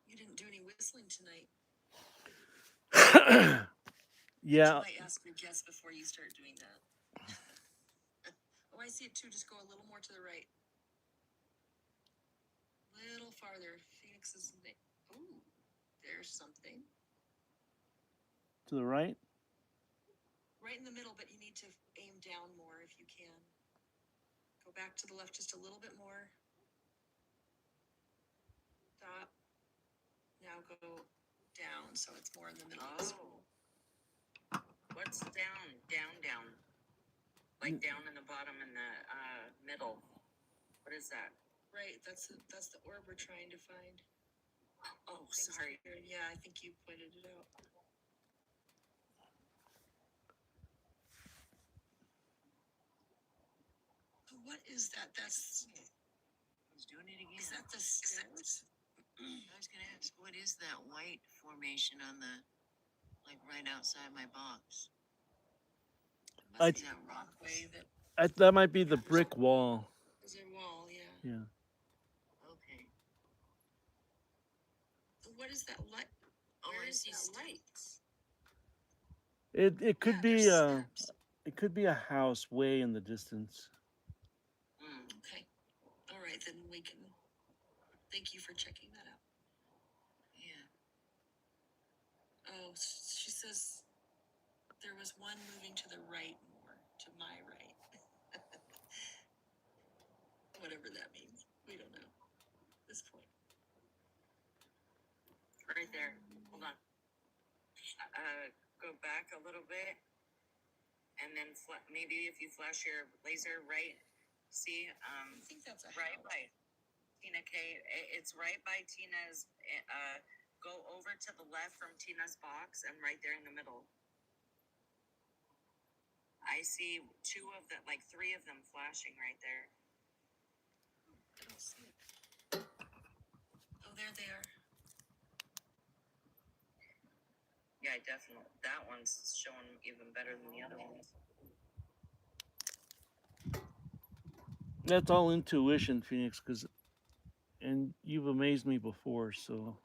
You didn't do any whistling tonight. Yeah. You might ask your guests before you start doing that. Oh, I see it too. Just go a little more to the right. Little farther. Phoenix's name. Ooh, there's something. To the right? Right in the middle, but you need to aim down more if you can. Go back to the left just a little bit more. Stop. Now go down so it's more in the middle. Oh. What's down? Down. Like down in the bottom in the middle. What is that? Right, that's the orb we're trying to find. Oh, sorry. Yeah, I think you pointed it out. What is that? That's. He's doing it again. Is that the stairs? I was gonna ask, what is that white formation on the, like right outside my box? Must be that rockway that. That might be the brick wall. Is a wall, yeah. Yeah. Okay. What is that light? Oh, Where I is see that light? It could Yeah, be there's steps. it could be a house way in the distance. Okay. All right, then we can. Thank you for checking that out. Yeah. Oh, she says there was one moving to the right more, to my right. Whatever that means. We don't know at this point. Right there. Hold on. Go back a little bit. And then maybe if you flash your laser right, see, I think that's a right house. by Tina K. It's right by Tina's. Go over to the left from Tina's box and right there in the middle. I see three of them flashing right there. I don't see it. Oh, there they are. Yeah, definitely. That one's showing even better than the other ones. That's all intuition, Phoenix, and you've amazed me before, so.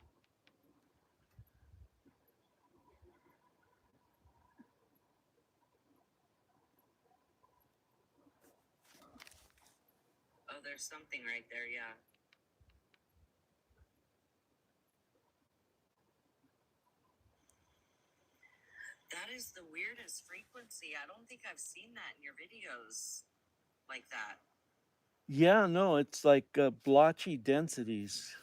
Oh, there's something right there, yeah. That is the weirdest frequency. I don't think I've seen that in your videos like that. Yeah, no, it's like blotchy densities.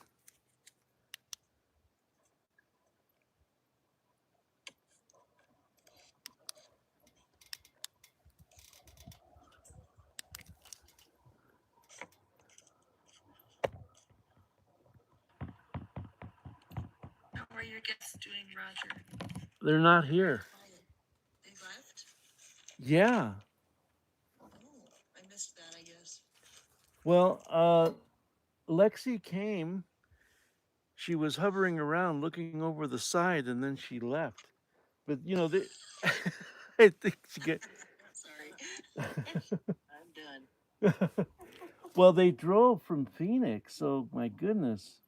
How are your guests doing, Roger? They're not here. They left? Yeah. Oh, I missed that, I guess. Well, Lexi came. She was hovering around looking over the side and then she left. But, I think she get. Sorry. I'm done. Well, they drove from Phoenix, so my goodness.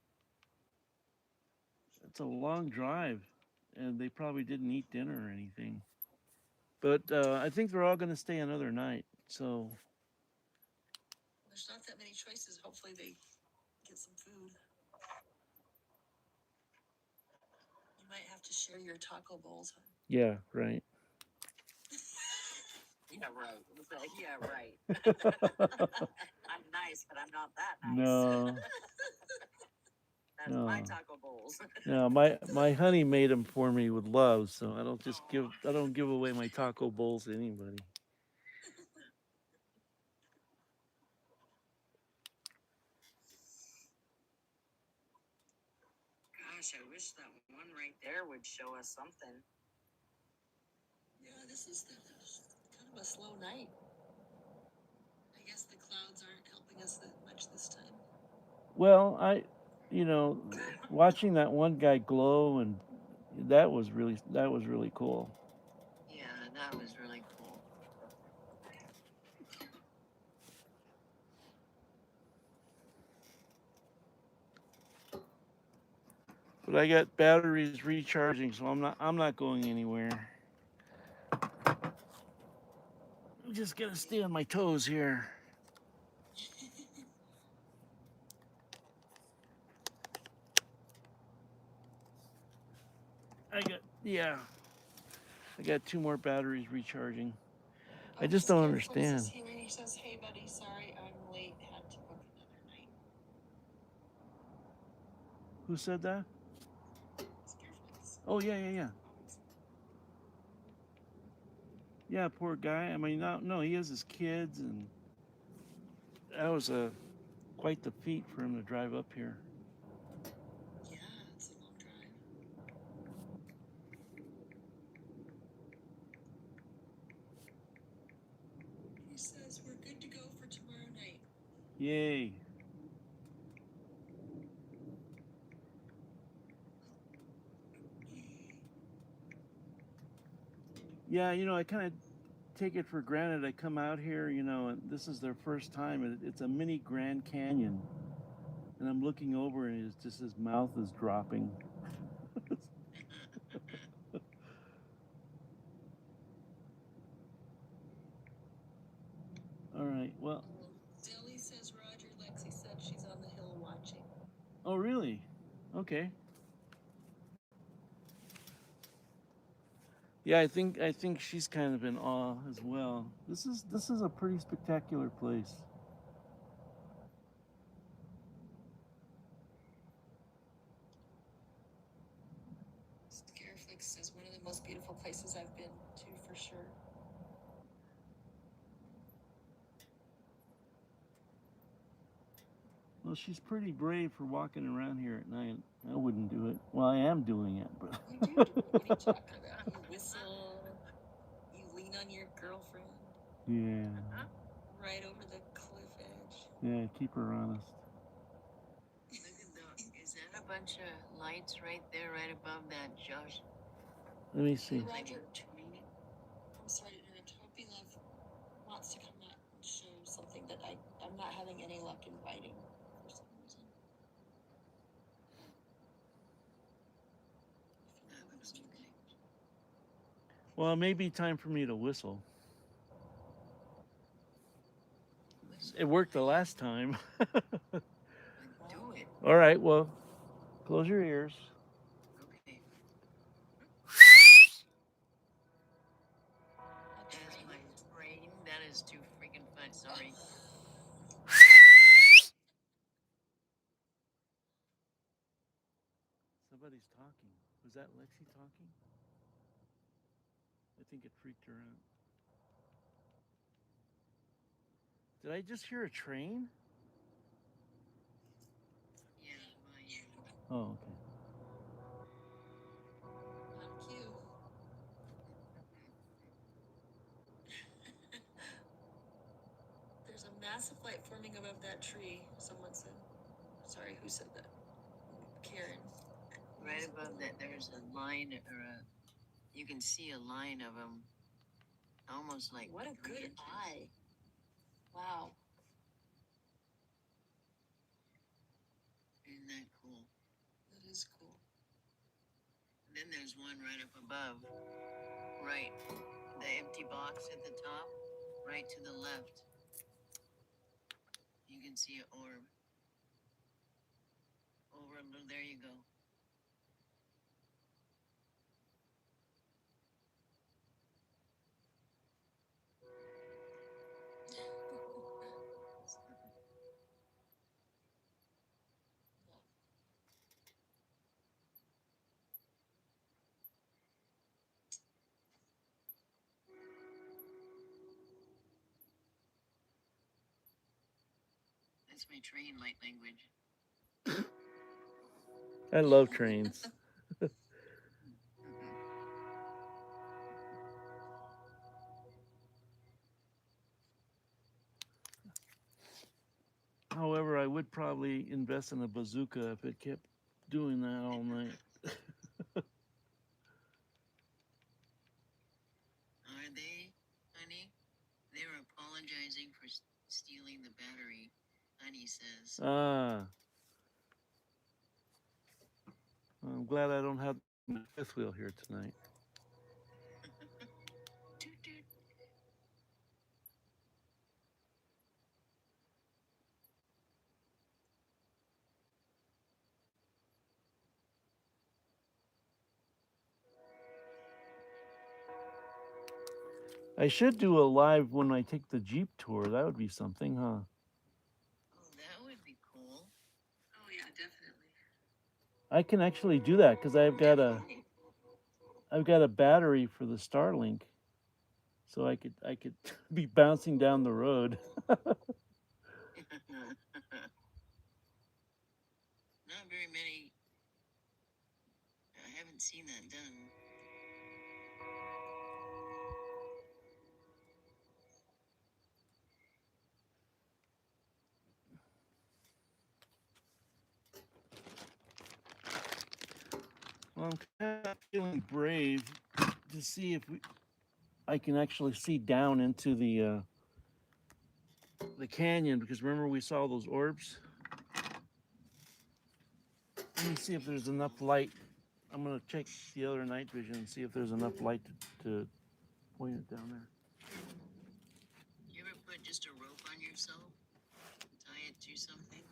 It's a long drive, and they probably didn't eat dinner or anything. But I think they're all going to stay another night, so. There's not that many choices. Hopefully they get some food. You might have to share your taco bowls. Yeah, right. Yeah, right. Yeah, right. I'm nice, but I'm not that nice. No. That That's my No. taco bowls. No, my honey made them for me with love, so I don't give away my taco bowls to anybody. Gosh, I wish that one right there would show us something. Yeah, this is kind of a slow night. I guess the clouds aren't helping us that much this time. Well, watching that one guy glow and that was really cool. Yeah, that was really cool. But I got batteries recharging, so I'm not going anywhere. I'm just gonna stay on my toes here. I got 2 more batteries recharging. I just don't understand. Is here and he says, "Hey, buddy, sorry I'm late. Had to book another night." Who said that? Scareflix. Oh yeah. Yeah, poor guy. I mean, no, he has his kids, and that was quite the feat for him to drive up here. Yeah, it's a long drive. He says we're good to go for tomorrow night. Yay! Yeah, I kind of take it for granted. I come out here, and this is their first time, and it's a mini Grand Canyon, and I'm looking over, and it's just his mouth is dropping. All right. Well. Zelly says Roger. Lexi said she's on the hill watching. Oh, really? Okay. Yeah, I think she's kind of in awe as well. This is a pretty spectacular place. Scareflix says one of the most beautiful places I've been to for sure. Well, she's pretty brave for walking around here at night. I wouldn't do it. Well, I am doing it, but. You do. What are you talking about? You whistle. You lean on your girlfriend. Yeah. Right over the cliff edge. Yeah, keep her honest. Look at that. Is that a bunch of lights right there, right above that, Josh? Let me see. Roger, I'm sorry to interrupt. Hopi Love wants to come out and show something that I'm not having any luck inviting for some reason. That looks okay. Well, it may be time for me to whistle. It worked the last time. Do it. All right, well, close your ears. Okay. That's my brain. That is too freaking fun. Sorry. Somebody's talking. Was that Lexi talking? I think it freaked her out. Did I just hear a train? Yeah, Oh, okay. On cue. There's a massive light forming above that tree, someone said. Sorry, who said that? Karen. right above that, there's a line, you can see a line of them, almost like What a 3 good inches. eye. Wow. Isn't that cool? That is cool. And then there's one right up above, right, the empty box at the top, right to the left. You can see an orb. Over a little, there you go. That's my train light language. I love trains. However, I would probably invest in a bazooka if it kept doing that all night. Are they, honey? They're apologizing for stealing the battery, honey says. Ah, I'm glad I don't have my fifth wheel here tonight. Toot toot. I should do a live when I take the Jeep tour. That would be something, huh? Oh, that would be cool. Oh yeah, definitely. I can actually do that because I've got a battery for the Starlink, so I could be bouncing down the road. Not very many. I haven't seen that done. Well, I'm kind of feeling brave to see if I can actually see down into the canyon, because remember we saw those orbs. Let me see if there's enough light. I'm gonna check the other night vision and see if there's enough light to point it down there. You ever put just a rope on yourself? Tie it to something?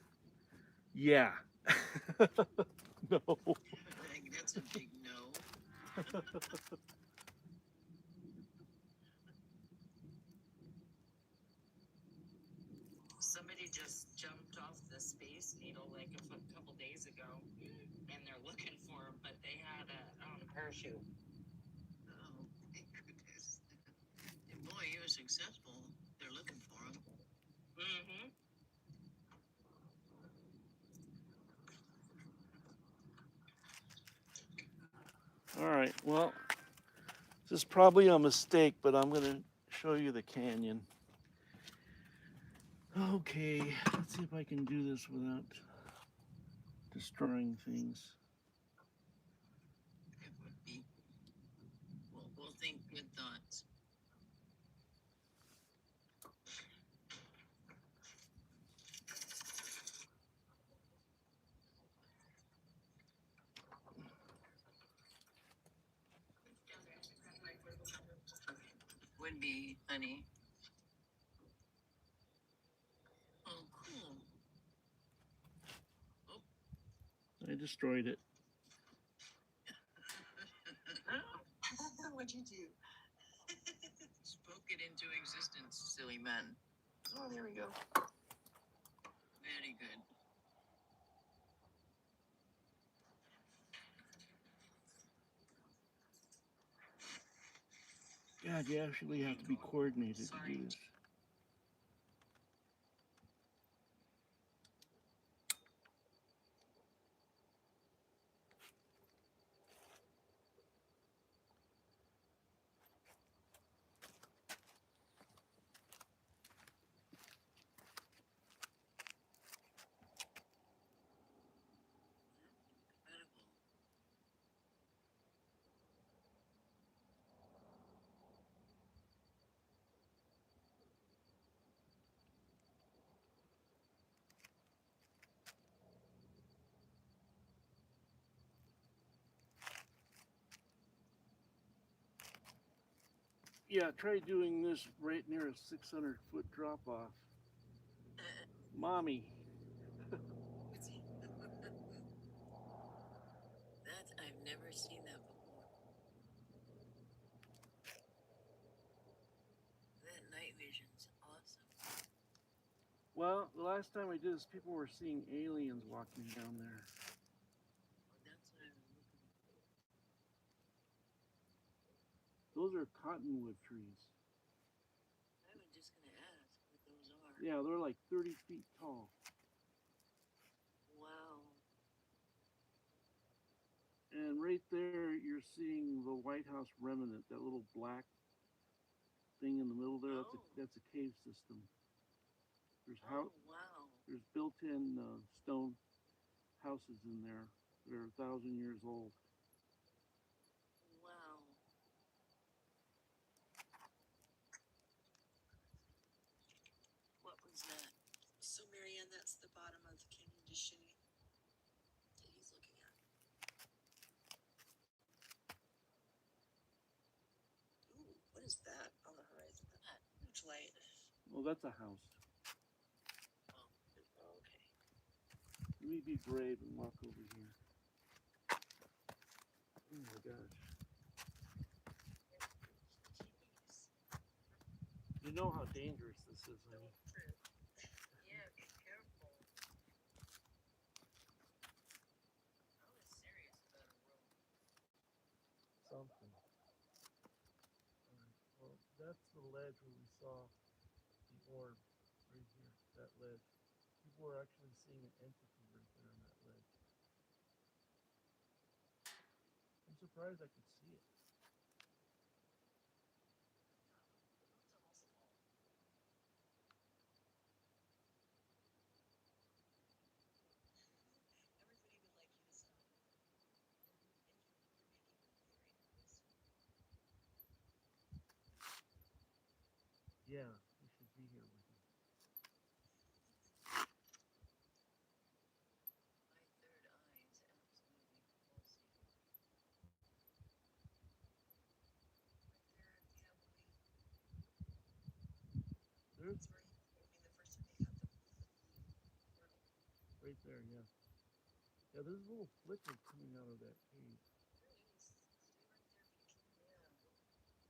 Yeah. No. Like, that's a big no. Somebody just jumped off the Space Needle like a couple days ago, and they're looking for him, but they had a parachute. Oh, my goodness. And boy, he was successful. They're looking for him. Mm-hmm. All right. Well, this is probably a mistake, but I'm gonna show you the canyon. Okay, let's see if I can do this without destroying things. It would be. We'll think good thoughts. Would be, honey. Oh, cool. I destroyed it. What'd you do? Spoke it into existence, silly man. Oh, there we go. Very good. God, you actually have to be coordinated to do this. Incredible. Yeah, try doing this right near a 600-foot drop off. Mommy. That I've never seen that before. That night vision's awesome. Well, the last time I did this, people were seeing aliens walking down there. Oh, that's what I was looking for. Those are cottonwood trees. I was just gonna ask what those are. Yeah, they're like 30 feet tall. And right there, you're seeing the White House remnant, that little black thing in the middle there. Oh. That's a cave system. There's Oh, wow. there's built-in stone houses in there that are 1,000 years old. Wow. What was that? So Marianne, that's the bottom of the Canyon de Chelly that he's looking at. Ooh, what is that on the horizon? That huge light. Well, that's a house. Oh, okay. Let me be brave and walk over here. Oh my gosh. Jeez. You know how dangerous this is, honey. Yeah, be careful. I was serious about a room. Something. Alright, well, that's the ledge where we saw the orb right here, that ledge. People were actually seeing an entity right there on that ledge. I'm surprised I could see it. Everybody would like you to stop. And you're making a very nice. Yeah, we should be here with you. My third eye is absolutely pulsating. Right there at the Abilene. There's That's where he told me the first time they got the portal. right there, yeah. Yeah, there's a little flicker coming out of that cave. There it is. Stay right there if you can.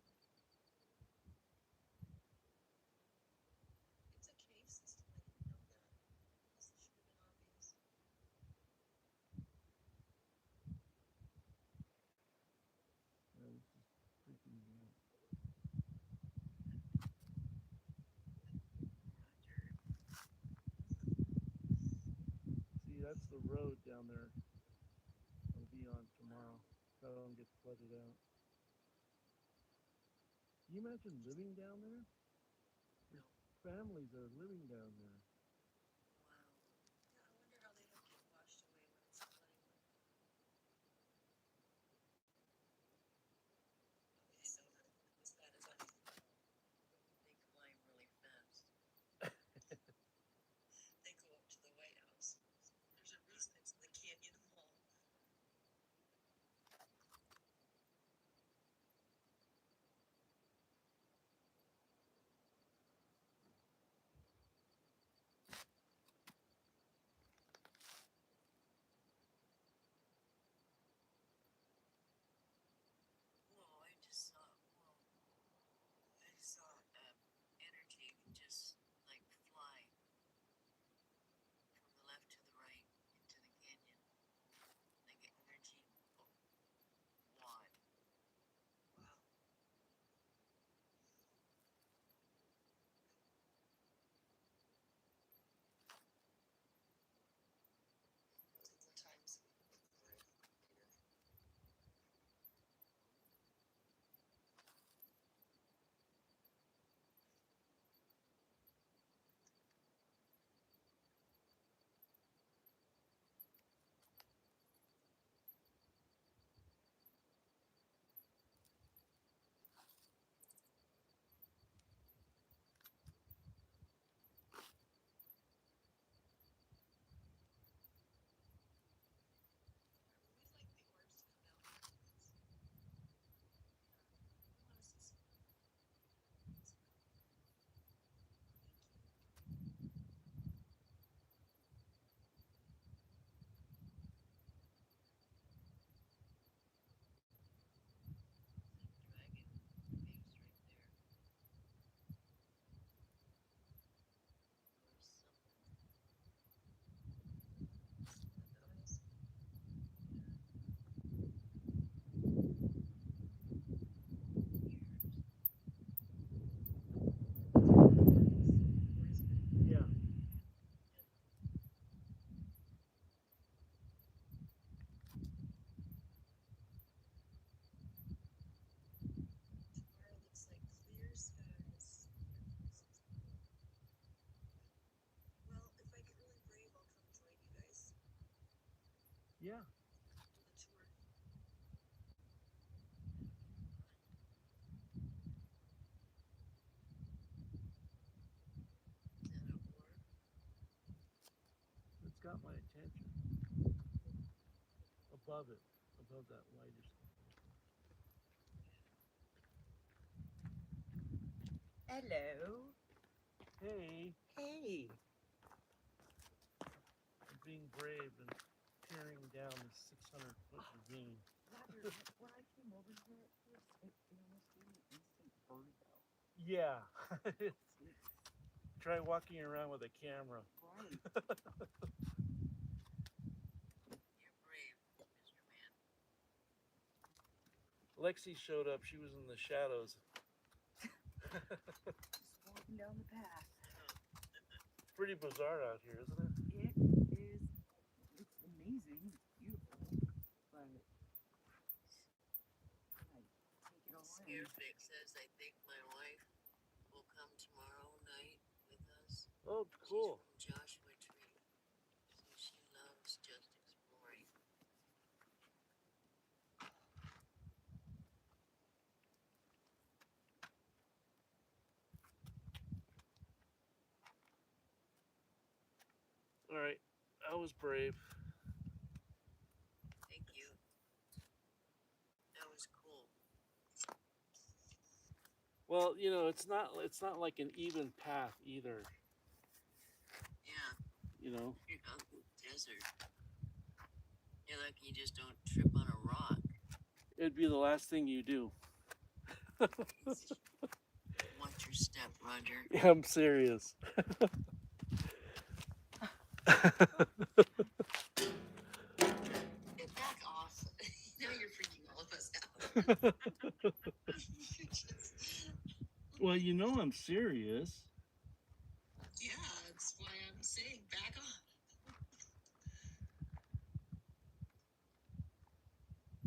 Yeah. It's a cave system. I didn't know that. This should have been obvious. Yeah, this is freaking me out. See, that's the road down there I'll be on tomorrow if I don't get flooded out. Can you imagine living down there? There's families that are living down there. Wow. Yeah, I wonder how they don't get washed away when it's flooding like that. Okay, so as bad as I They climb really fast. they go up to the White House. There's a reason it's in the Canyon Mall. Yeah. The tour. Is that a orb? It's got my attention. Above it, above that whitish. Hello. Hey, Hey. I'm being brave and peering down this 600-foot ravine. Roger, when I came over here at first, it almost gave me instant vertigo. Yeah. Try walking around with a camera. Right. You're brave, Mr. Man. Lexi showed up. She was in the shadows. Just walking down the path. It's pretty bizarre out here, isn't it? It is. It's amazing. It's beautiful. But I take it all in. Scarefix says, I think my wife will come tomorrow night with us. Oh, cool. She's from Joshua Tree. So she loves just exploring. All right. I was brave. Thank you. That was cool. Well, you know, it's not like an even path either, Yeah, you know. you're out in the desert. You're lucky you just don't trip on a rock. It'd be the last thing you do. Watch your step, Roger. Yeah, I'm serious. Get back off. Now you're freaking all of us out. Well, you know I'm serious. Yeah, that's why I'm saying back off.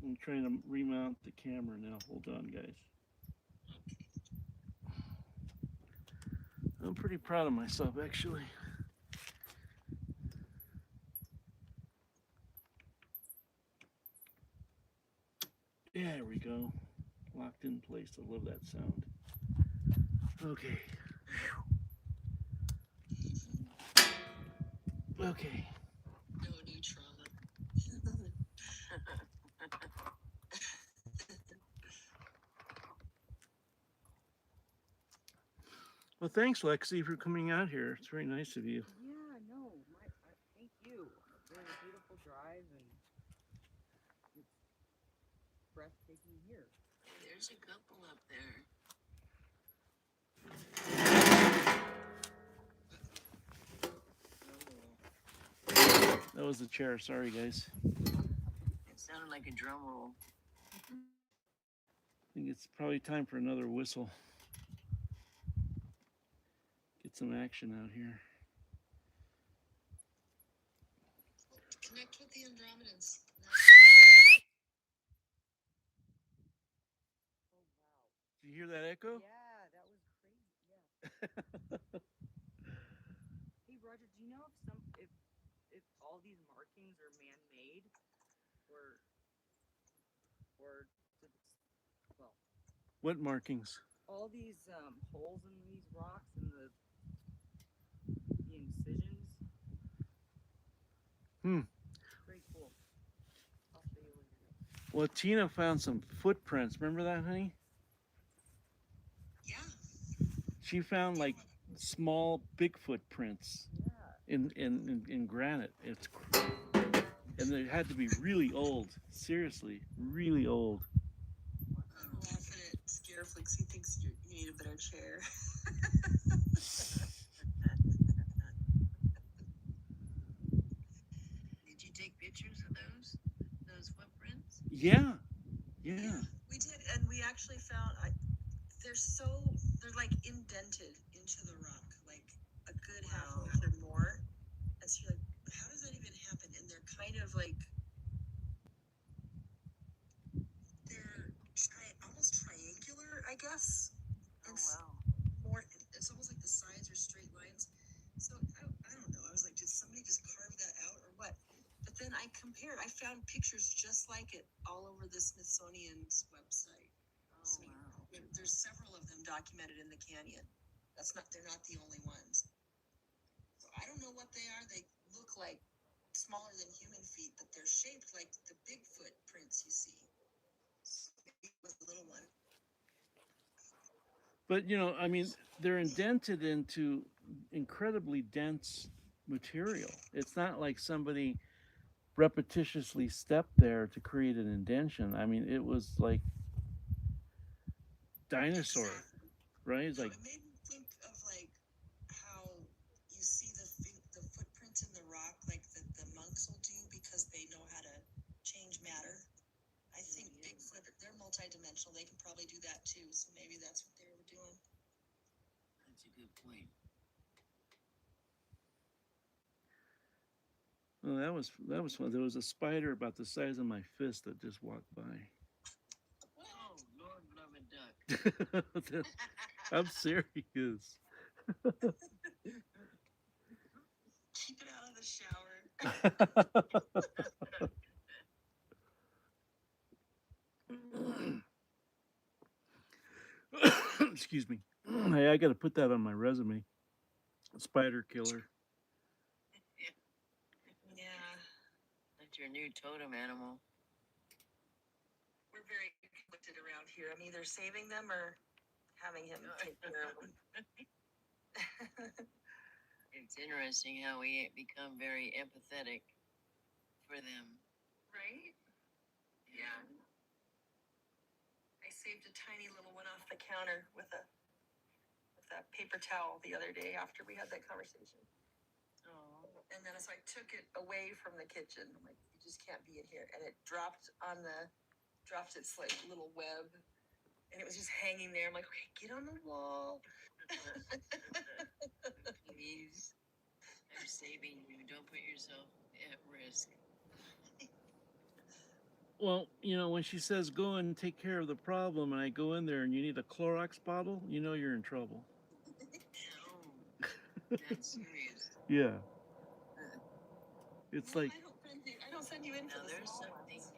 I'm trying to remount the camera now. Hold on, guys. I'm pretty proud of myself, actually. There we go. Locked in place. I love that sound. Okay. Okay. No new trauma. Well, thanks, Lexi, for coming out here. It's very nice of you. Yeah, no, thank you. It was a beautiful drive and it's breathtaking here. There's a couple up there. That was the chair. Sorry, guys. It sounded like a drum roll. I think it's probably time for another whistle. Get some action out here. Connect with the Andramedans. Oh wow. Did you hear that echo? Yeah, that was crazy. Yeah. Hey Roger, do you know if all these markings are man-made or did well What markings? all these holes in these rocks and the incisions? Pretty cool. I'll show you later. Well, Tina found some footprints. Remember that, honey? Yeah. She found like small Bigfoot prints Yeah. in granite. And they had to be really old. Seriously, really old. I'm laughing at Scareflix. He thinks you need a better chair. Did you take pictures of those footprints? Yeah. We did, and we actually found they're like indented into the rock, like a good half Wow. inch or more. And so you're like, how does that even happen? And they're kind of like almost triangular, I guess. Oh, And wow. more, it's almost like the sides are straight lines. So I don't know. I was like, did somebody just carve that out or what? But then I I compared. I found pictures just like it all over the Smithsonian's website. Oh, So wow. there's several of them documented in the canyon. They're not the only ones. So I don't know what they are. They look like smaller than human feet, but they're shaped like the Bigfoot prints you see. Maybe it was a little one. But you know, I mean, they're indented into incredibly dense material. It's not like somebody repetitiously stepped there to create an indention. I mean, it was like dinosaur, Exactly. right? It's No, like it made me think of like how you see the footprints in the rock, like the monks will do because they know how to change matter. I think Bigfoot, they're multidimensional. They can probably do that too. So maybe that's what they were doing. That's a good point. oh, that was fun. There was a spider about the size of my fist that just walked by. Oh, Lord, love a duck. I'm serious. Keep it out of the shower. Excuse me. Hey, I got to put that on my resume. Spider killer. Yeah, That's your new totem animal. we're very conflicted around here. I'm either saving them or having him take care of them. It's interesting how we become very empathetic for them. Right? Yeah. I saved a tiny little one off the counter with a paper towel the other day after we had that conversation. Oh, And then so I took it away from the kitchen. I'm like, you just can't be in here. And it dropped its like little web. And it was just hanging there. I'm like, okay, get on the wall. please. I'm saving you. Don't put yourself at risk. Well, you know, when she says go and take care of the problem, and I go in there and you need a Clorox bottle, you know you're in trouble. Oh, that's serious. Yeah. It's Well, like, I don't send you in for Now the there's small something. ones.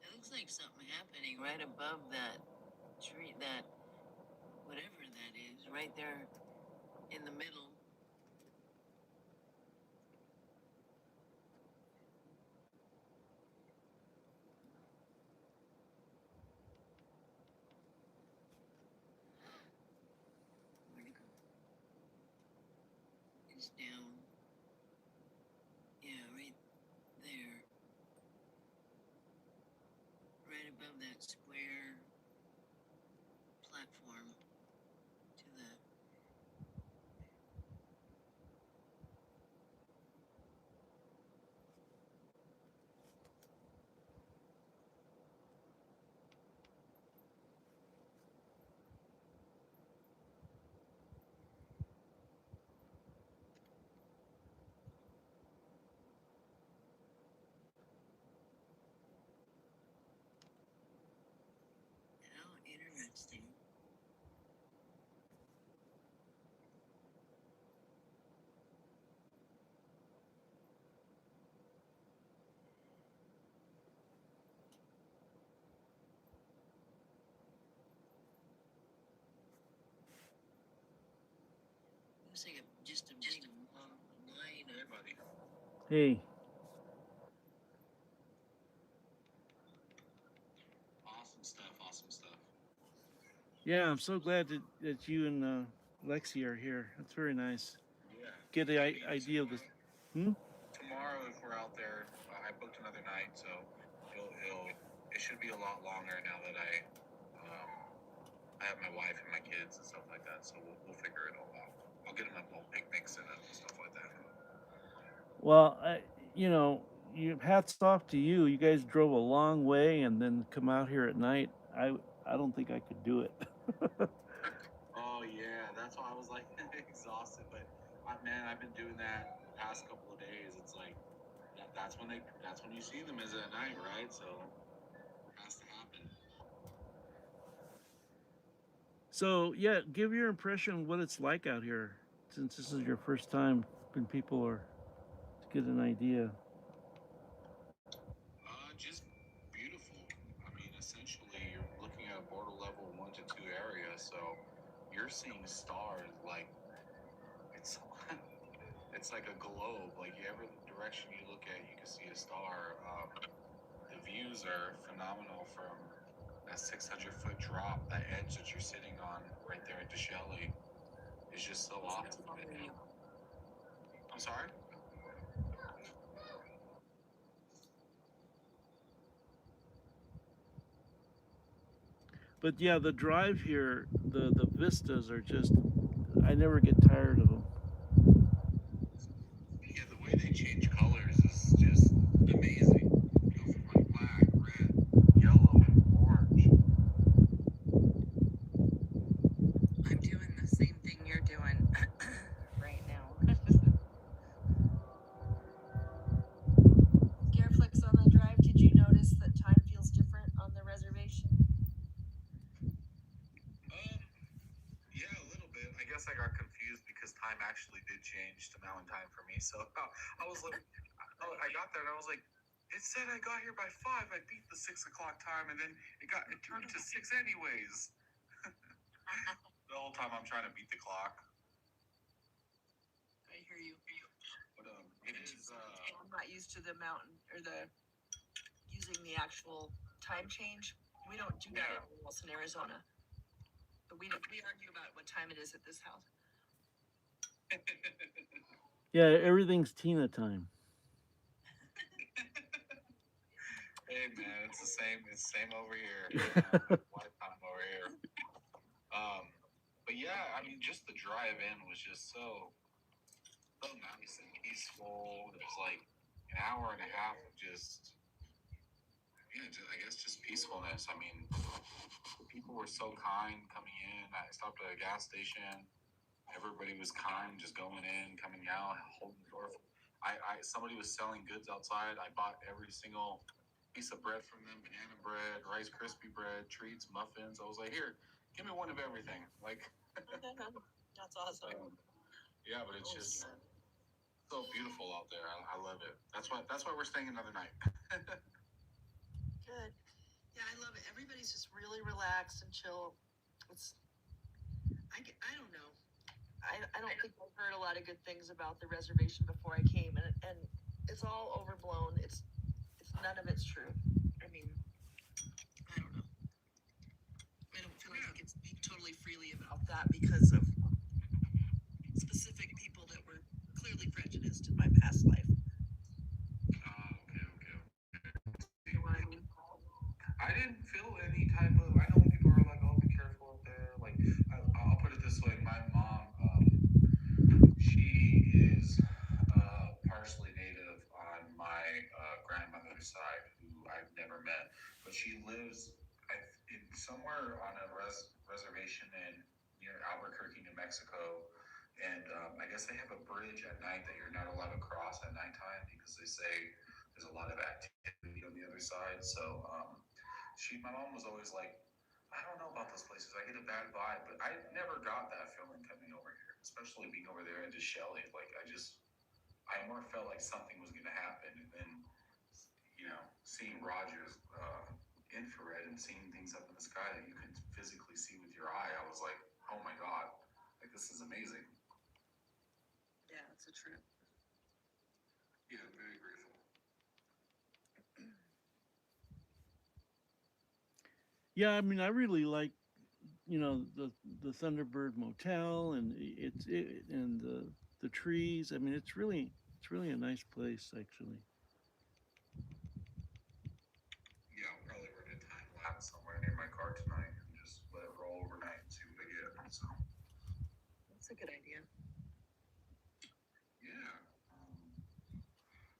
It looks like something happening right above that tree, that whatever that is, right there in the middle. Where'd it go? It's down. Yeah, right there. Right above that square platform to the. How interesting. Looks like just a big long line of. Everybody. hey, Awesome stuff. Awesome stuff. yeah, I'm so glad that you and Lexi are here. That's very nice. Yeah. Get the Happy to idea of this. support. Tomorrow, if we're out there, I booked another night, so it should be a lot longer now that I have my wife and my kids and stuff like that. So we'll figure it all out. I'll get them a little picnic set up and stuff like that. Well, you know, hats off to you. You guys drove a long way and then come out here at night. I don't think I could do it. Oh yeah, that's why I was like exhausted. But man, I've been doing that the past couple of days. It's like that's when you see them is at night, right? So it has to happen. So yeah, give your impression of what it's like out here, since this is your first time when people are to get an idea? Just beautiful. I mean, essentially, you're looking at a border level 1 to 2 area, so you're seeing stars like it's it's like a globe. Like every direction you look at, you can see a star. The views are phenomenal from that 600-foot drop. That edge that you're sitting on right there at Chelly is just so awesome. I'm sorry. But yeah, the drive here, the vistas are just, I never get tired of them. Yeah, the way they change colors is just amazing. You go from like black, red, yellow, orange. I'm doing the same thing you're doing right now. Gareflex, on the drive, did you notice that time feels different on the reservation? Yeah, a little bit. I guess I got confused because time actually did change to mountain time for me. So I was like, I got there and I was like, it said I got here by 5. I beat the 6 o'clock time, and then it turned to 6 anyways. The whole time I'm trying to beat the clock. I hear you. But it is. I'm not used to the mountain or the using the actual time change. We don't do that anywhere else in Arizona. But we argue about what time it is at this house. Yeah, everything's Tina time. Hey man, it's the same. It's same over here. Lifetime over here. But yeah, I mean, just the drive in was just so nice and peaceful. There's like an hour and a half of just, I guess just peacefulness. I mean, people were so kind coming in. I stopped at a gas station. Everybody was kind, just going in, coming out, holding the door. Somebody was selling goods outside. I bought every single piece of bread from them: banana bread, Rice Krispie bread, treats, muffins. I was like, here, give me one of everything. Like, That's awesome. yeah, but it's just so beautiful out there. I love it. That's why we're staying another night. Good. Yeah, I love it. Everybody's just really relaxed and chill. I don't know. I don't think I've heard a lot of good things about the reservation before I came, and it's all overblown. It's none of it's true. I mean, I don't know. I don't feel like I can speak totally freely about that because of specific people that were clearly prejudiced in my past life. Okay. You know what I mean? I didn't feel any type of. I know when people are like, "Oh, be careful up there." Like, I'll put it this way: my mom, she is partially native on my grandmother's side, who I've never met, but she lives in somewhere on a reservation near Albuquerque, New Mexico. And I guess they have a bridge at night that you're not allowed to cross at nighttime because they say there's a lot of activity on the other side. So my mom was always like, I don't know about those places. I get a bad vibe, but I never got that feeling coming over here, especially being over there into Chelly. Like I more felt like something was going to happen, and then seeing Roger's infrared and seeing things up in the sky that you can physically see with your eye, I was like, oh my god, like this is amazing. Yeah, it's a trip. Yeah, very grateful. Yeah, I mean, I really like, the Thunderbird Motel, and and the trees. I mean, it's really a nice place actually. Yeah, I'll probably rent a time lapse somewhere near my car tonight and just let it roll overnight and see what I get. So That's a good idea. yeah.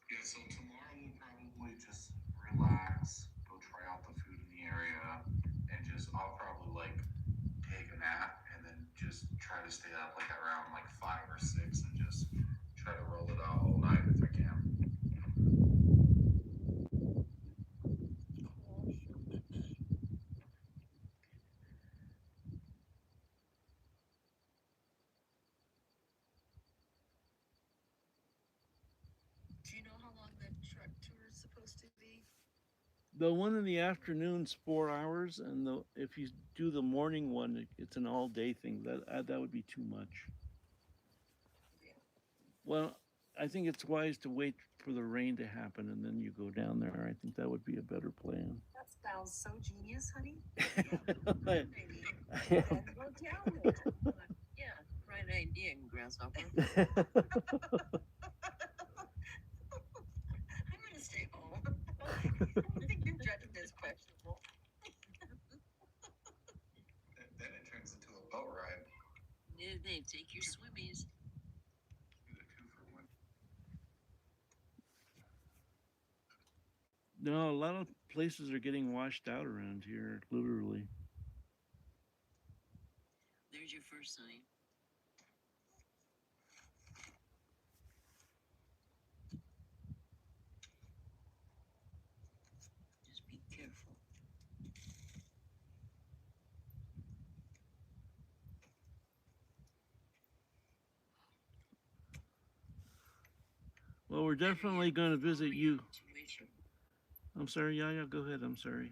Yeah, so tomorrow we'll probably just relax, go try out the food in the area, and I'll probably like take a nap and then just try to stay up like around like 5 or 6 and just try to roll it out all night if I can. supposed to be? The one in the afternoon's 4 hours, and if you do the morning one, it's an all-day thing. That would be too much. Yeah. Well, I think it's wise to wait for the rain to happen and then you go down there. I think that would be a better plan. That sounds so genius, honey. Yeah. Maybe. Then go down there. Yeah, right idea, grasshopper. I'm gonna stay home. I think your judgment is questionable. Then it turns into a boat ride. They take your swimmies. Do the 2 for 1. No, a lot of places are getting washed out around here, literally. There's your first sign. Just be careful. Well, we're definitely going to visit you. Intuition. I'm sorry, Yaya, go ahead. I'm sorry.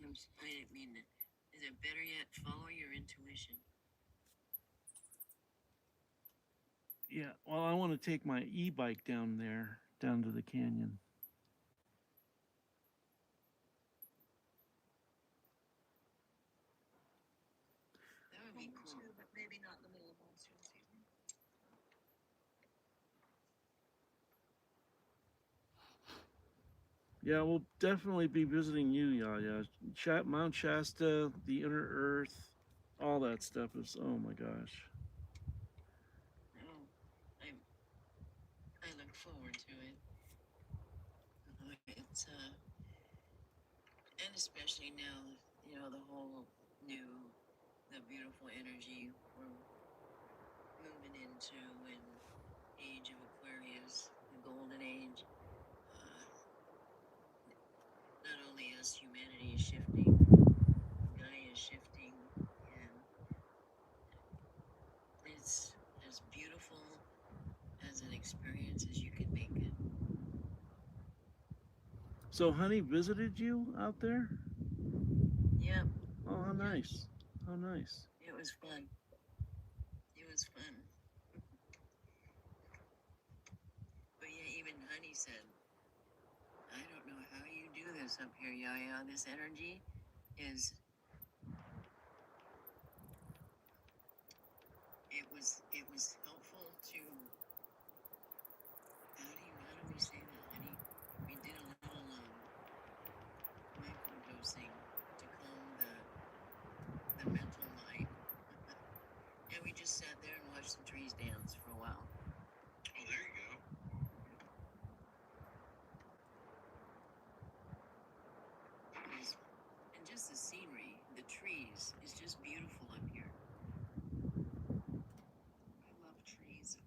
I didn't mean that. Is it better yet? Follow your intuition. Yeah, well, I want to take my e-bike down there, down to the canyon. That would be cool. Too, but maybe not in the middle of monsoon season. Yeah, we'll definitely be visiting you, Yaya. Mount Shasta, the Inner Earth, all that stuff is, oh my gosh. Oh, I look forward to it. It's and especially now, the whole the beautiful energy we're moving into in age of Aquarius, the golden age. Not only us, humanity is shifting, Gaia is shifting, and it's as beautiful as an experience as you can make it. So, Honey visited you out there? Yep. Oh, how nice. How nice. It was fun. It was fun. But yeah, even Honey said, I don't know how you do this up here, Yaya. This energy is. It was helpful to. How do we say that, Honey? We did a little microdosing to calm the mental mind. And we just sat there and watched the trees dance for a while. Oh, there you go. And just the scenery, the trees, is just beautiful up here. I love trees.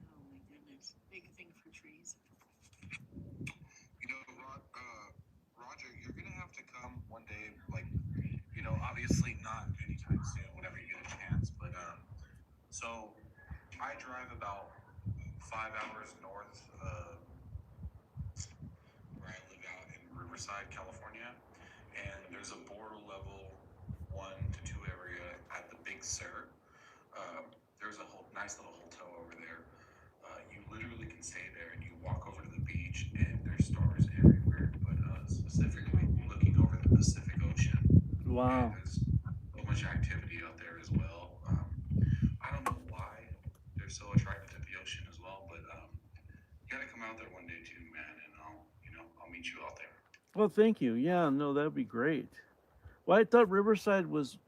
Oh my goodness. Big thing for trees. Roger, you're gonna have to come one day, like, obviously not anytime soon, whenever you get a chance, but so I drive about 5 hours north of where I live out in Riverside, California, and there's a border level 1 to 2 area at the Big Sur. There's a whole nice little hotel over there. You literally can stay there and you walk over to the beach and there's stars everywhere, but specifically looking over the Pacific Ocean. Wow. And there's so much activity out there as well. I don't know why they're so attracted to the ocean as well, but you gotta come out there one day too, man, and I'll meet you out there. Well, thank you. Yeah, no, that'd be great. Well, I thought Riverside was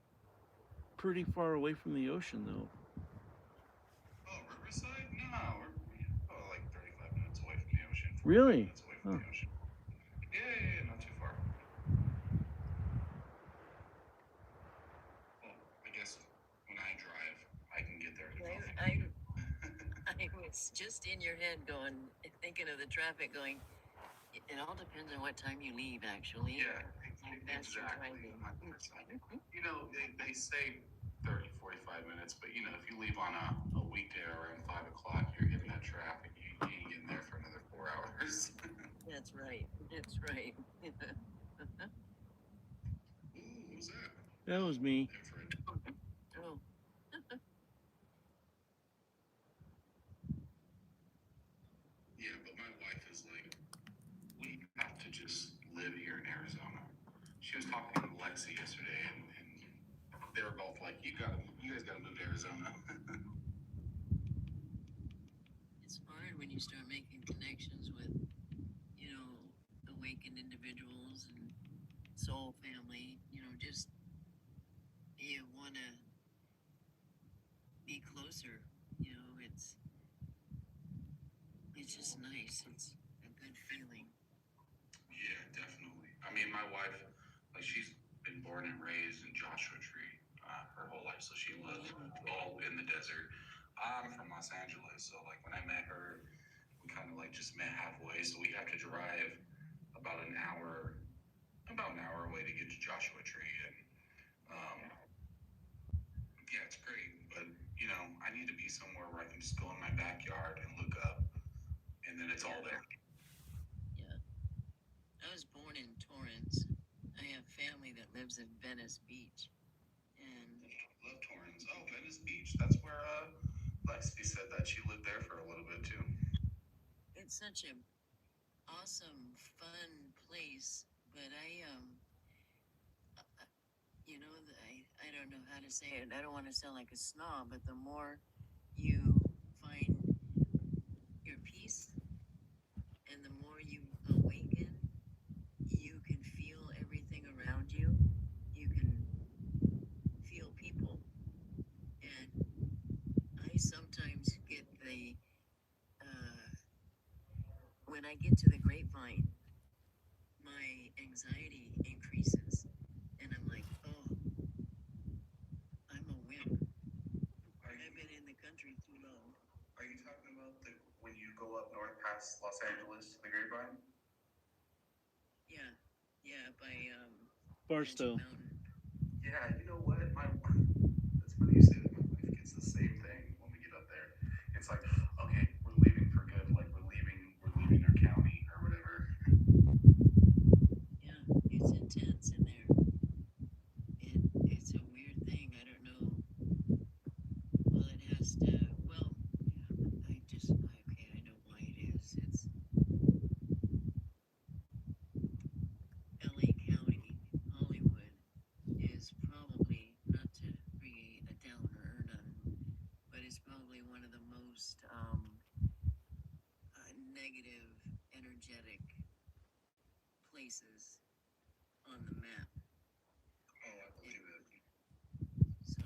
pretty far away from the ocean, though. Oh, Riverside? No, we're like 35 minutes away from the ocean. 45 Really? minutes away from the ocean. Yeah, not too far. Well, I guess when I drive, I can get there. I was just in your head thinking of the traffic going, it all depends on what time you leave, actually. Yeah, That's your exactly. driving. 100%. They say 30, 45 minutes, but if you leave on a weekday around 5 o'clock, you're hitting that traffic. You ain't getting there for another 4 hours. That's right. Ooh, what was that? That was me. Infrared. Oh, Yeah, but my wife is like, we have to just live here in Arizona. She was talking to Lexi yesterday, and they were both like, you guys gotta move to Arizona. it's hard when you start making connections with, you know, awakened individuals and soul family. You know, just you want to be closer. You know, it's just nice. It's a good feeling. Yeah, definitely. I mean, my wife, like, she's been born and raised in Joshua Tree her whole life, so she lived all in the desert. I'm from Los Angeles, so like when I met her, we kind of like just met halfway. So we have to drive about about an hour away to get to Joshua Tree, and um, yeah, it's great. But you know, I need to be somewhere where I can just go in my backyard and look up, and then it's all there. Yeah. I was born in Torrance. I have family that lives in Venice Beach. And Love Torrance. Oh, Venice Beach. That's where Lexi said that she lived there for a little bit too. it's such a awesome, fun place. But you know, I don't know how to say it. I don't want to sound like a snob, but the more you find your peace and the more you awaken, you can feel everything around you. You can feel people. And I sometimes get when I get to the grapevine, my anxiety increases. And I'm like, oh, I'm a wimp. I've been in the country too long. Are you talking about when you go up north past Los Angeles to the Grapevine? Yeah, yeah, by Barstow. Magic Mountain. Yeah, you know what? That's funny you say that. My wife gets the same thing when we get up there. It's like, okay, we're leaving for good. Like we're leaving our county or whatever. Yeah, it's intense in there. It's a weird thing. I don't know. Well, it has to. Well, I know why it is. It's LA County, Hollywood is probably, not to bring a downer or none, but it's probably one of the most negative, energetic places on the map. Oh, I believe it. So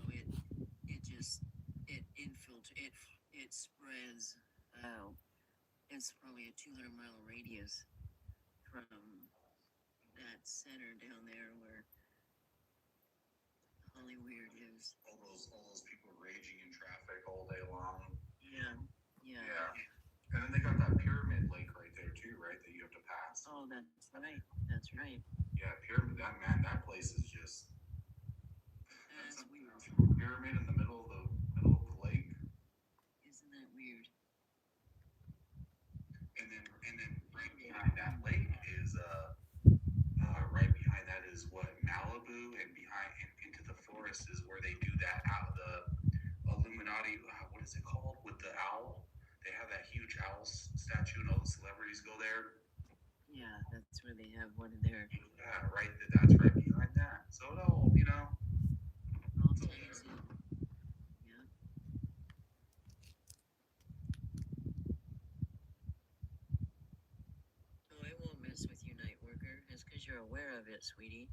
it spreads out. It's probably a 200-mile radius from that center down there where Hollywood is. All those people raging in traffic all day long. Yeah, yeah. Yeah. And then they got that Pyramid Lake right there too, right? That you have to pass. Oh, that's right. That's right. Yeah, Pyramid. That place is just. That's weird. Pyramid in the middle of the lake. Isn't that weird? And then right behind that lake is right behind that is what, Malibu, and behind and into the forest is where they do that out the Illuminati. What is it called with the owl? They have that huge owl statue, and all the celebrities go there. Yeah, that's where they have one of their. Yeah, right. That's right behind that. So it all, you know. All ties in. Yeah. Oh, I won't mess with you, night worker. It's because you're aware of it, sweetie.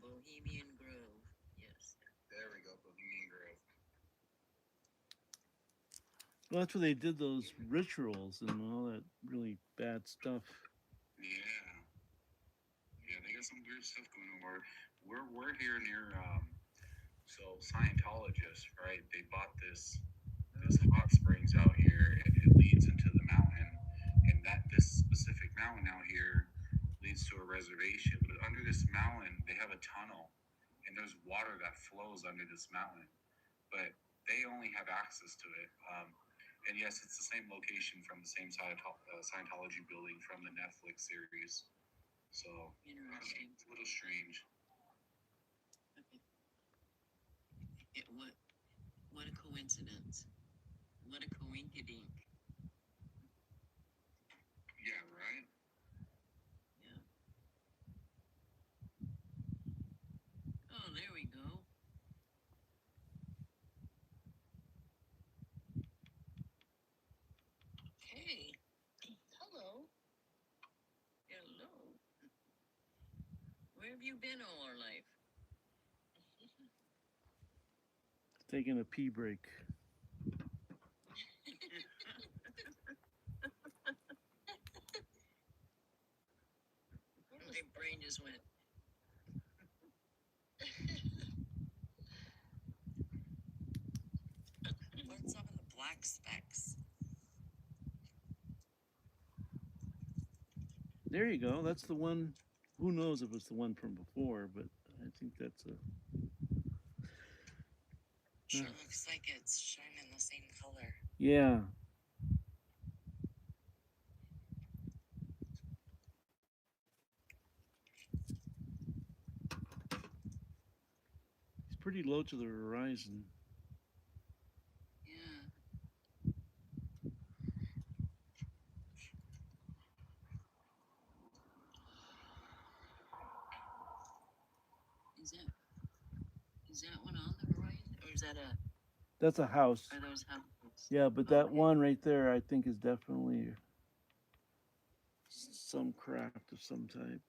Bohemian Grove. Yes. There we go, Bohemian Grove. Well, that's where they did those rituals and all that really bad stuff. Yeah. Yeah, they got some weird stuff going on. We're here near so Scientologists, right? They bought this hot springs out here, and it leads into the mountain. And this specific mountain out here leads to a reservation. But under this mountain, they have a tunnel, and there's water that flows under this mountain. But they only have access to it. And yes, it's the same location from the same Scientology building from the Netflix series. So, Interesting. it's a little strange. Okay. What a coincidence. What a coinkydink. Yeah, right? Yeah. Oh, there we go. Hey. Hello. Hello. Where have you been all our life? Taking a pee break. My brain just went. What's up with the black specks? There you go. That's the one. Who knows if it's the one from before, but I think that's a. Sure looks like it's shining the same color. Yeah. It's pretty low to the horizon. Yeah. Is that one on the horizon, or is that That's a house. are those houses? Yeah, but that Okay. one right there, I think, is definitely some craft of some type.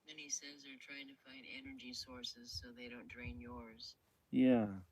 Then he says they're trying to find energy sources so they don't drain yours. Yeah.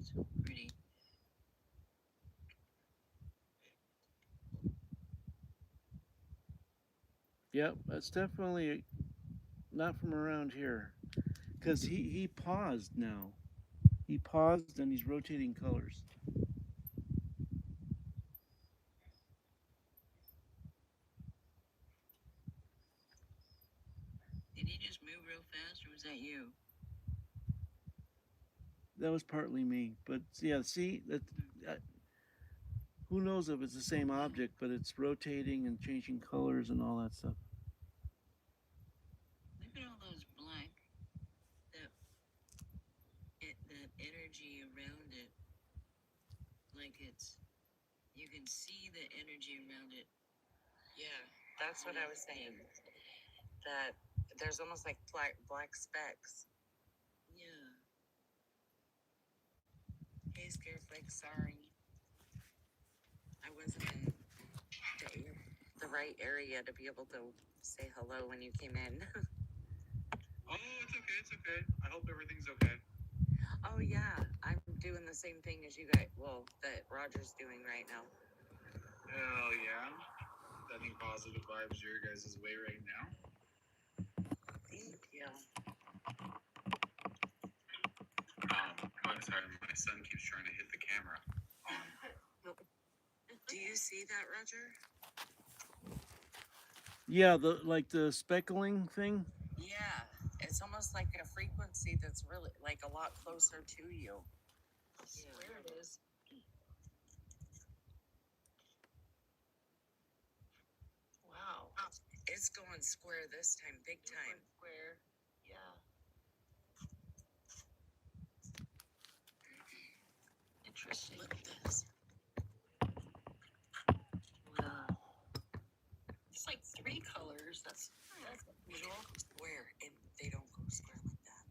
It's so pretty. Yep, that's definitely not from around here. Because he paused now. He paused and he's rotating colors. Did he just move real fast, or was that you? That was partly me. But yeah, see, that who knows if it's the same object, but it's rotating and changing colors and all that stuff. Look at all those black. That that energy around it, like it's. You can see the energy around it. Yeah, that's what I was saying. That there's almost like black specks. Yeah. Hey, Scareflake, sorry. I wasn't in the right area to be able to say hello when you came in. Oh, it's okay. It's okay. I hope everything's okay. Oh, yeah, I'm doing the same thing as you guys. Well, that Roger's doing right now. Hell yeah. Sending positive vibes your guys' way right now. Thank you. I'm sorry, my son keeps trying to hit the camera. Do you see that, Roger? Yeah, the speckling thing. Yeah, it's almost like a frequency that's really like a lot closer to you. Yeah. There it is. Wow. It's going square this time, big time. Square. Yeah. Interesting. Look at this. Wow. It's like 3 colors. That's unusual. Square, and they don't go square like that.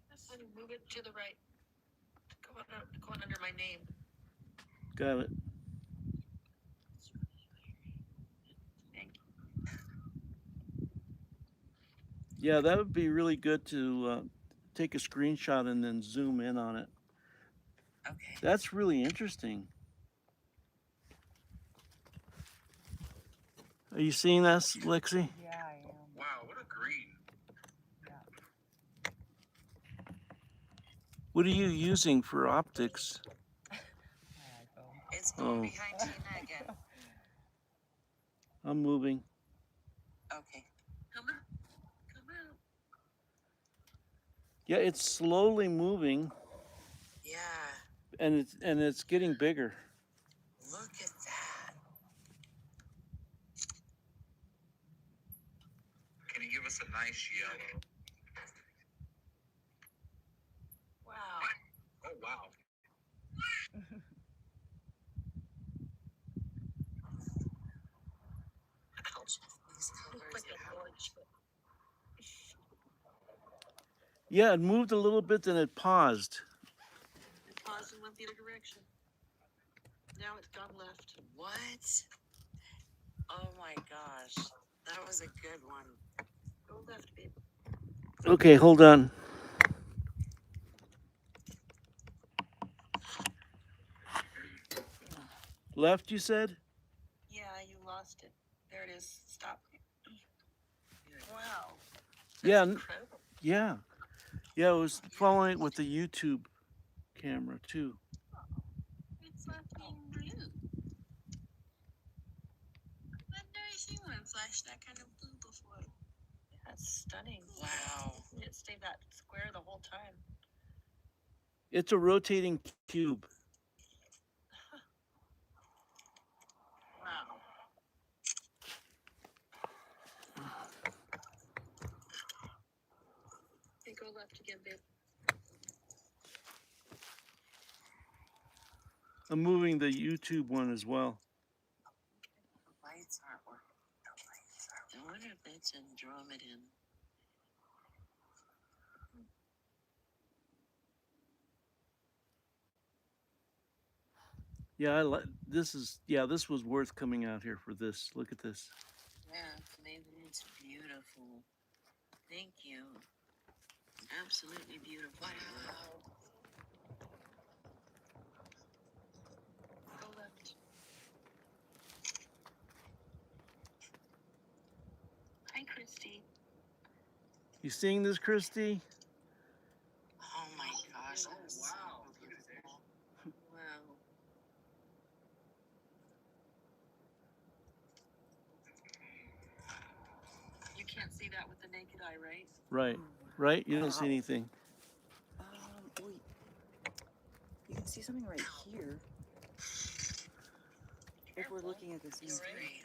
That's funny. Move it to the right. Go on under my name. Got it. Thank you. Yeah, that would be really good to take a screenshot and then zoom in on it. Okay. That's really interesting. Are you seeing this, Lexi? Yeah, I am. Wow, what a green. What are you using for optics? My iPhone. It's going Oh, behind Tina again. I'm moving. Okay. Come out. Come out. Yeah, it's slowly moving, Yeah. and it's getting bigger. Look at that. Can you give us a nice yellow? Wow. Oh, wow. Ouch. These colors. Ouch. Yeah, it moved a little bit, then it paused. It paused and went the other direction. Now it's gone left. What? Oh my gosh. That was a good one. Go left, babe. Okay, hold on. Left, you said? Yeah, you lost it. There it is. Stop. Wow. Yeah, Incredible. yeah. Yeah, I was following it with the YouTube camera too. It's not being blue. I've never seen one flash that kind of blue before. That's stunning. Wow. It stayed that square the whole time. It's a rotating cube. Wow. Okay, go left again, babe. I'm moving the YouTube one as well. The lights aren't working. The lights are. I wonder if it's Andromedan. Yeah, I like this is this was worth coming out here for this. Look at this. Yeah, it's amazing. It's beautiful. Thank you. Absolutely beautiful. Wow. Go left. Hi, Christy. You seeing this, Christy? Oh my gosh. That is so beautiful. Wow. You can't see that with the naked eye, right? Right. Right? You don't see anything. Wait. You can see something right here. If we're looking at the same It's thing. great.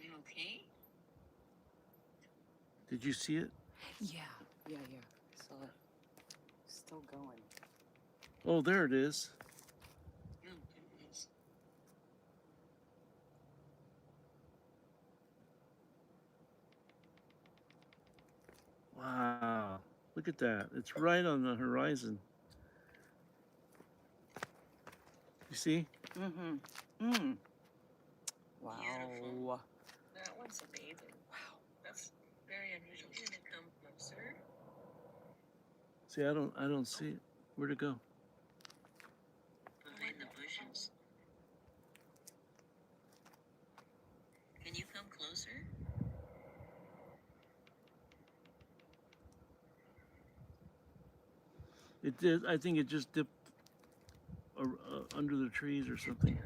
You okay? Did you see it? Yeah. I saw it. Still going. Oh, there it is. Oh, goodness. Wow. Look at that. It's right on the horizon. You see? Wow. Beautiful. That one's amazing. Wow. That's very unusual. You're gonna come closer. See, I don't see it. Where'd it go? Behind the bushes. Can you come closer? It did. I think it just dipped under the trees or something.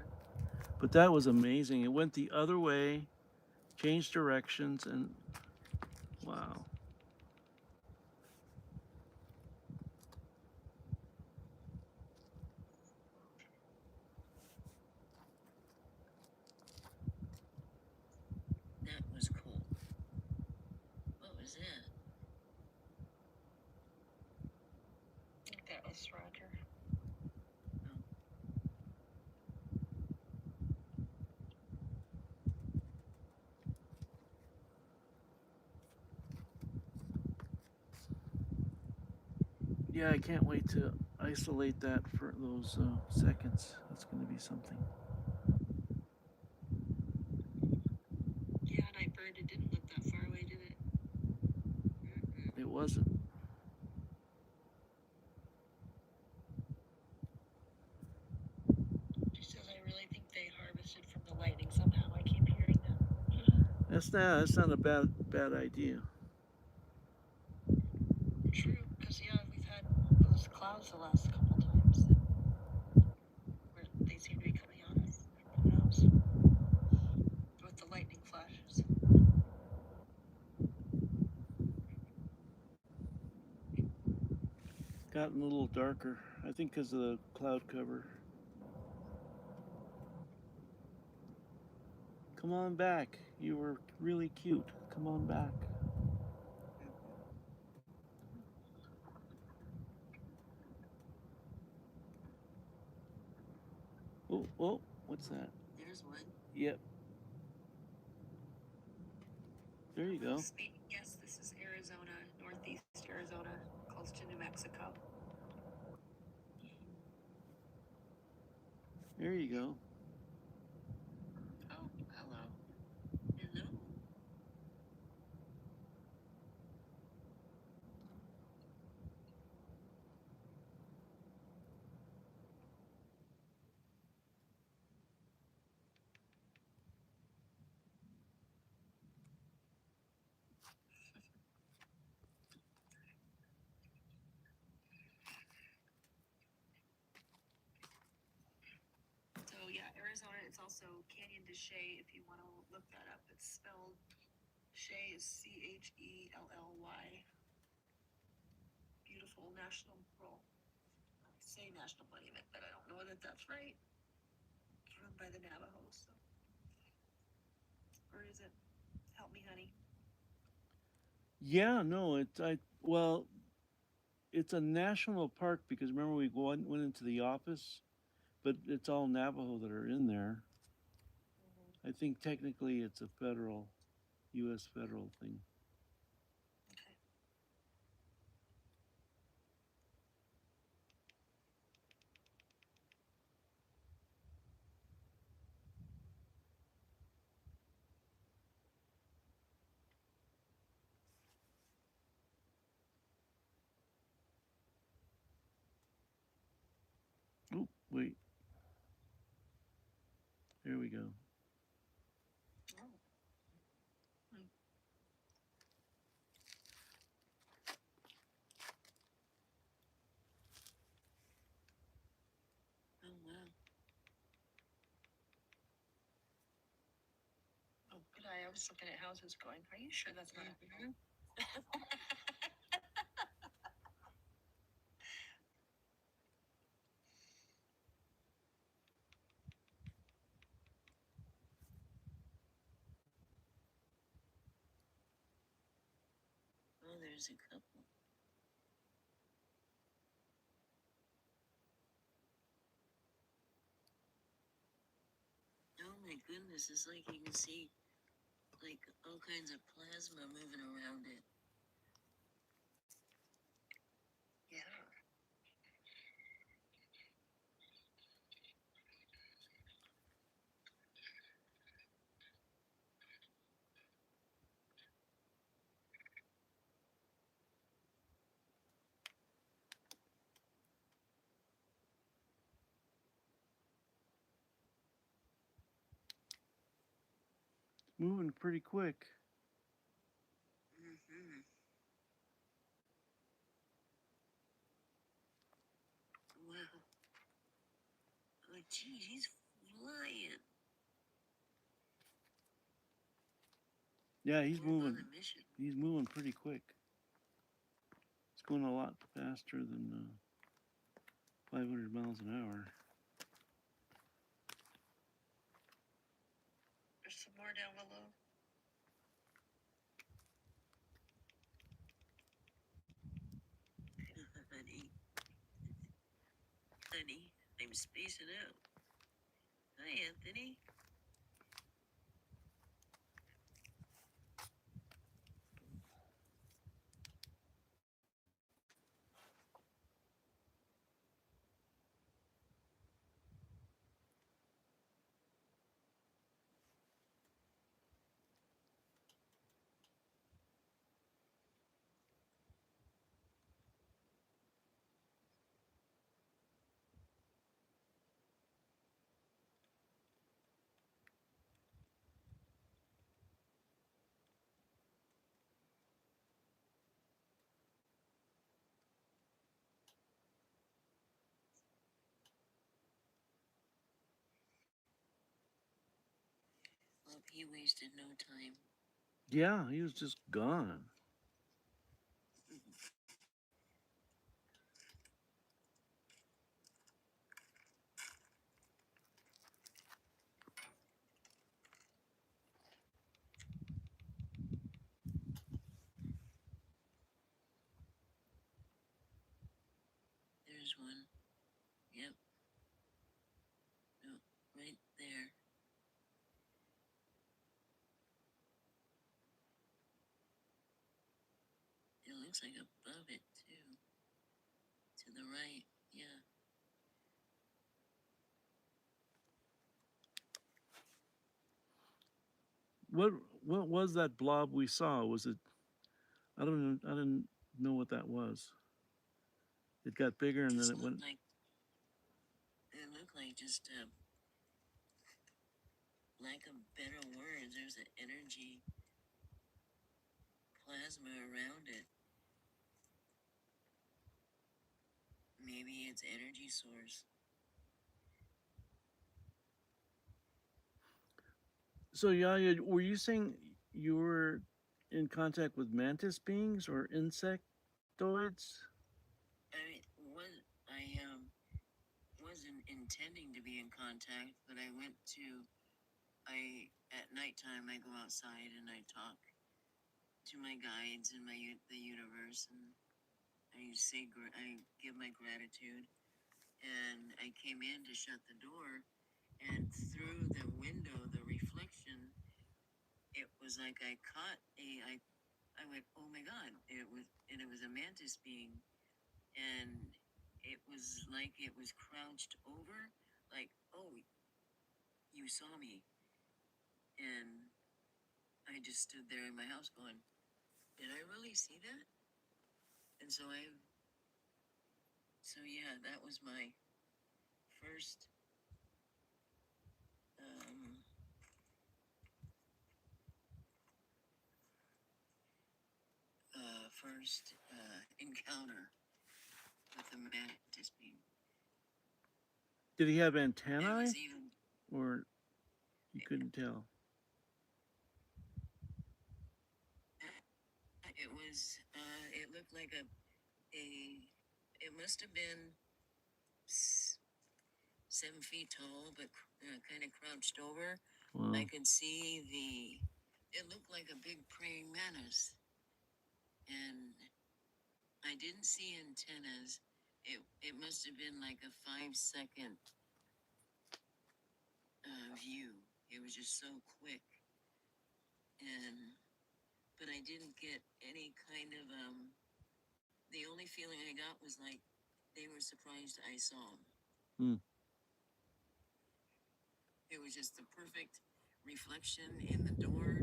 But that was amazing. It went the other way, changed directions, and wow. That was cool. What was that? I think that was Roger. Yeah, I can't wait to isolate that for those seconds. That's going to be something. wasn't. She says, I really think they harvested from the lightning somehow. I keep hearing that. That's not a bad idea. True, because yeah, we've had those clouds the last couple times where they seem to be coming on us. Who knows? With the lightning flashes. Gotten a little darker. I think because of the cloud cover. Come on back. You were really cute. Come on back. Oh, what's that? There's one. Yep. There you go. Yes, this is Arizona, northeast Arizona, close to New Mexico. There you go. Oh, hello. Hello. So yeah, Arizona. It's also Canyon de Chelly. If you want to look that up, it's spelled Chelly is Chelly. Beautiful national. Well, I would say national monument, but I don't know that that's right. It's run by the Navajos. So. Or is it? Help me, honey. Yeah, no, it's a national park because remember we went into the office, but it's all Navajo that are in there. I think technically it's a U.S. federal thing. Okay. Oh, wait. There we go. Oh. Oh, wow. Oh, good eye. I was looking at houses going, are you sure that's not a Mhm. Oh, there's a couple. Oh my goodness, it's like you can see like all kinds of plasma moving around it. Yeah. Moving pretty quick. Mm-hmm. Wow. Oh, geez, he's flying. Yeah, he's Going on moving. a mission. He's moving pretty quick. It's going a lot faster than 500 miles an hour. There's some more down below. Honey. Honey, I'm spacing out. Hi, Anthony. He wasted no time. Yeah, he was just gone. There's one. Yep. No, right there. It looks like above it too. To the right. Yeah. What was that blob we saw? Was it? I didn't know what that was. It got bigger and then Just it went. it looked like just lack of better words. There's an energy plasma around it. Maybe it's energy source. So Yaya, were you saying you were in contact with mantis beings or insectoids? I wasn't intending to be in contact, but I at nighttime I go outside and I talk to my guides and the universe, and I give my gratitude, and I came in to shut the door, and through the window, the reflection, it was like I went, oh my god, it was a mantis being, and it was like it was crouched over, like, oh, you saw me, and I just stood there in my house going, did I really see that? And so yeah, that was my first um, encounter with the mantis being. Did he have It antennae, was even or you couldn't tell? it looked like it must have been 7 feet tall, but kind of crouched over. Wow. I could see it looked like a big praying mantis, and I didn't see antennas. It must have been like a 5 second view. It was just so quick, but I didn't get any kind of The only feeling I got was like they were surprised I saw them. Hmm. It was just the perfect reflection in the door.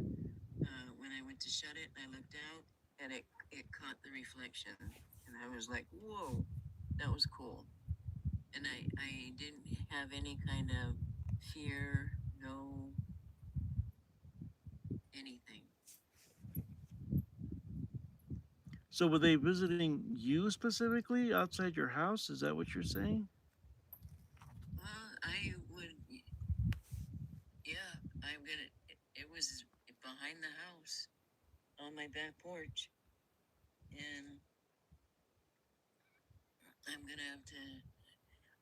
When I went to shut it, I looked out and it caught the reflection, and I was like, "Whoa, that was cool." And I didn't have any kind of fear, no anything. So were they visiting you specifically outside your house? Is that what you're saying? Well, I would, yeah, It was behind the house on my back porch, and I'm gonna have to.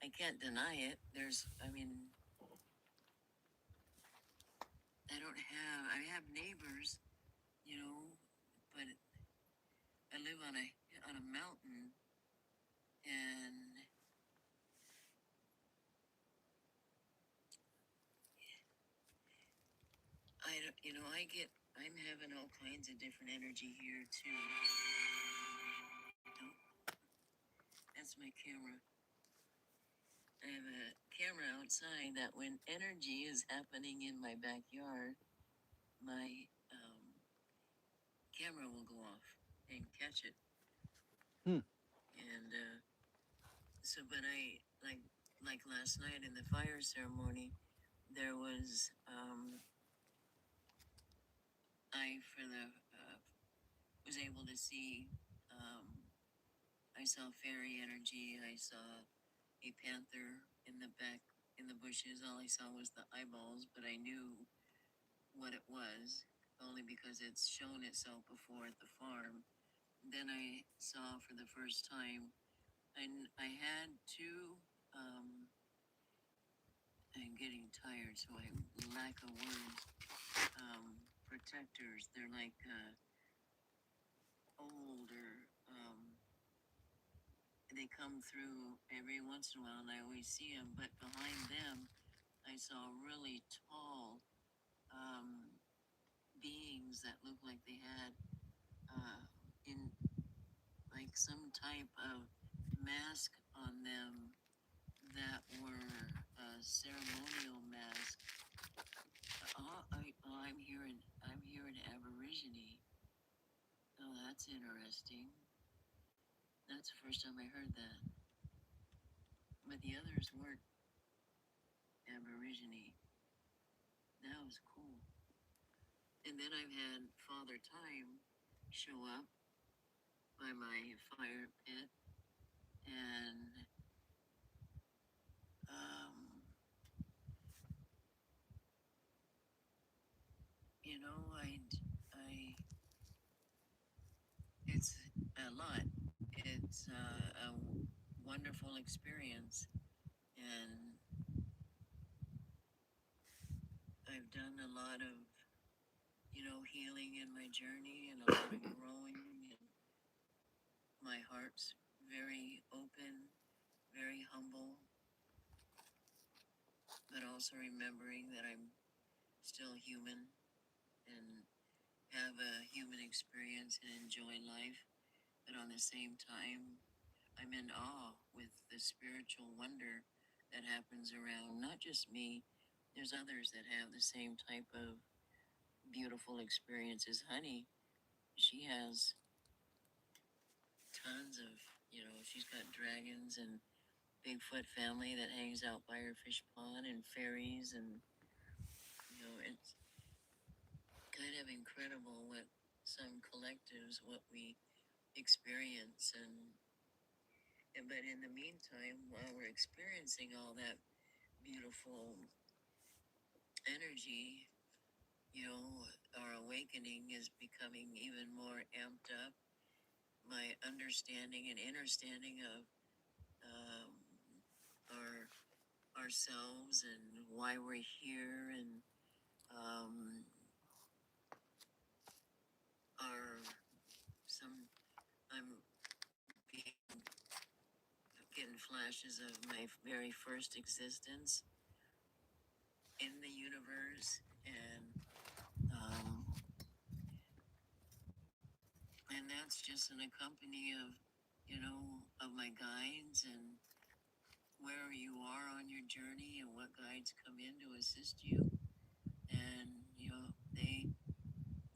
I can't deny it. I have neighbors, you know, but I live on a mountain, and I don't, you know, I'm having all kinds of different energy here too. Oh, that's my camera. I have a camera outside that when energy is happening in my backyard, my camera will go off and catch it. Hmm. And but like last night in the fire ceremony, there was I for the was able to see. I saw fairy energy. I saw a panther in the back in the bushes. All I saw was the eyeballs, but I knew what it was, only because it's shown itself before at the farm. Then I saw for the first time, I had two, I'm getting tired, so I lack of words. Protectors. They're like older. They come through every once in a while, and I always see them. But behind them, I saw really tall beings that looked like they had in like some type of mask on them that were a ceremonial mask. I'm hearing Aborigine. Oh, that's interesting. That's the first time I heard that. But the others weren't Aborigine. That was cool. And then I've had Father Time show up by my fire pit, and you know, I, it's a lot. It's a wonderful experience, and I've done a lot of, healing in my journey and a lot of growing, and my heart's very open, very humble, but also remembering that I'm still human and have a human experience and enjoy life, but on the same time, I'm in awe with the spiritual wonder that happens around not just me. There's others that have the same type of beautiful experiences. Honey, she has tons of, she's got dragons and Bigfoot family that hangs out by her fish pond and fairies, and it's kind of incredible what some collectives, what we experience. And but in the meantime, while we're experiencing all that beautiful energy, our awakening is becoming even more amped up. My understanding and understanding of our ourselves and why we're here, and our some I'm being, getting flashes of my very first existence in the universe, um, and that's just an accompany of of my guides and where you are on your journey and what guides come in to assist you, and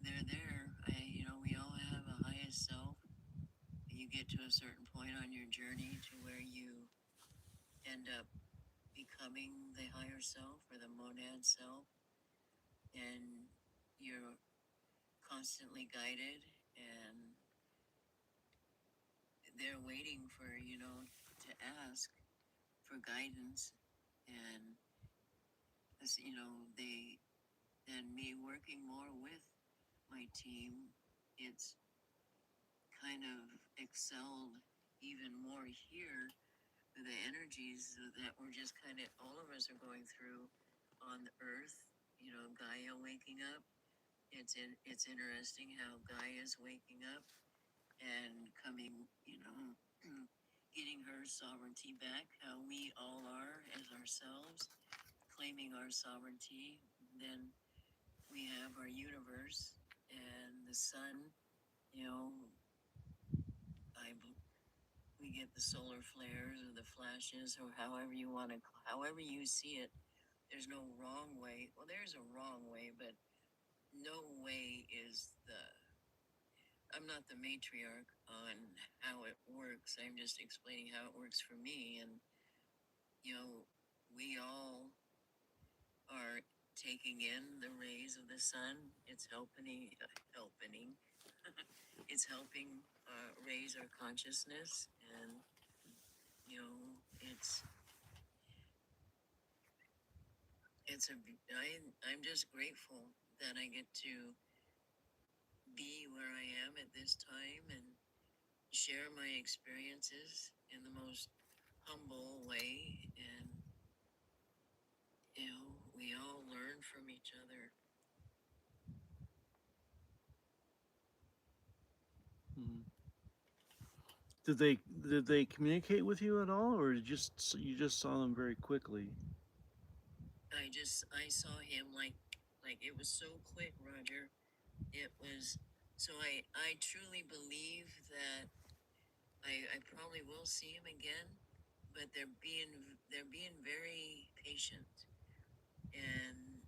they're there. We all have a highest self. You get to a certain point on your journey to where you end up becoming the higher self or the monad self, and you're constantly guided, and they're waiting for to ask for guidance. And they and me working more with my team, it's kind of excelled even more here. The energies that we're just kind of, all of us are going through on the earth, Gaia waking up. It's interesting how Gaia's waking up and coming, getting her sovereignty back, how we all are as ourselves, claiming our sovereignty. Then we have our universe and the sun, you know, I, we get the solar flares or the flashes, or however you want to, however you see it. There's no wrong way. Well, there's a wrong way, but no way is I'm not the matriarch on how it works. I'm just explaining how it works for me. And, we all are taking in the rays of the sun. It's helping. It's helping raise our consciousness. And, it's, I'm just grateful that I get to be where I am at this time and share my experiences in the most humble way. And, you know, we all learn from each other. Mhm. Did they communicate with you at all, or you just saw them very quickly? I saw him like it was so quick, Roger. It was, so I truly believe that I probably will see him again, but they're being very patient. And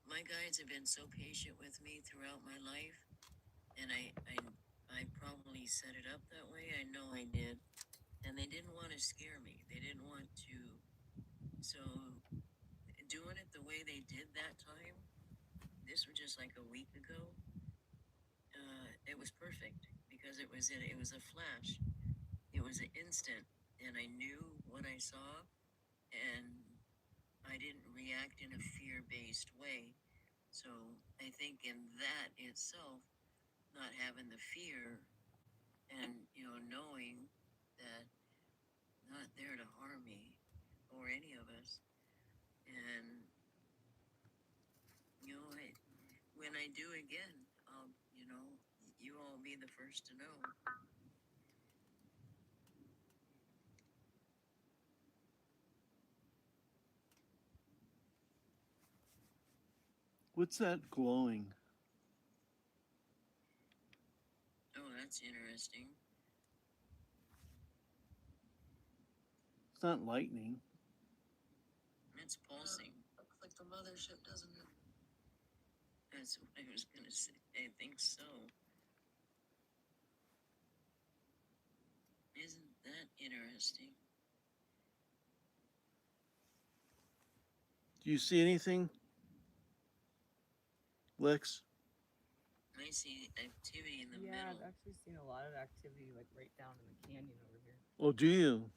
my guides have been so patient with me throughout my life, and I probably set it up that way. I know I did, and they didn't want to scare me. They didn't want to. So doing it the way they did that time, this was just like a week ago. It was perfect because it was a flash. It was an instant, and I knew what I saw, and I didn't react in a fear-based way. So I think in that itself, not having the fear, and knowing that not there to harm me or any of us, and when I do again, you all be the first to know. What's that glowing? Oh, that's interesting. It's not lightning. It's pulsing. Looks like the mothership, doesn't it? That's what I was gonna say. I think so. Isn't that interesting? Do you see anything, Lex? I see activity in the Yeah, middle. I've actually seen a lot of activity like right down in the canyon over here. Oh, do you?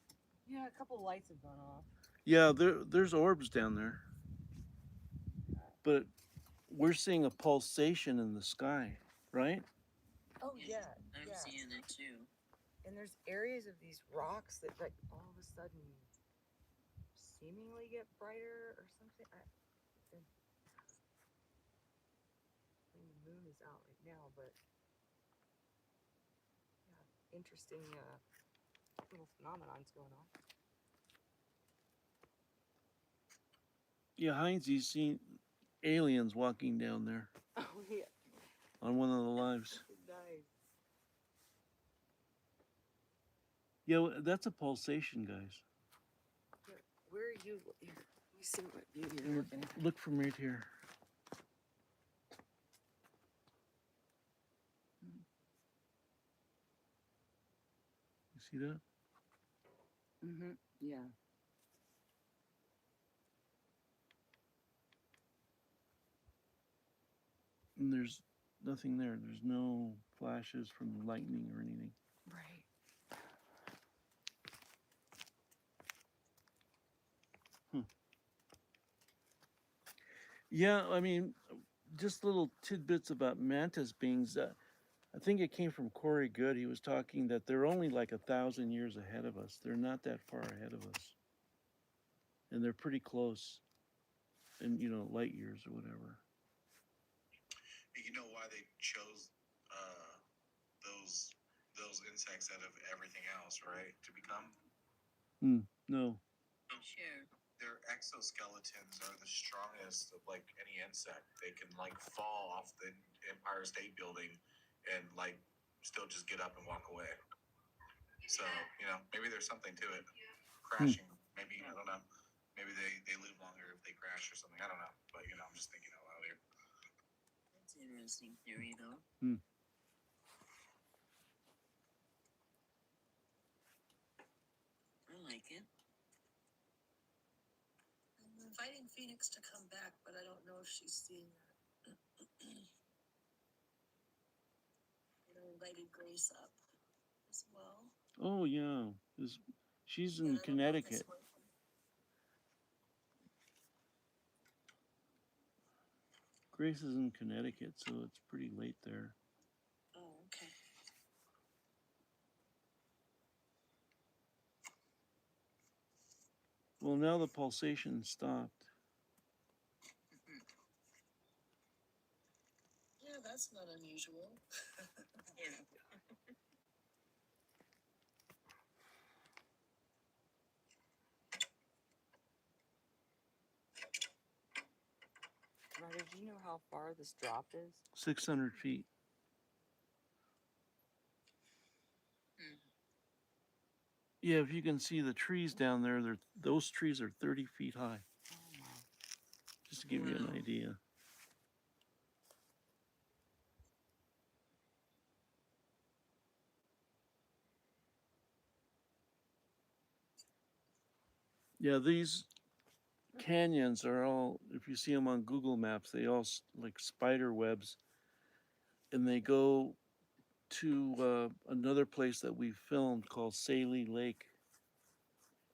Yeah, a couple lights have gone off. Yeah, there's orbs down there, but we're seeing a pulsation in the sky, right? Oh Yeah, yeah, I'm yeah. seeing it too. And there's areas of these rocks that like all of a sudden seemingly get brighter or something. I mean, the moon is out right now, but yeah, interesting little phenomenons going on. Yeah, Heinz, you've seen aliens walking down there Oh yeah, on one of the lives. nice. Yeah, that's a pulsation, guys. Here, where are you? Here, let me see what view you're Here, looking at. look from right here. You see that? Mm-hmm. Yeah. And there's nothing there. There's no flashes from lightning or anything. Right. Yeah, I mean, just little tidbits about mantis beings. I think it came from Corey Good. He was talking that they're only like 1,000 years ahead of us. They're not that far ahead of us, and they're pretty close, in light years or whatever. You know why they chose those insects out of everything else, right? To become No. Sure. their exoskeletons are the strongest of like any insect. They can like fall off the Empire State Building and like still just get up and walk away. So maybe there's something to it. Crashing, maybe I don't know. Maybe they live longer if they crash or something. I don't know. But I'm just thinking out loud here. That's an interesting theory, though. I like it. I'm inviting Phoenix to come back, but I don't know if she's seeing that. Invited Grace up as well. Oh yeah, she's Yeah, in I don't know if Connecticut. it's working. Grace is in Connecticut, so it's pretty late there. Oh, okay. Well, now the pulsation stopped. Yeah, that's not unusual. Yeah. Roger, do you know how far this drop is? 600 feet. Yeah, if you can see the trees down there, those trees are 30 feet high. Oh my. Just to give you an Wow. idea. Yeah, these canyons are all, if you see them on Google Maps, they all like spider webs. And they go to another place that we filmed called Saley Lake.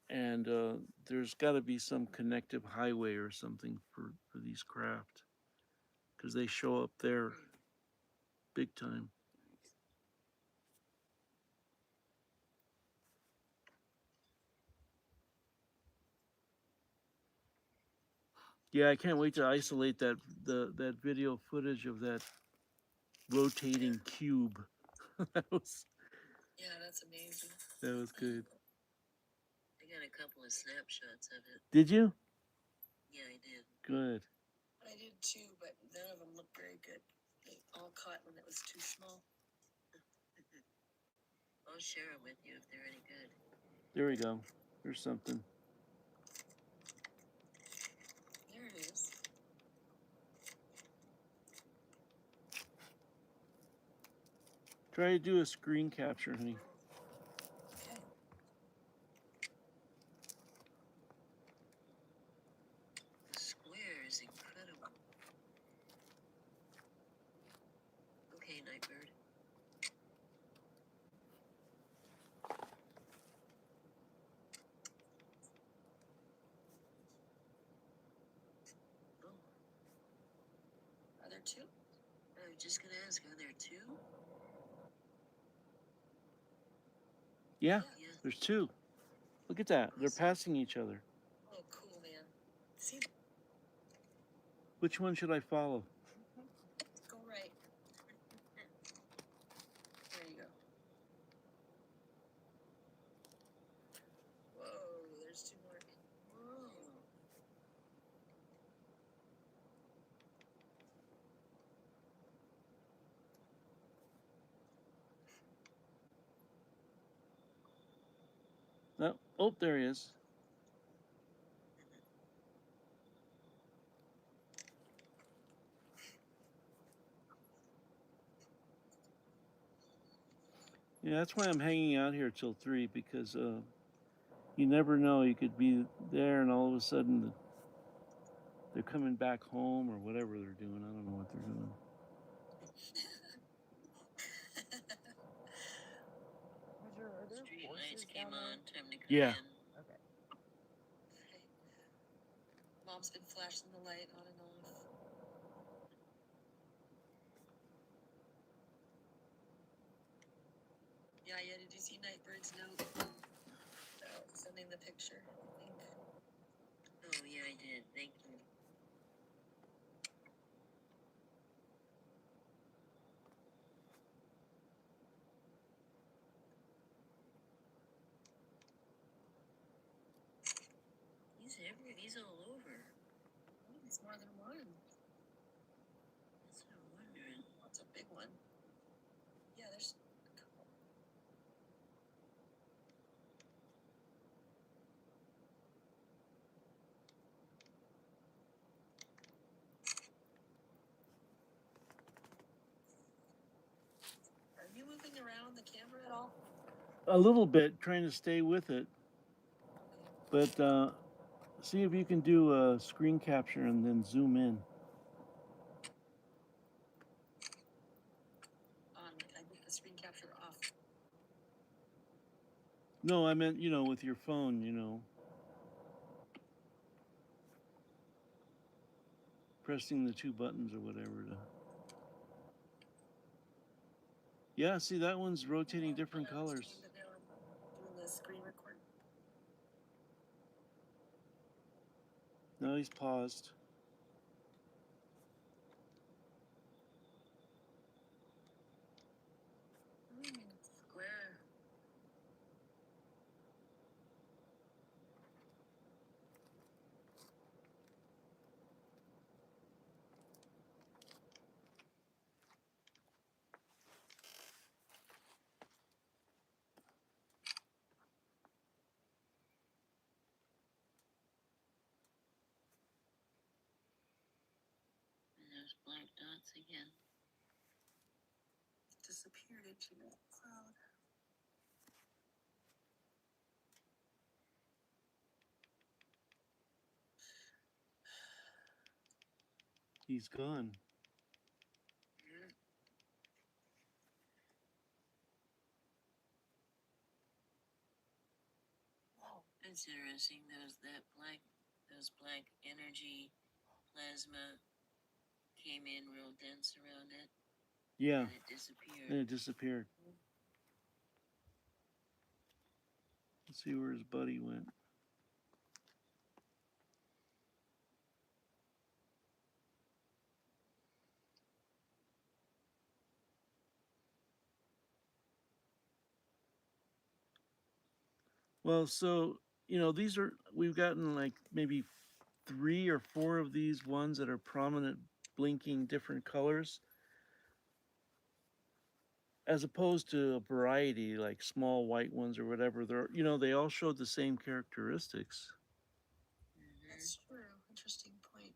And there's got to be some connective highway or something for these craft. Because they show up there big time. Yeah, I can't wait to isolate that video footage of that rotating cube. that was Yeah, that's amazing. good. I got a couple of snapshots of it. Did you? Yeah, I did. Good. I did too, but none of them looked very good. They all caught when it was too small. I'll share them with you if they're any good. There we go. There's something. There it is. Try to do a screen capture, honey. Okay. The square is incredible. Okay, Nightbird. Oh, Are there two? I was just gonna ask, are there two? Yeah, Yeah. there's two. Look at that. They're passing each other. Oh, cool, man. See, Which one should I follow? go right. There you go. Whoa, there's two more. Whoa. No. Oh, there he is. Yeah, that's why I'm hanging out here till 3 because you never know. You could be there and all of a sudden they're coming back home or whatever they're doing. I don't know what they're doing. Roger, are there Street horses lights down came there? on. Time to come Yeah. in. Okay. Okay. Mom's been flashing the light on and off. Yeah, did you see Nightbird's note? Sending the picture, I think. Oh, yeah, I did. Thank you. He's all over. Oh, it's more than one. That's what I'm wondering. That's a big one. Yeah, there's a couple. Are you moving around the camera at all? A little bit, trying to stay with it. But see if you can do a screen capture and then zoom in. On, I put the screen capture off. No, I meant, with your phone, pressing the two buttons or whatever to. Yeah, see that one's rotating different colors. But now I'm doing the screen record. No, he's paused. Square. And there's black dots again. Disappeared into that cloud. He's gone. It's interesting. Those black energy plasma came in real dense around it. Yeah. And it disappeared. And it disappeared. Let's see where his buddy went. Well, so, these are, we've gotten like maybe 3 or 4 of these ones that are prominent, blinking different colors, as opposed to a variety like small white ones or whatever. They're, they all showed the same characteristics. That's true. Interesting point.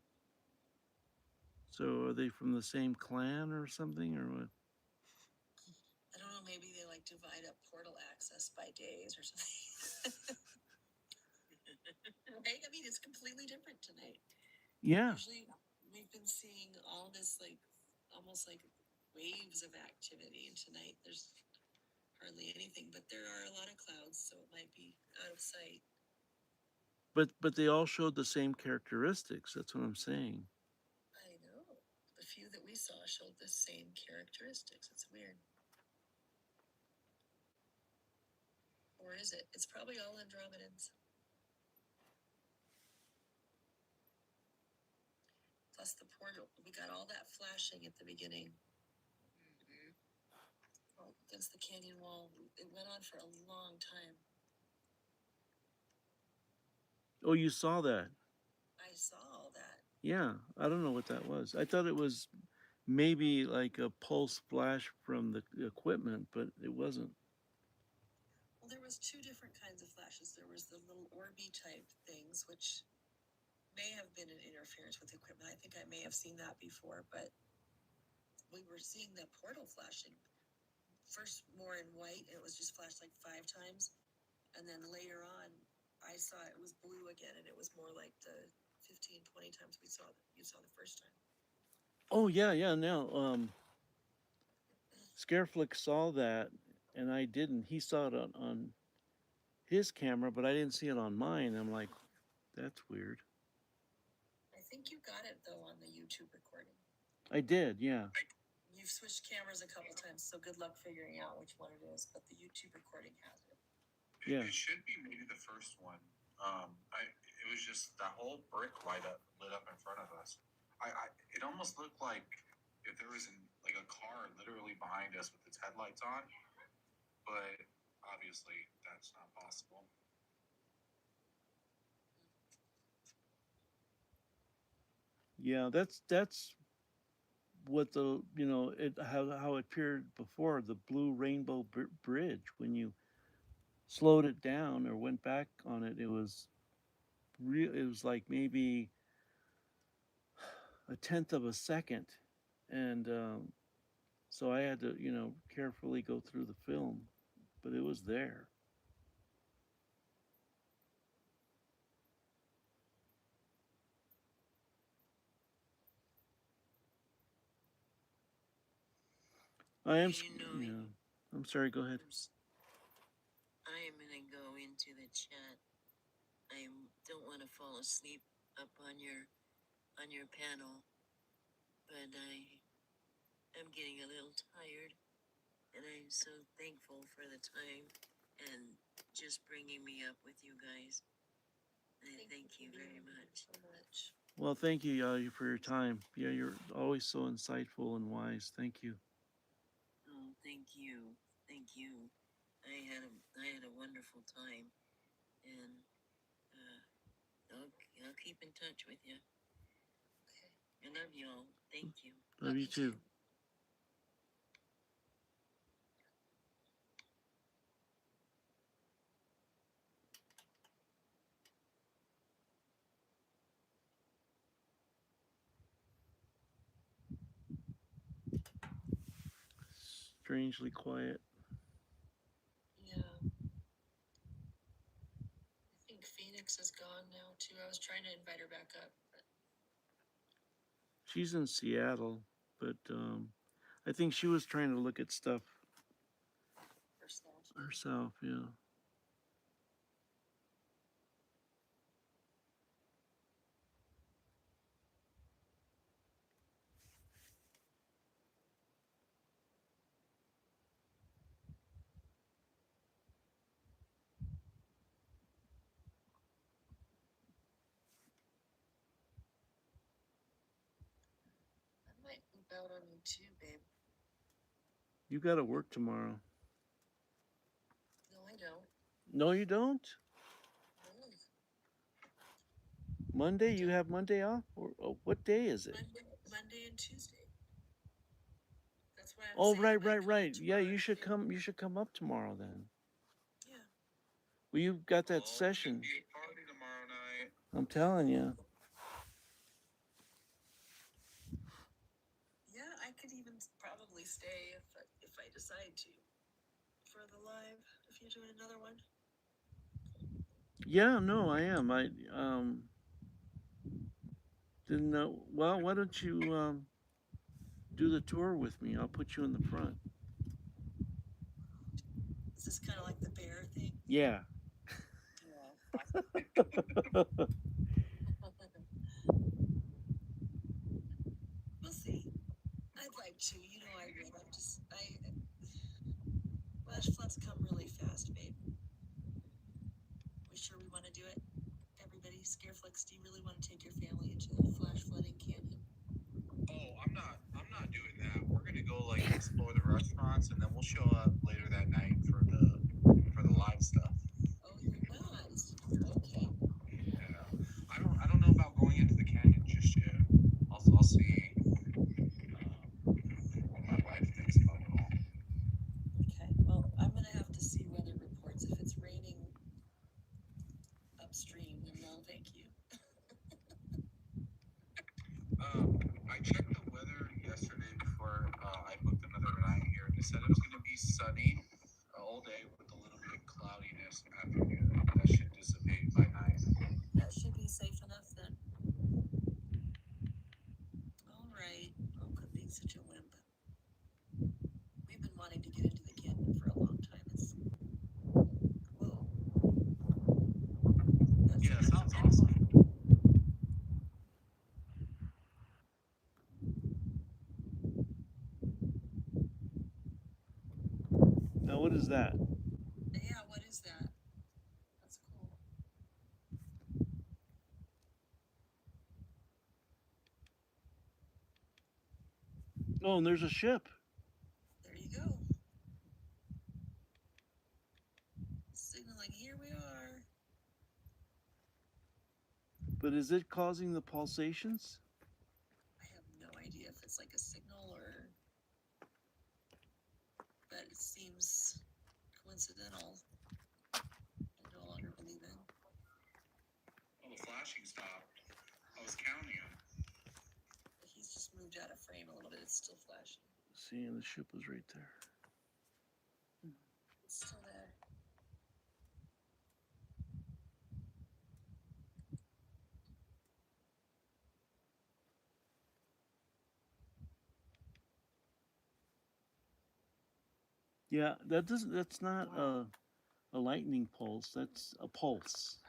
So are they from the same clan or something, or what? I don't know, maybe they like divide up portal access by days or something. Right? I mean, it's completely different tonight. Yeah. Usually we've been seeing all this like almost like waves of activity, and tonight there's hardly anything, but there are a lot of clouds, so it might be out of sight. But they all showed the same characteristics. That's what I'm saying. I know. The few that we saw showed the same characteristics. It's weird. Or is it? It's probably all Andromedans. Plus the portal. We got all that flashing at the beginning. Against the canyon wall. It went on for a long time. Oh, you saw that? I saw all that. Yeah. I don't know what that was. I thought it was maybe like a pulse flash from the equipment, but it wasn't. Well, there was 2 different kinds of flashes. There was the little orby type things, which may have been an interference with the equipment. I think I may have seen that before, but we were seeing that portal flashing. First more in white, and it was just flashed like 5 times. And then later on, I saw it was blue again, and it was more like the 15, 20 times you saw the first time. Oh yeah, yeah. Now, Scareflick saw that, and I didn't. He saw it on his camera, but I didn't see it on mine. I'm like, that's weird. I think you got it though on the YouTube recording. I did, yeah. You've switched cameras a couple times, so good luck figuring out which one it is. But the YouTube recording has it. Yeah. It should be maybe the first one. It was just that whole brick lit up in front of us. It almost looked like if there was like a car literally behind us with its headlights on, but obviously that's not possible. Yeah, that's what the how it appeared before, the blue rainbow bridge. When you slowed it down or went back on it, it was real. It was like maybe a tenth of a second, and so I had to carefully go through the film, but it was there. I am. I'm sorry. Go ahead. I am gonna go into the chat. I don't want to fall asleep up on your panel. but I am getting a little tired, and I'm so thankful for the time and just bringing me up with you guys. I thank you very much. So much. Well, thank you, Yaya, for your time. Yeah, you're always so insightful and wise. Thank you. Oh, thank you, thank you. I had a wonderful time, and I'll keep in touch with you. Okay. I love you all. Thank you. Love you too. Strangely quiet. Yeah. I think Phoenix is gone now too. I was trying to invite her back up, but She's in Seattle, but I think she was trying to look at stuff herself. herself. Yeah. I might move out on you too, babe. You got to work tomorrow. No, I don't. No, you don't. No. Monday, you have Monday off, or what day is it? Monday and Tuesday. That's why I'm Oh, saying I right, might right, come right. Yeah, tomorrow you should too. come. You should come up tomorrow then. Yeah. Well, you've got that session. Be a party tomorrow night. I'm telling you. Yeah, I could even probably stay if I decide to for the live. If you're doing another one. Yeah, no, I am. I didn't know. Well, why don't you do the tour with me? I'll put you in the front. Is this kind of like the bear thing? Yeah. Yeah. We'll see. I'd like to. You know, I would. Flash floods come really fast, babe. We sure we want to do it? Everybody, Scareflex, do you really want to take your family into the flash flooding canyon? Oh, I'm not doing that. We're gonna go like explore the restaurants, and then we'll show up later that night for the live stuff. Oh, you're not. Okay. Yeah. I don't know about going into the canyon just yet. I'll see what my wife thinks about it all. Okay. Well, I'm gonna have to see weather reports. If it's raining upstream, then no, thank you. I checked the weather yesterday before I booked another night here, and they said it was going to be sunny all day with a little bit of cloudiness afternoon. That should dissipate by night. That should be safe enough then. All right. I'll quit being such a wimp. We've been wanting to get into the canyon for a long time. It's whoa. Yeah, sounds awesome. Now, what is that? Yeah, what is that? That's cool. Oh, and there's a ship. There you go. Signaling, here we are. But is it causing the pulsations? I have no idea if it's like a signal or. But it seems coincidental. I no longer believe in. Well, the flashing stopped. I was counting them. He's just moved out of frame a little bit. It's still flashing. See, and the ship was right there. It's still there. Yeah, that doesn't. That's not a lightning pulse. That's a pulse.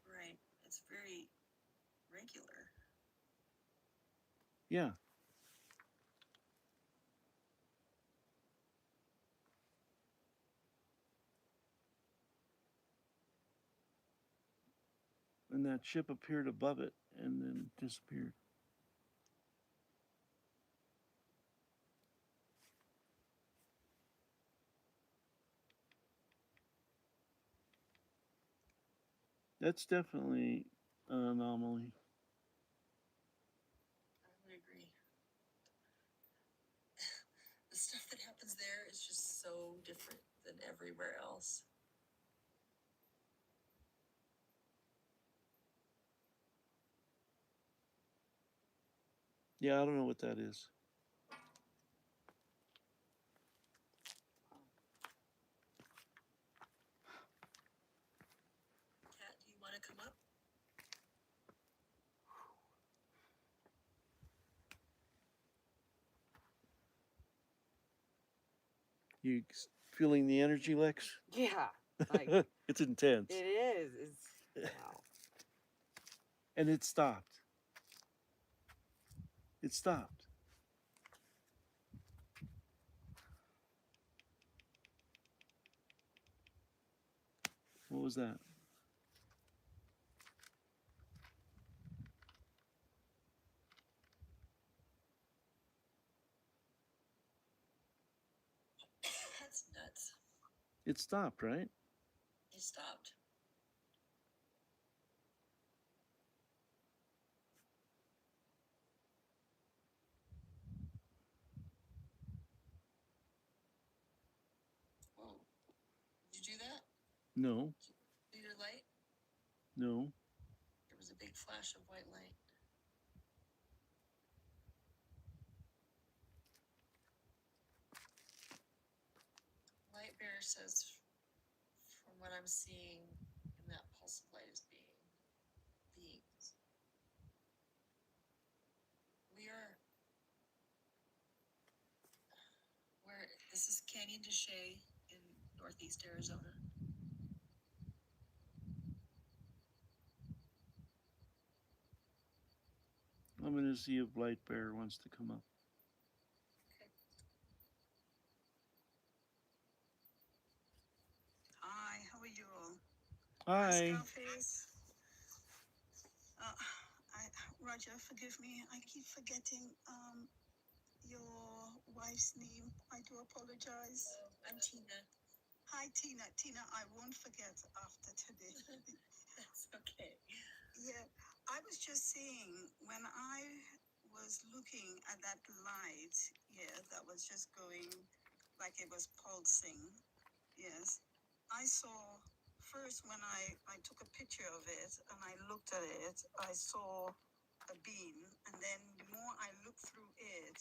Right. It's very regular. Yeah. And that ship appeared above it and then disappeared. That's definitely an anomaly. I would agree. The stuff that happens there is just so different than everywhere else. Yeah, I don't know what that is. Kat, do you want to come up? You feeling the energy, Lex? Yeah. Like It's intense. it is. It's wow. And it stopped. It stopped. What was that? That's nuts. It stopped, right? He stopped. Whoa. Did you do that? No, Do your light? no. There was a big flash of white light. Light bearer says, from what I'm seeing in that pulse of light is beings. This is Canyon de Chelly in northeast Arizona. I'm going to see if Light Bear wants to come up. Okay. Hi, how are you all? Hi. Scarface. Roger, forgive me. I keep forgetting your wife's name. I do apologize. I'm Tina. Hi, Tina. Tina, I won't forget after today. That's okay. Yeah, I was just saying when I was looking at that light, yeah, that was just going like it was pulsing. Yes, I saw first when I took a picture of it and I looked at it, I saw a beam, and then the more I looked through it,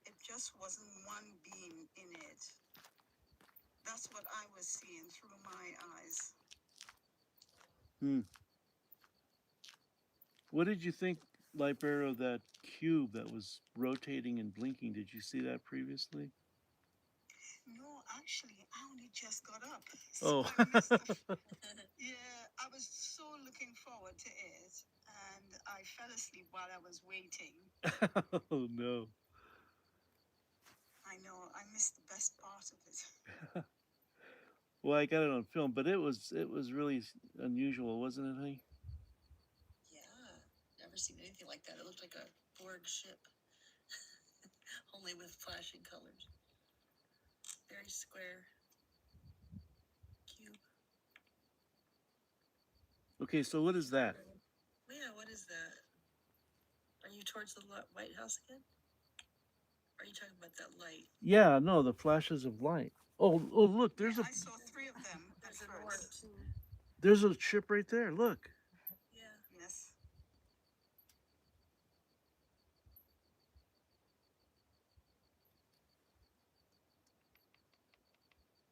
it just wasn't one beam in it. That's what I was seeing through my eyes. What did you think, Light Bear, of that cube that was rotating and blinking? Did you see that previously? No, actually, I only just got up. Oh. So I missed yeah, I was so looking forward to it, and I fell asleep while I was waiting. Oh no. I know, I missed the best part of it. Well, I got it on film, but it was really unusual, wasn't it, honey? Yeah, never seen anything like that. It looked like a Borg ship, only with flashing colors. Very square cube. Okay, so what is that? Yeah, what is that? Are you towards the White House again? Are you talking about that light? Yeah, no, the flashes of light. Oh, look, there's I saw 3 of them at There's an orb first. too. there's a ship right there. Look. Yeah. Yes.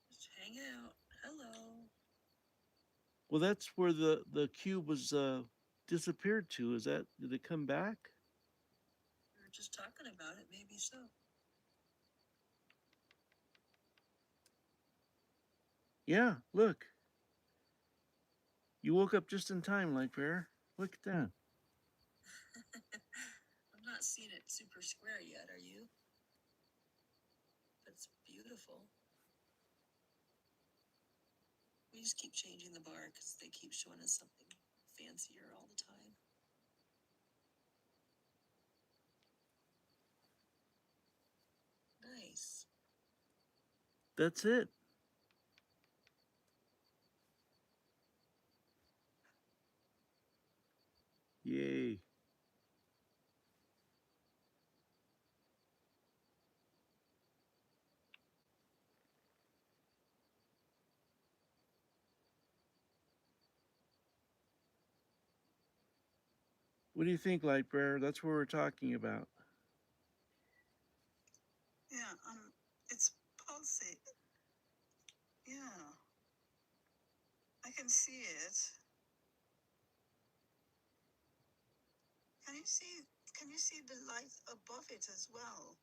Just hanging out. Hello. Well, that's where the cube was disappeared to. Is that, did it come back? We were just talking about it. Maybe so. Yeah, look. You woke up just in time, Light Bear. Look at that. I'm not seeing it super square yet, are you? But it's beautiful. We just keep changing the bar because they keep showing us something fancier all the time. Nice. That's it. Yay. What do you think, Lightbearer? That's what we're talking about. Yeah, it's pulsing. Yeah, I can see it. Can you see? Can you see the light above it as well?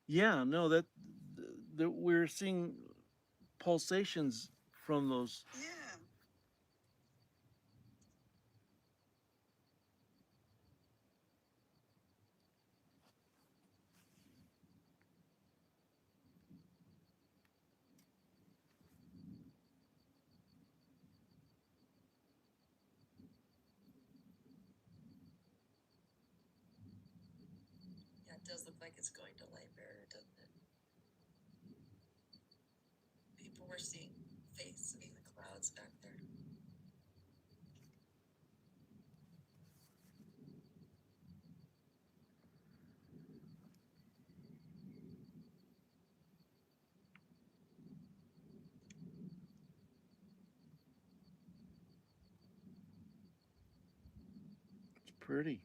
Yeah, no, that we're seeing pulsations from those. Yeah. Yeah, it does look like it's going to light bearer, doesn't it? People were seeing face in the clouds back there. It's pretty.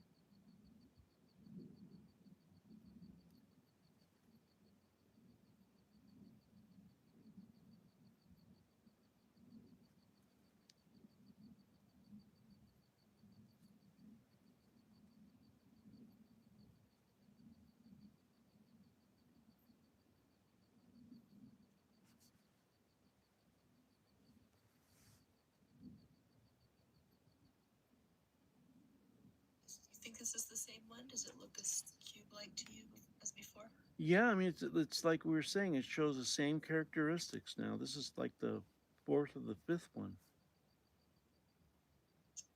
You think this is the same one? Does it look as cube-like to you as before? Yeah, I mean, it's like we were saying, it shows the same characteristics now. This is like the fourth or the fifth one.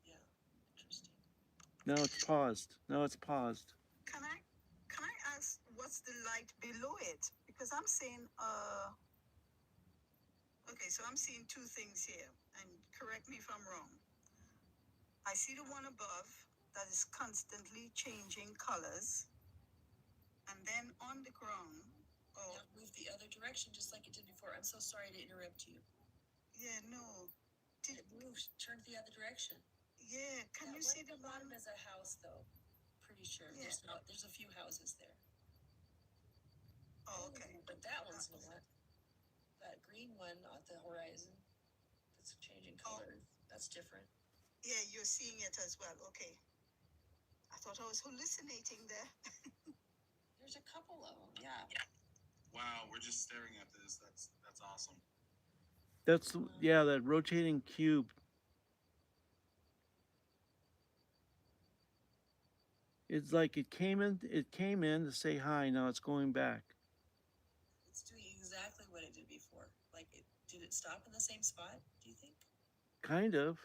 Yeah, interesting. Now it's paused. Now it's paused. Can I ask what's the light below it? Because I'm seeing okay, so I'm seeing two things here, and correct me if I'm wrong. I see the one above that is constantly changing colors, and then on the ground, oh Now move the other direction just like it did before. I'm so sorry to interrupt you. yeah, no, It moved, turned the other direction. yeah, can you see the at the bottom one? is a house though. Pretty sure. Yeah. There's a few houses there. Oh, okay. But that one's not. That green one at the horizon that's changing color. That's different. Yeah, you're seeing it as well. Okay. I thought I was hallucinating there. There's a couple of them. Yeah. Wow, we're just staring at this. That's awesome. That's yeah, that rotating cube. It's like it came in to say hi, now it's going back. It's doing exactly what it did before. Like did it stop in the same spot, do you think? Kind of.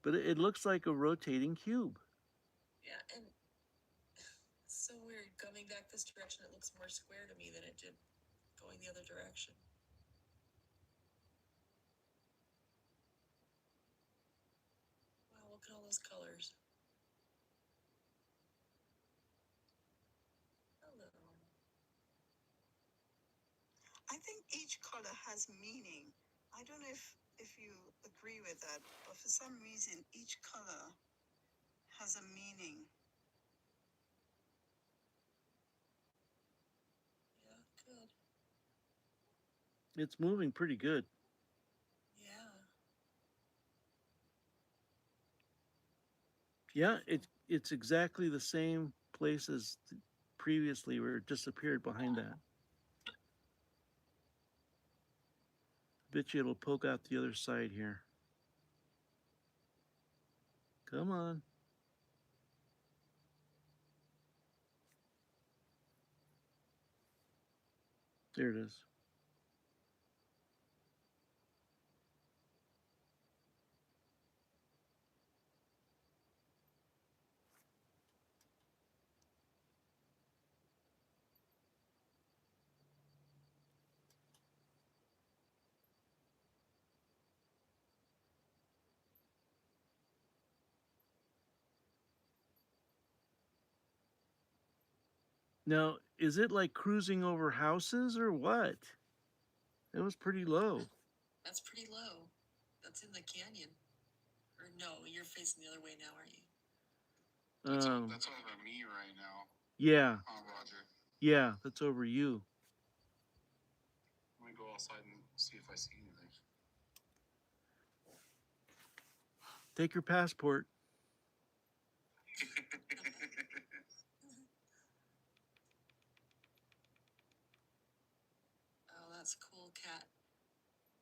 But it looks like a rotating cube. Yeah, and it's so weird. Coming back this direction, it looks more square to me than it did going the other direction. Wow, look at all those colors. Hello. I think each color has meaning. I don't know if you agree with that, but for some reason each color has a meaning. Yeah, good. It's moving pretty good. Yeah. Yeah, it's exactly the same place as previously where it disappeared behind that. Bet you it'll poke out the other side here. Come on. There it is. Now, is it like cruising over houses or what? It was pretty low. That's pretty low. That's in the canyon. Or no, you're facing the other way now, aren't you? That's over me right now. Yeah, Roger. yeah, that's over you. Let me go outside and see if I see anything. Take your passport. Oh, that's cool, Cat.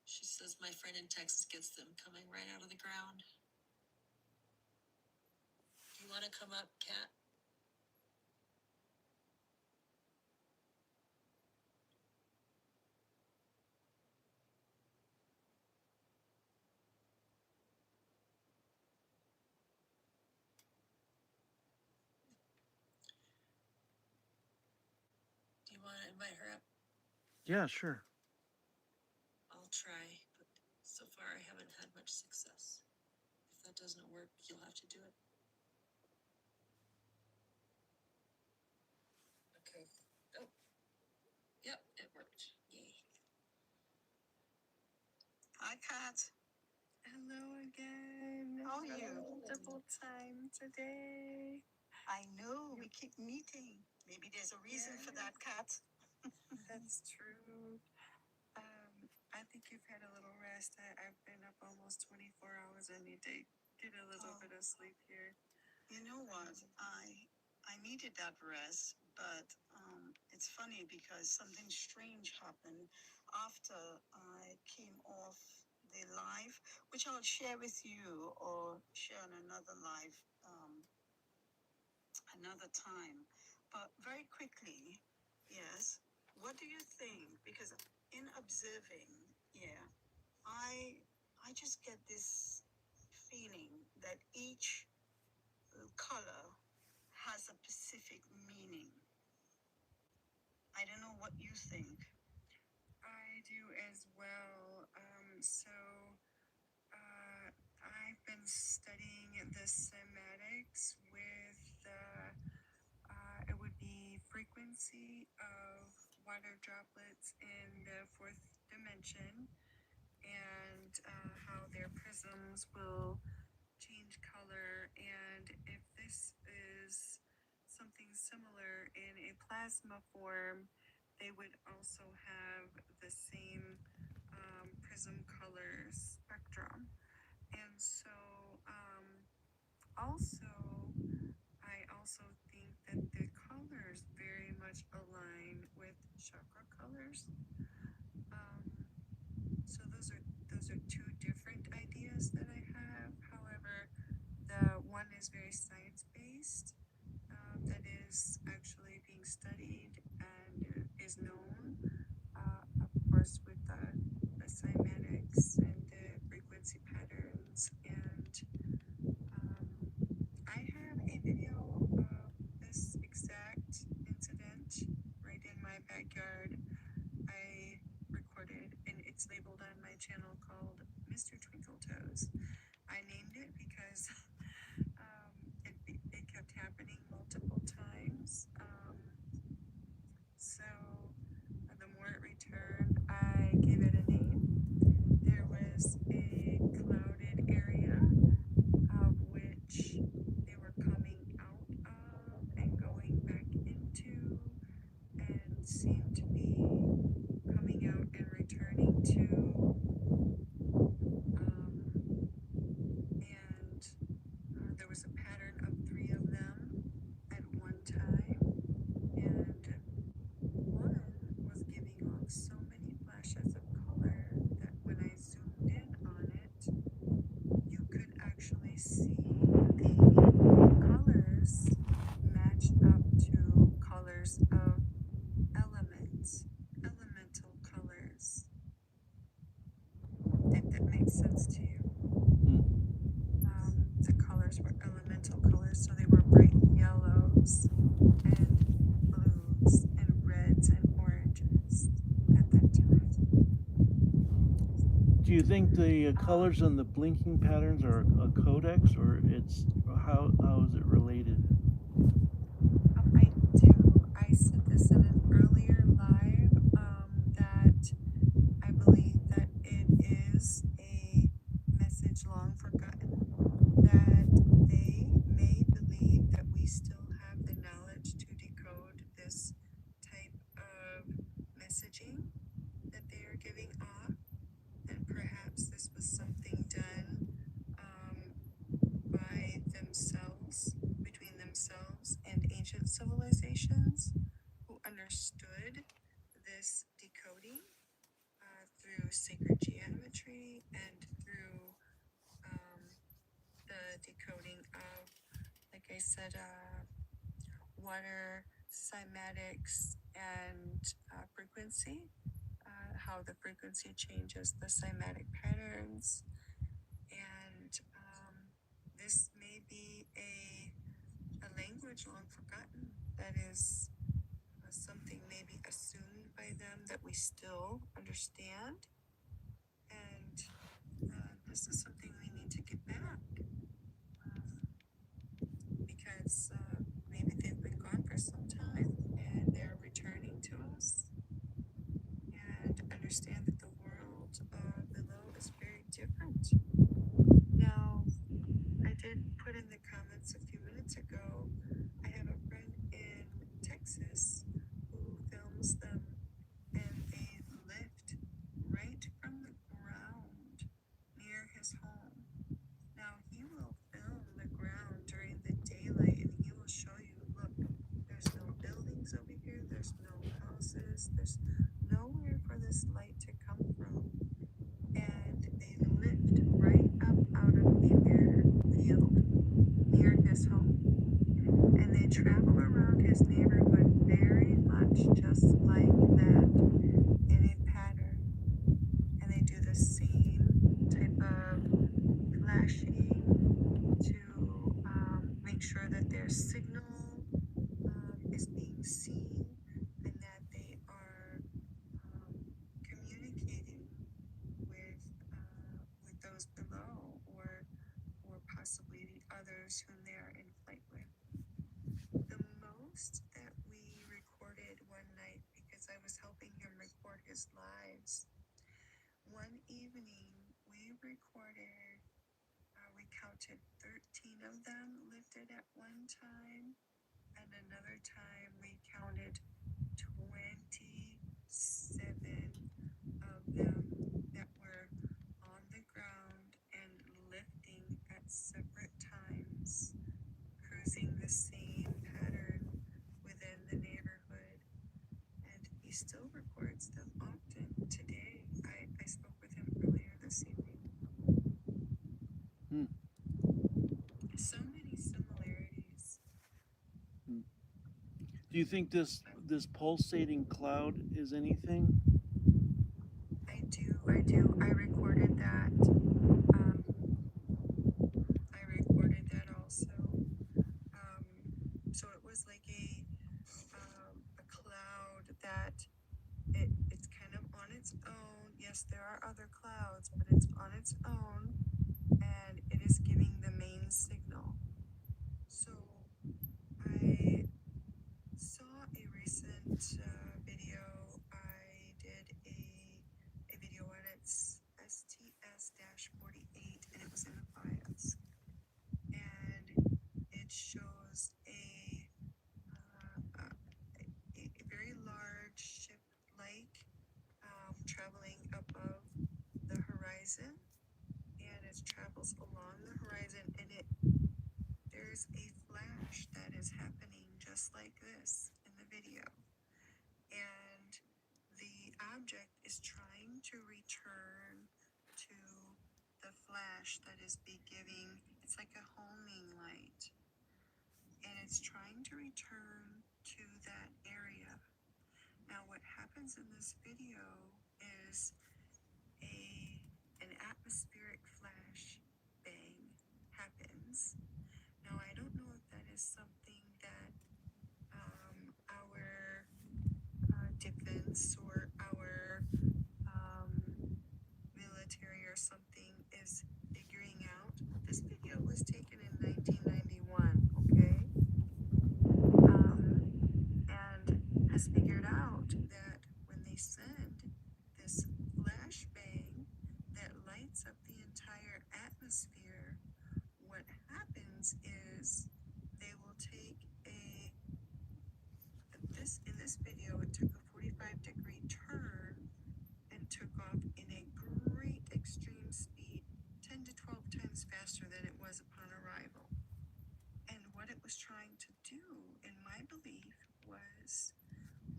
She says my friend in Texas gets them coming right out of the ground. Do you want to come up, Cat? Do you want to invite her up? Yeah, sure. I'll try, but so far I haven't had much success. If that doesn't work, you'll have to do it. Okay. Oh. Yep, it worked. Yay. Hi, Kat. Hello again. How are you? Multiple time today. I know we keep meeting. Maybe there's a reason for that, Kat. That's true. I think you've had a little rest. I've been up almost 24 hours. I need to get a little bit of sleep here. You know what? I needed that rest, but it's funny because something strange happened after I came off the live, which I'll share with you or share on another live another time. But very quickly, yes. What do you think? Because in observing, yeah, I just get this feeling that each color has a specific meaning. I don't know what you think. I do as well. I've been studying the sematics with it would be frequency of water droplets in the fourth dimension and how their prisms will change color, and if this is something similar in a plasma form, they would also have the same prism color spectrum. And so, also, I also think that the colors very much align with chakra colors. So those are two different ideas that I have. However, the one is very science based. That is actually being studied and is known, of course, with the cymatics and the frequency patterns. And I have a video of this exact incident right in my backyard. I recorded, and it's labeled on my channel called Mr. Twinkle Toes. I named it because it kept happening multiple times. So the more it returned, I gave it a name. There was a clouded area of which they were coming out of and going back into, and seemed to be coming out and returning to. And there was a pattern of three of them at one time, and one was giving off so many flashes of color that when I zoomed in on it, you could actually see elemental colors, so they were bright yellows and blues and reds and oranges at that time. Do you think the colors and the blinking patterns are a codex, or it's how is it related? I do. I said this in an earlier live that I believe that it is a message long forgotten, that they may believe that we still have the knowledge to decode this type of messaging that they are giving off, and perhaps this was something done by themselves, between themselves and ancient civilizations who understood this decoding through sacred geometry and through the decoding of, like I said, water cymatics and frequency, how the frequency changes the cymatic patterns. And this may be a language long forgotten that is something maybe assumed by them that we still understand. And this is something we need to get back because maybe they've been gone for some time and they're returning to us. And understand that the world below is very different. Now, I did put in the comments a few minutes ago, I have a friend in Texas who films them, and they lift right from the ground near his home. Now, he will film the ground during the daylight, and he will show you, look, there's no buildings over here, there's no houses, there's nowhere for this light to come from. And they lift right up out of the bare field near his home. And they travel around his neighborhood very much just like that in a pattern. And they do the same type of flashing to make sure that their signal is being seen and that they are communicating with those below, or possibly the others whom they are in flight with. The most that we recorded one night, because I was helping him record his lives, one evening we recorded, we counted 13 of them lifted at one time, and another time we counted 27 of them that were on the ground and lifting at separate times, cruising the same pattern within the neighborhood. And he still records them often today. I spoke with him earlier this evening. So many similarities. Do you think this pulsating cloud is anything? I do. I recorded that. I recorded that also. So it was like a cloud that it's kind of on its own. Yes, there are other clouds, but it's on its own, and it is giving the main signal. So I saw a recent video. I did a video on its STS-48, and it was in the files. And it shows a very large ship-like traveling above the horizon, and it travels along the horizon, and there's a flash that is happening just like this in the video, and the object is trying to return to the flash that is giving. It's like a homing light, and it's trying to return to that area. Now, what happens in this video is an atmospheric flash bang happens. Now, I don't happens is they will take in this video, it took a 45-degree turn and took off in a great extreme speed, 10 to 12 times faster than it was upon arrival. And what it was trying to do, in my belief, was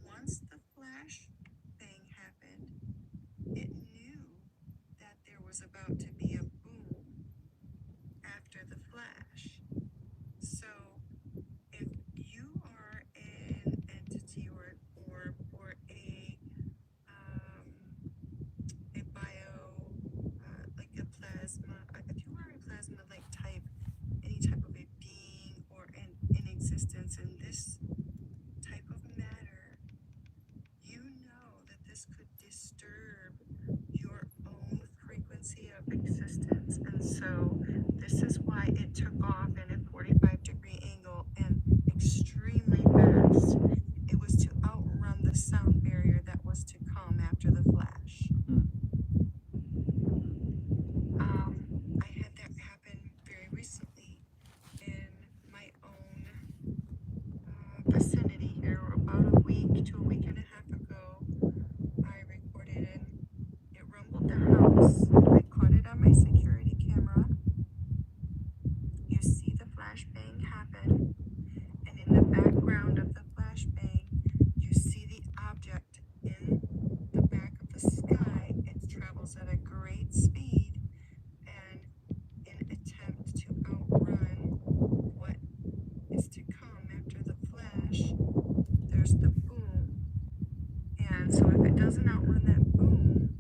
once the flash bang happened, it knew that there was about to be a boom after the flash. So if you are an entity or an orb or a bio, like a plasma, if you are a plasma like type, any type of a being or in existence in this type of matter, you know that this could disturb your own frequency of existence. And so this is why it took off in a 45-degree angle and extremely fast. It was to outrun the sound barrier that was to come after the flash. I had that happen very recently in my own vicinity here, about a week to a week and a half ago. I recorded it. It rumbled the house. I caught it on my security camera. You see the flashbang happen, and in the background of the flashbang, you see the object in the back of the sky. It travels at a great speed, and in attempt to outrun what is to come after the flash, there's the boom. And so if it doesn't outrun that boom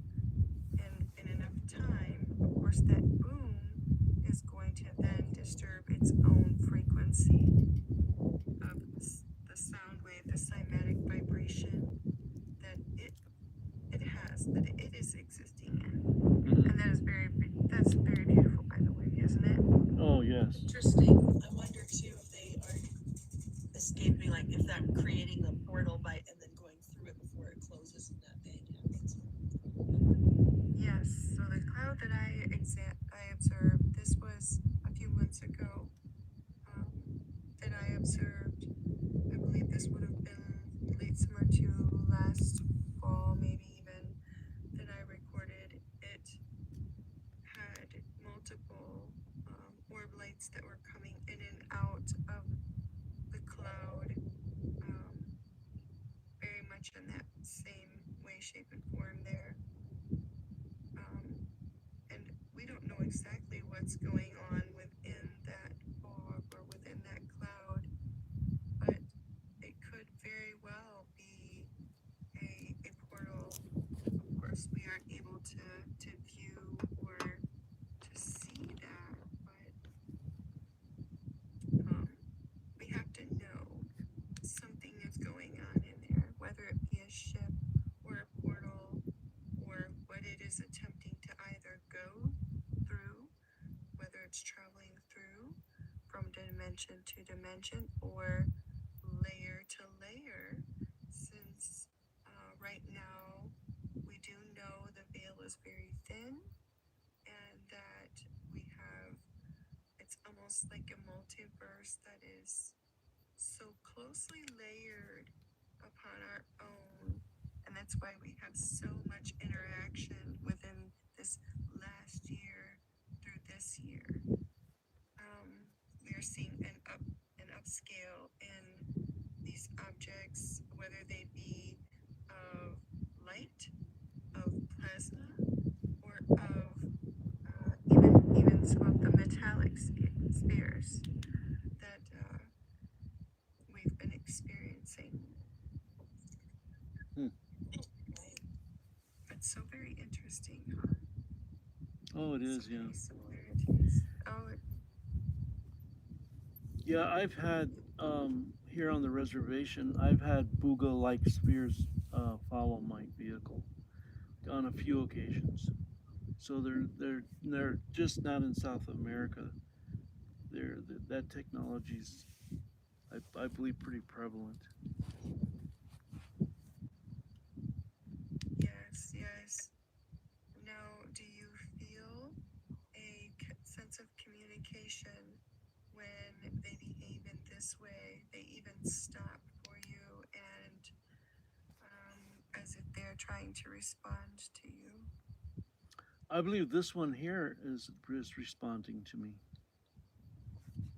in enough time, of course that boom is going to then disturb its own frequency of the sound wave, the cymatic vibration that it has, that it is existing in. And that's very beautiful, by the way, isn't it? Oh, yes. Interesting. I wonder too if they are escaping, like if they're creating the portal by and then going through it before it closes and that bang happens. Yes, so the cloud that I observed, this was a few months ago, that I observed. I believe this would have been late summer to last fall, maybe even, that I recorded. It had multiple orb lights that were coming in and out of the cloud, very much in that same way, shape, and form there. And we don't know exactly what's going on within that fog or within that cloud, but it could very well be a portal. Of course, we aren't able to view or to see that, but we have to know something is going on in there, whether it be a ship or a portal or what it is attempting to either go through, whether it's traveling through from dimension to dimension or layer to layer, since right now we do know the veil is very thin and that it's almost like a multiverse that is so closely layered upon our own, and that's why we have so much interaction within this last year through this year. We are seeing an upscale in these objects, whether they be of light, of plasma, or of even some of the metallic spheres that we've been experiencing. It's so very interesting, huh? Oh, it is, So yeah. many similarities. Yeah, I've had, here on the reservation, I've had booga-like spheres follow my vehicle on a few occasions. So they're just not in South America. That technology's, I believe, pretty prevalent. Yes. Now, do you feel a sense of communication when they behave in this way, they even stop for you and as if they're trying to respond to you. I believe this one here is responding to me.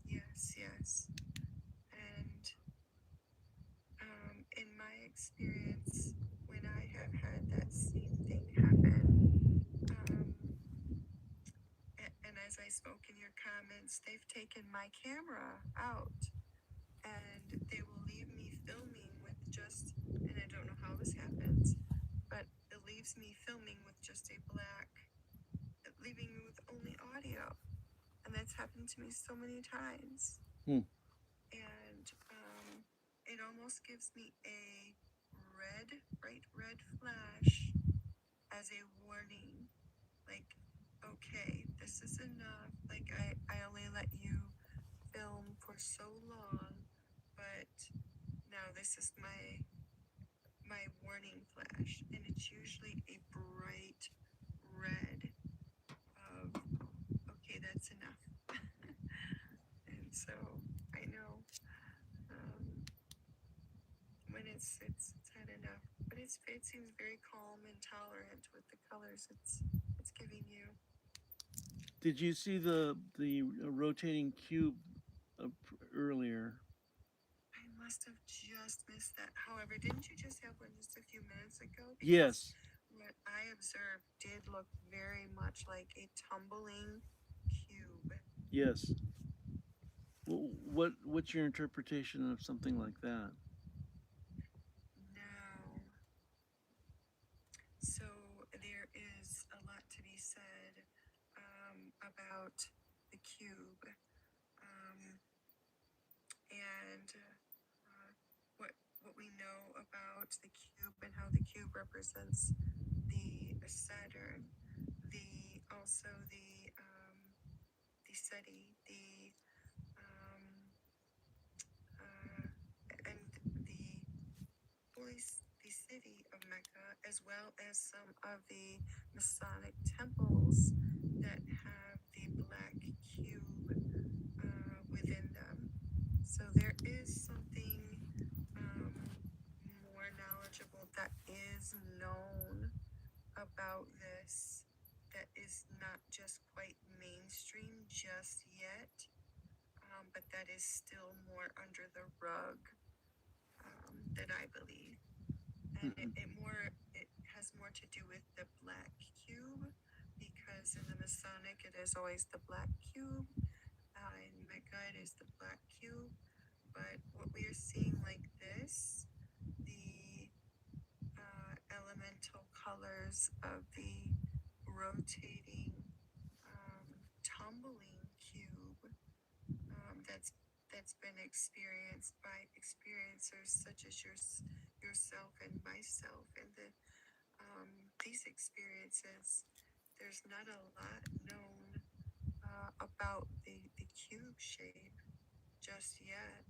Yes, yes. And in my experience, when I have had that same thing happen, and as I spoke in your comments, they've taken my camera out and they will leave me filming with just, and I don't know how this happens, but it leaves me filming with just a black, leaving me with only audio. And that's happened to me so many times. Hmm. And it almost gives me a bright red flash as a warning. Like, okay, this is enough. Like, I only let you film for so long, but now this is my warning flash, and it's usually a bright red of, okay, that's enough. And so I know when it's had enough, but it seems very calm and tolerant with the colors it's giving you. Did you see the rotating cube earlier? I must have just missed that. However, didn't you just have one just a few minutes ago? Yes. What I observed did look very much like a tumbling cube. Yes. What's your interpretation of something like that? Now, so there is a lot to be said about the cube and what we know about the cube and how the cube represents the Saturn, the also the SETI, and the city of Mecca, as well as some of the Masonic temples that have the black cube within them. So there is something more knowledgeable that is known about this that is not just quite mainstream just yet, but that is still more under the rug that I believe. And it has more to do with the black cube because in the Masonic it is always the black cube. In Mecca it is the black cube. But what we are seeing like this, the elemental colors of the rotating, tumbling cube that's been experienced by experiencers such as yourself and myself, and these experiences. There's not a lot known about the cube shape just yet.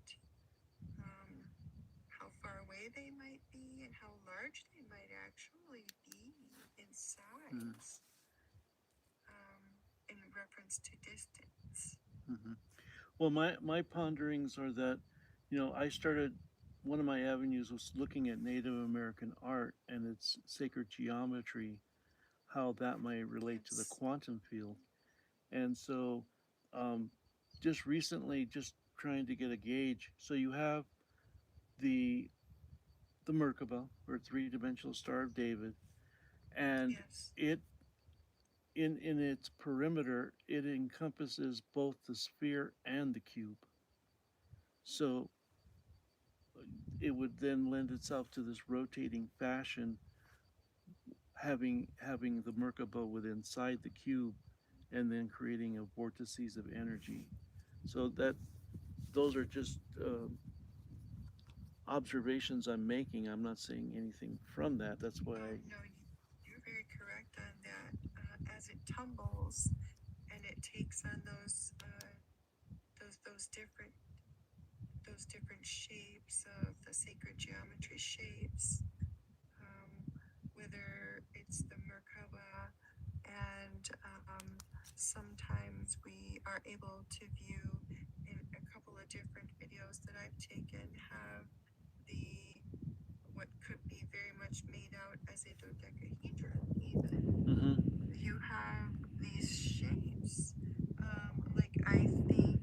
How far away they might be and how large they might actually be in size in reference to distance. Mm-hmm. Well, my ponderings are that, I started, one of my avenues was looking at Native American art and its sacred geometry, how that might relate to the Yes. quantum field. And so, just recently, just trying to get a gauge. So you have the Merkaba, or three-dimensional Star of David, and Yes. it in its perimeter it encompasses both the sphere and the cube. So it would then lend itself to this rotating fashion, having the Merkaba within inside the cube, and then creating a vortices of energy. So those are just observations I'm making. I'm not saying anything from that. That's why No, you're very correct on that. As it tumbles and it takes on those different shapes of the sacred geometry shapes, whether it's the Merkaba, and sometimes we are able to view an different videos that I've taken have the what could be very much made out as a dodecahedron even. Mm-hmm. You have these shapes, like I think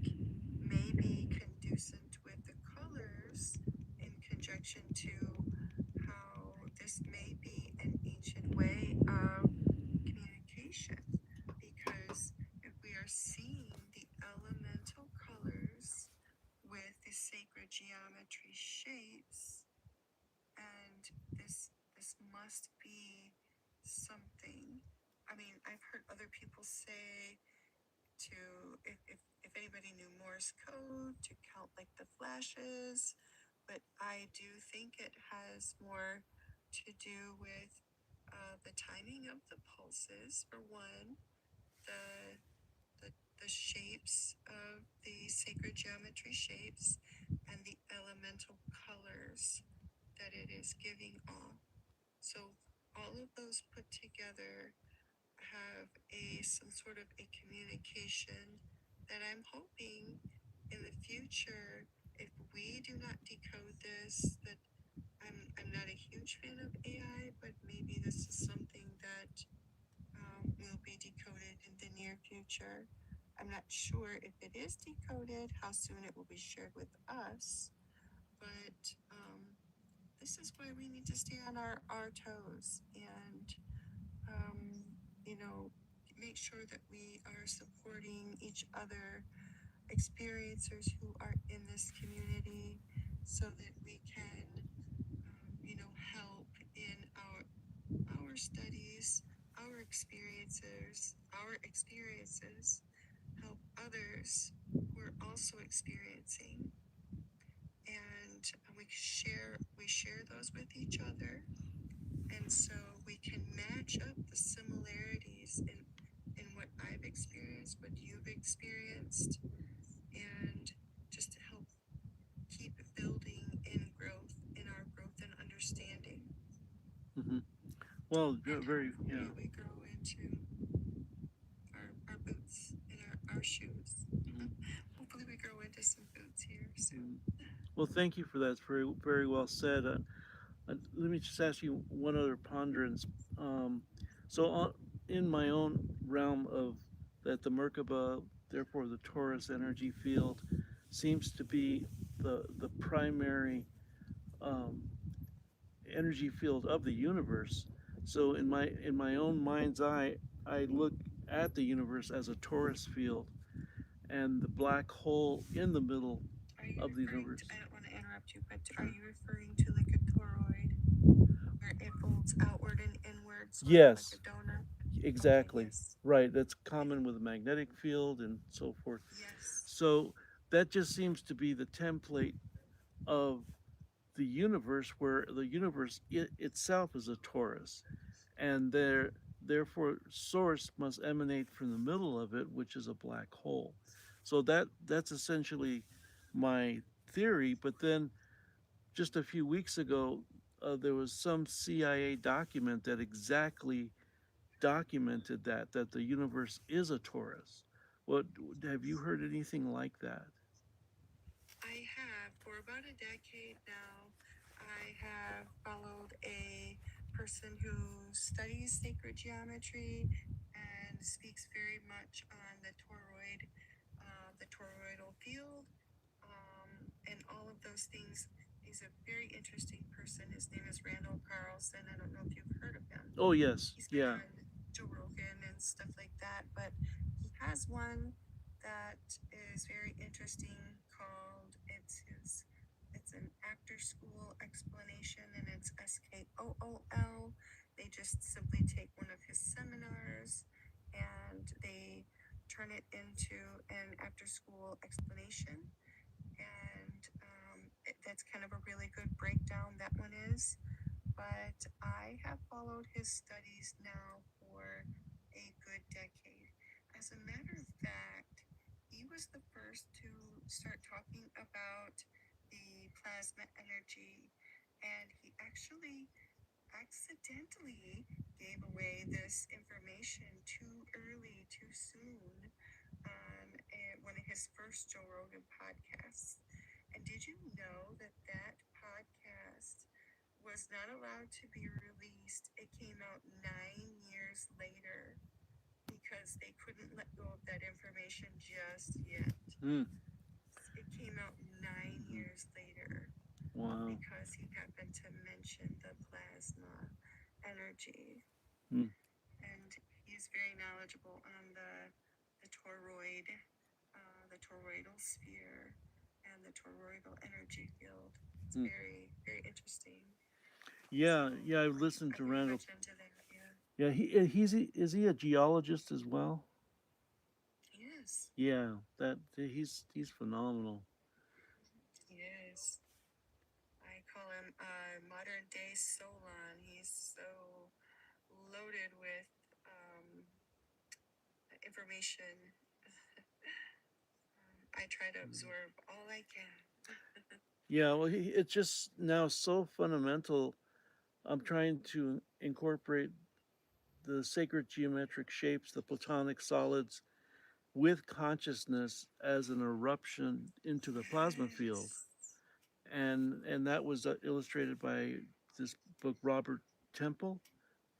maybe conducent with the colors in conjunction to how this may be an ancient way of communication, because if we are seeing the elemental colors with the sacred geometry shapes, and this must be something. I mean, I've heard other people say to, if anybody knew Morse code, to count like the flashes, but I do think it has more to do with the timing of the pulses for one, the the shapes of the sacred geometry shapes, and the elemental colors that it is giving off. So all of those put together have some sort of a communication that I'm hoping in the future, if we do not decode this, that I'm not a huge fan of AI, but maybe this is something that will be decoded in the near future. I'm not sure if it is decoded, how soon it will be shared with us, but this is why we need to stay on our toes and, you know, make sure that we are supporting each other, experiencers who are in this community, so that we can, help in our studies, our experiences, help others who are also experiencing, and we share those with each other, and so we can match up the similarities in what I've experienced, what you've experienced, and just to help keep building in growth, in our growth and understanding. Mm-hmm. Well, And very, hopefully yeah. we grow into our boots and our shoes. Mm-hmm. Hopefully we grow into some boots here soon. Well, thank you for that. It's very, very well said. Let me just ask you one other ponderance. So, in my own realm of that, the Merkaba, therefore the Taurus energy field, seems to be the primary um, energy field of the universe. So, in my own mind's eye, I look at the universe as a Taurus field, and the black hole in the middle Are you of the referring universe. to, I don't want to interrupt you, but are Sure. you referring to like a toroid where it folds outward and inward, sort of like Yes, a donut? exactly. Yes. Right. That's common with the magnetic field and so forth. Yes. So that just seems to be the template of the universe, where the universe itself is a torus, and therefore source must emanate from the middle of it, which is a black hole. So that's essentially my theory. But then just a few weeks ago, there was some CIA document that exactly documented that the universe is a torus. What have you heard anything like that? I have, for about a decade now, I have followed a person who studies sacred geometry and speaks very much on the toroidal field, and all of those things. He's a very interesting person. His name is Randall Carlson. I don't know if you've heard of him. Oh yes, He's been yeah. on Joe Rogan and stuff like that, but he has one that is very interesting called it's an actor school explanation, and it's SKOOL. They just simply take one of his seminars and they turn it into an after school explanation, and that's kind of a really good breakdown, that one is. But I have followed his studies now for a good decade. As a matter of fact, he was the first to start talking about the plasma energy, and he actually accidentally gave away this information too early, too soon, on one of his first Joe Rogan podcast. And did you know that that podcast was not allowed to be released? It came out 9 years later because they couldn't let go of that information just yet. Hmm. It came out 9 years later Wow. because he happened to mention the plasma energy. Hmm. And he's very knowledgeable on the toroid, the toroidal sphere, and the toroidal energy field. It's Hmm. very, very interesting. Yeah, So, yeah. I've listened I'm to very Randall. much into that. Yeah. Yeah, is he a geologist as well? Yes. Yeah, he's phenomenal. Yes. I call him modern day Solon. He's so loaded with information. I try to absorb all I can. Yeah, well, it's just now so fundamental. I'm trying to incorporate the sacred geometric shapes, the platonic solids, with consciousness as an eruption into the plasma field, and that was illustrated by this book, Robert Temple,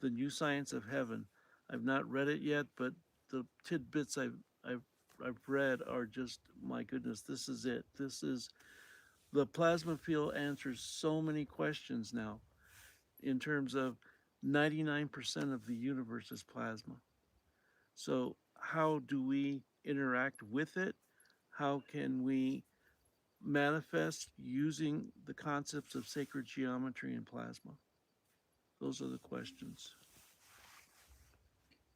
The New Science of Heaven. I've not read it yet, but the tidbits I've read are just, my goodness, this is it. This is the plasma field answers so many questions now in terms of 99% of the universe is plasma. So how do we interact with it? How can we manifest using the concepts of sacred geometry and plasma? Those are the questions.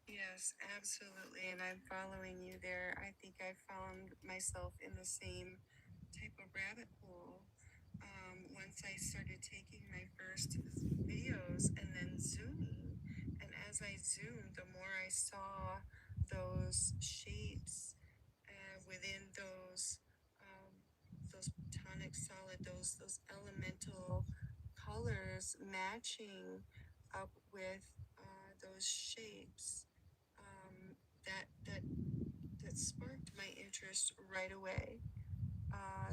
Yes, absolutely. And I'm following you there. I think I found myself in the same type of rabbit hole once I started taking my first videos and then zooming. And as I zoomed, the more I saw those shapes within those tonic solid, those elemental colors matching up with those shapes, that sparked my interest right away.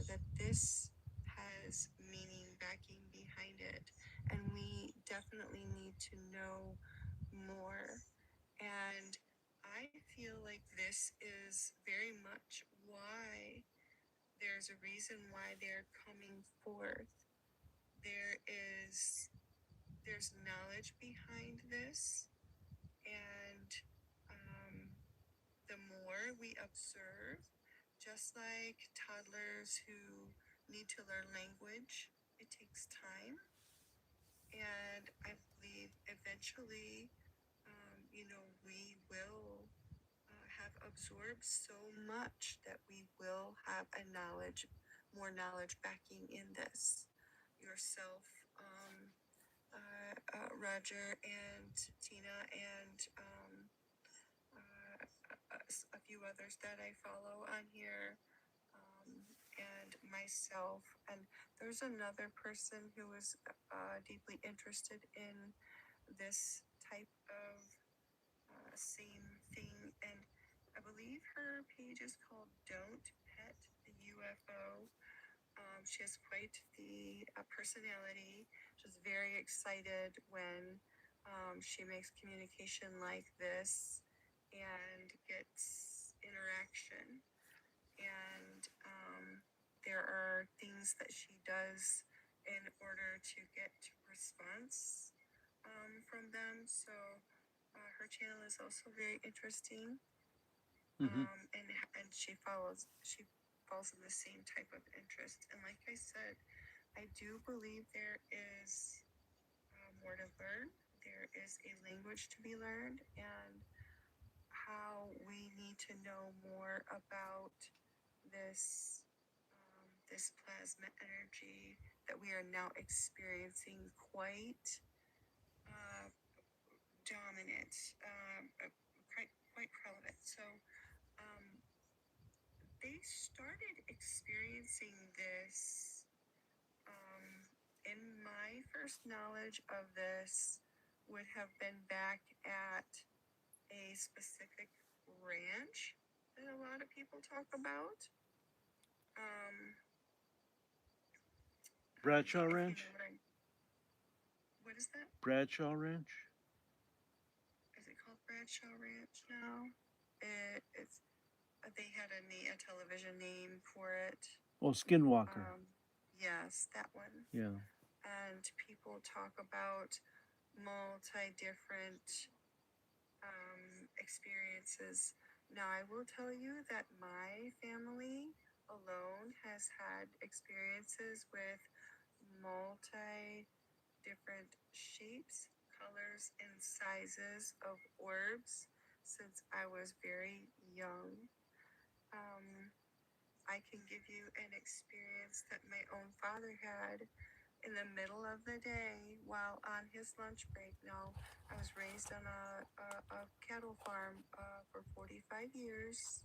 That this has meaning backing behind it, and we definitely need to know more. And I feel like this is very much why there's a reason why they're coming forth. There's knowledge behind this, and the more we observe, just like toddlers who need to learn language, it takes time. And I believe eventually, we will have absorbed so much that we will have more knowledge backing in this. Yourself, Roger, and Tina, and a few others that I follow on here, and myself. And there's another person who is deeply interested in this type of same thing. And I believe her page is called Don't Pet the UFO. She has quite the personality. She's very excited when she makes communication like this and gets interaction. And there are things that she does in order to get response from them. So her channel is also very interesting. Mm-hmm. And she falls in the same type of interest. And like I said, I do believe there is more to learn. There is a language to be learned, and how we need to know more about this plasma energy that we are now experiencing quite dominant, quite prevalent. So they started experiencing this. In my first knowledge of this would have been back at a specific ranch that a lot of people talk about. Um, Bradshaw if you Ranch? know what is that? Bradshaw Ranch? Is it called Bradshaw Ranch now? It's they had a television name for it. Oh, Skinwalker. Yes, that one. Yeah. And people talk about different experiences. Now, I will tell you that my family alone has had experiences with multi different shapes, colors, and sizes of orbs since I was very young. Um, I can give you an experience that my own father had in the middle of the day while on his lunch break. Now, I was raised on a cattle farm for 45 years,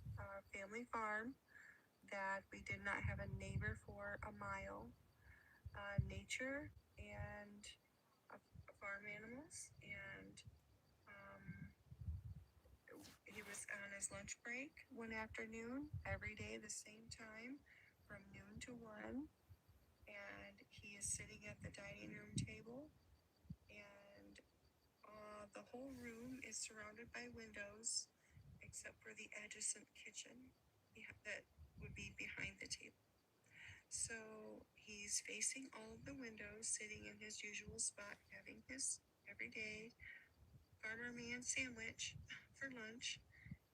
family farm, that we did not have a neighbor for a mile. Nature and farm animals, and um, he was on his lunch break one afternoon every day the same time from noon to 1, and he is sitting at the dining room table, and the whole room is surrounded by windows except for the adjacent kitchen that would be behind the table. So he's facing all of the windows, sitting in his usual spot, having his everyday farmer man sandwich for lunch.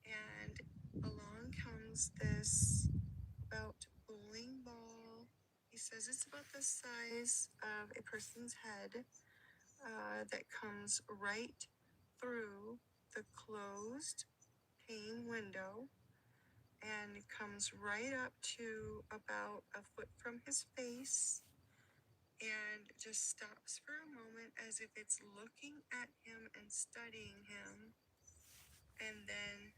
And along comes this about bowling ball. He says it's about the size of a person's head, that comes right through the closed pane window and comes right up to about a foot from his face and just stops for a moment as if it's looking at him and studying him, and then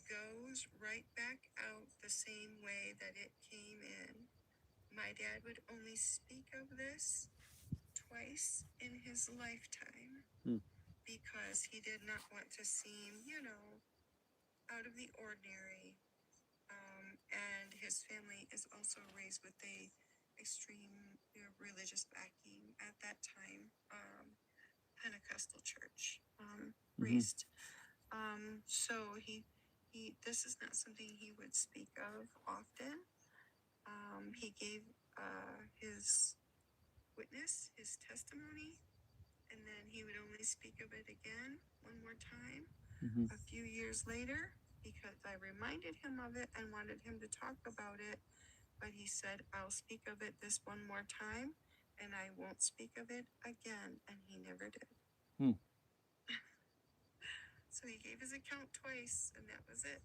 goes right back out the same way that it came in. My dad would only speak of this twice in his lifetime because he did not want to seem, out of the ordinary. And his family is also raised with a extreme religious backing at that time, Pentecostal church, raised. So he this is not something he would speak of often. He gave his witness, his testimony, and then he would only speak of it again one more time a few years later because I reminded him of it and wanted him to talk about it. But he said, I'll speak of it this one more time and I won't speak of it again. And he never did. So he gave his account twice and that was it.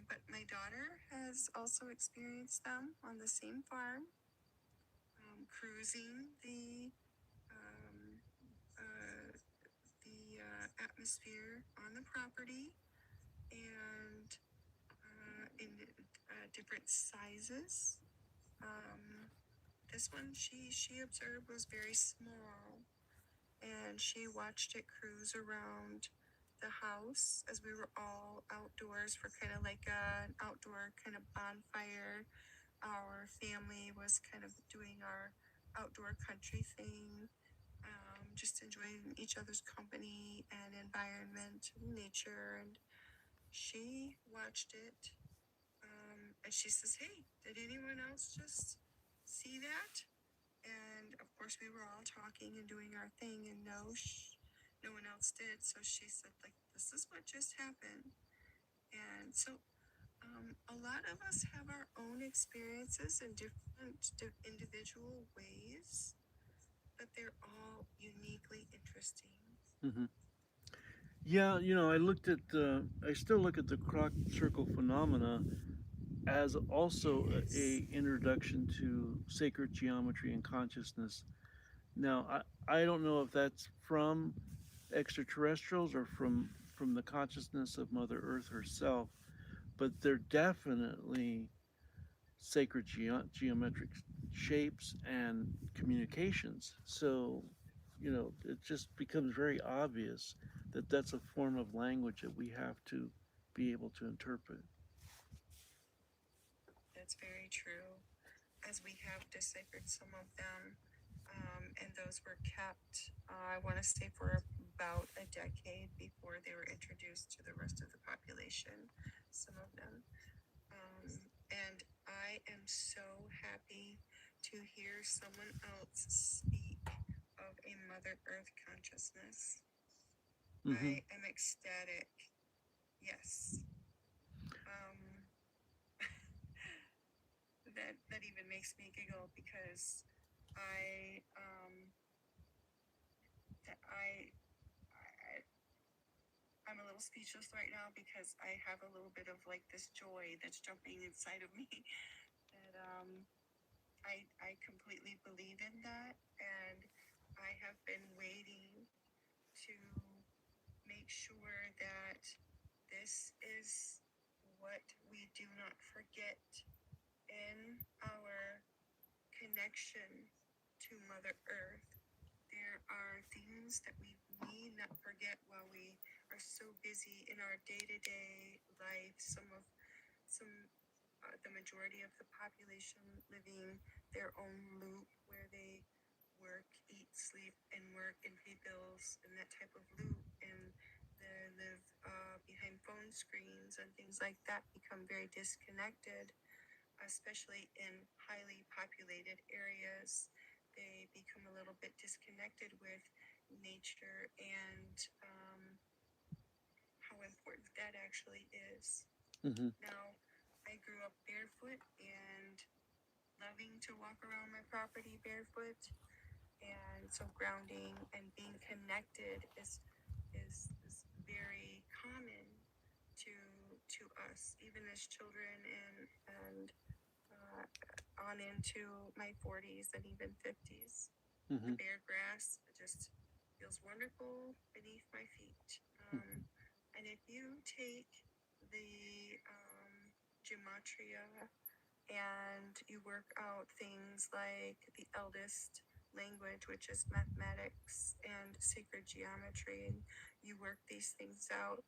But my daughter has also experienced them on the same farm, cruising the atmosphere on the property, and in different sizes. This one she observed was very small, and she watched it cruise around the house as we were all outdoors for kind of like an outdoor kind of bonfire. Our family was kind of doing our outdoor country thing, just enjoying each other's company and environment, nature. And she watched it, and she says, "Hey, did anyone else just see that?" And of course, we were all talking and doing our thing, and no one else did. So she said, like, this is what just happened. And so a lot of us have our own experiences in different individual ways, but they're all uniquely interesting. Yeah, I still look at the Croc Circle phenomena as also a introduction to sacred geometry and consciousness. Now, I don't know if that's from extraterrestrials or from the consciousness of Mother Earth herself, but they're definitely sacred geometric shapes and communications. So, it just becomes very obvious that that's a form of language that we have to be able to interpret. That's very true, as we have deciphered some of them. And those were kept, I want to say, for about a decade before they were introduced to the rest of the population, some of them. And I am so happy to hear someone else speak of a Mother Earth consciousness. Mm-hmm. I am ecstatic. Yes. That even makes me giggle because I that I I'm a little speechless right now because I have a little bit of like this joy that's jumping inside of me. And I completely believe in that, and I have been waiting to make sure that this is what we do not forget in our connection to Mother Earth. There are things that we need not forget while we are so busy in our day-to-day life. The majority of the population living their own loop where they work, eat, sleep, and work and pay bills and that type of loop, and they live behind phone screens and things like that, become very disconnected, especially in highly populated areas. They become a little bit disconnected with nature and how important that actually is. Mm-hmm. Now, I grew up barefoot and loving to walk around my property barefoot, and so grounding and being connected is very common to to us, even as children, and uh, on into my 40s and even 50s. Mm-hmm. The bare grass just feels wonderful beneath my feet. And if you take the gematria and you work out things like the eldest language, which is mathematics and sacred geometry, and you work these things out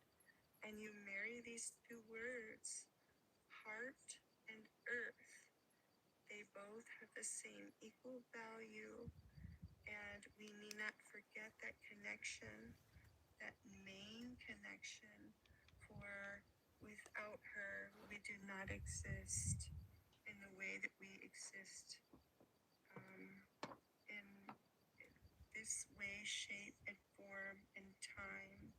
and you marry these two words, heart and earth, they both have the same equal value, and we need not forget that connection, that main connection, for without her, we do not exist in the way that we exist, in this way, shape, and form, and time.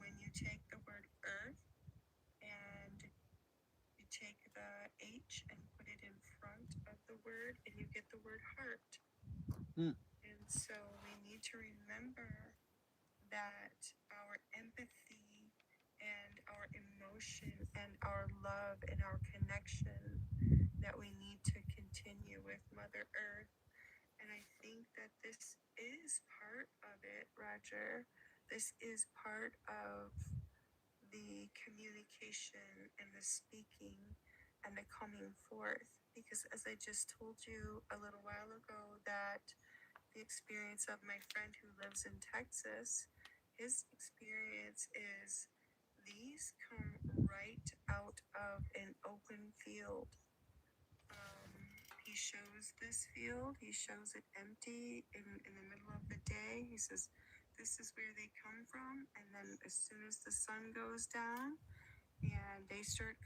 When you take the word earth and you take the H and put it in front of the word, and you get the word heart. Mm. And so we need to remember that our empathy and our emotion and our love and our connection, that we need to continue with Mother Earth. And I think that this is part of it, Roger. This is part of the communication and the speaking and the coming forth. Because as I just told you a little while ago, that the experience of my friend who lives in Texas, his experience is these come right out of an open field. He shows this field, he shows it empty in the middle of the day. He says, this is where they come from. And then as soon as the sun goes down and they start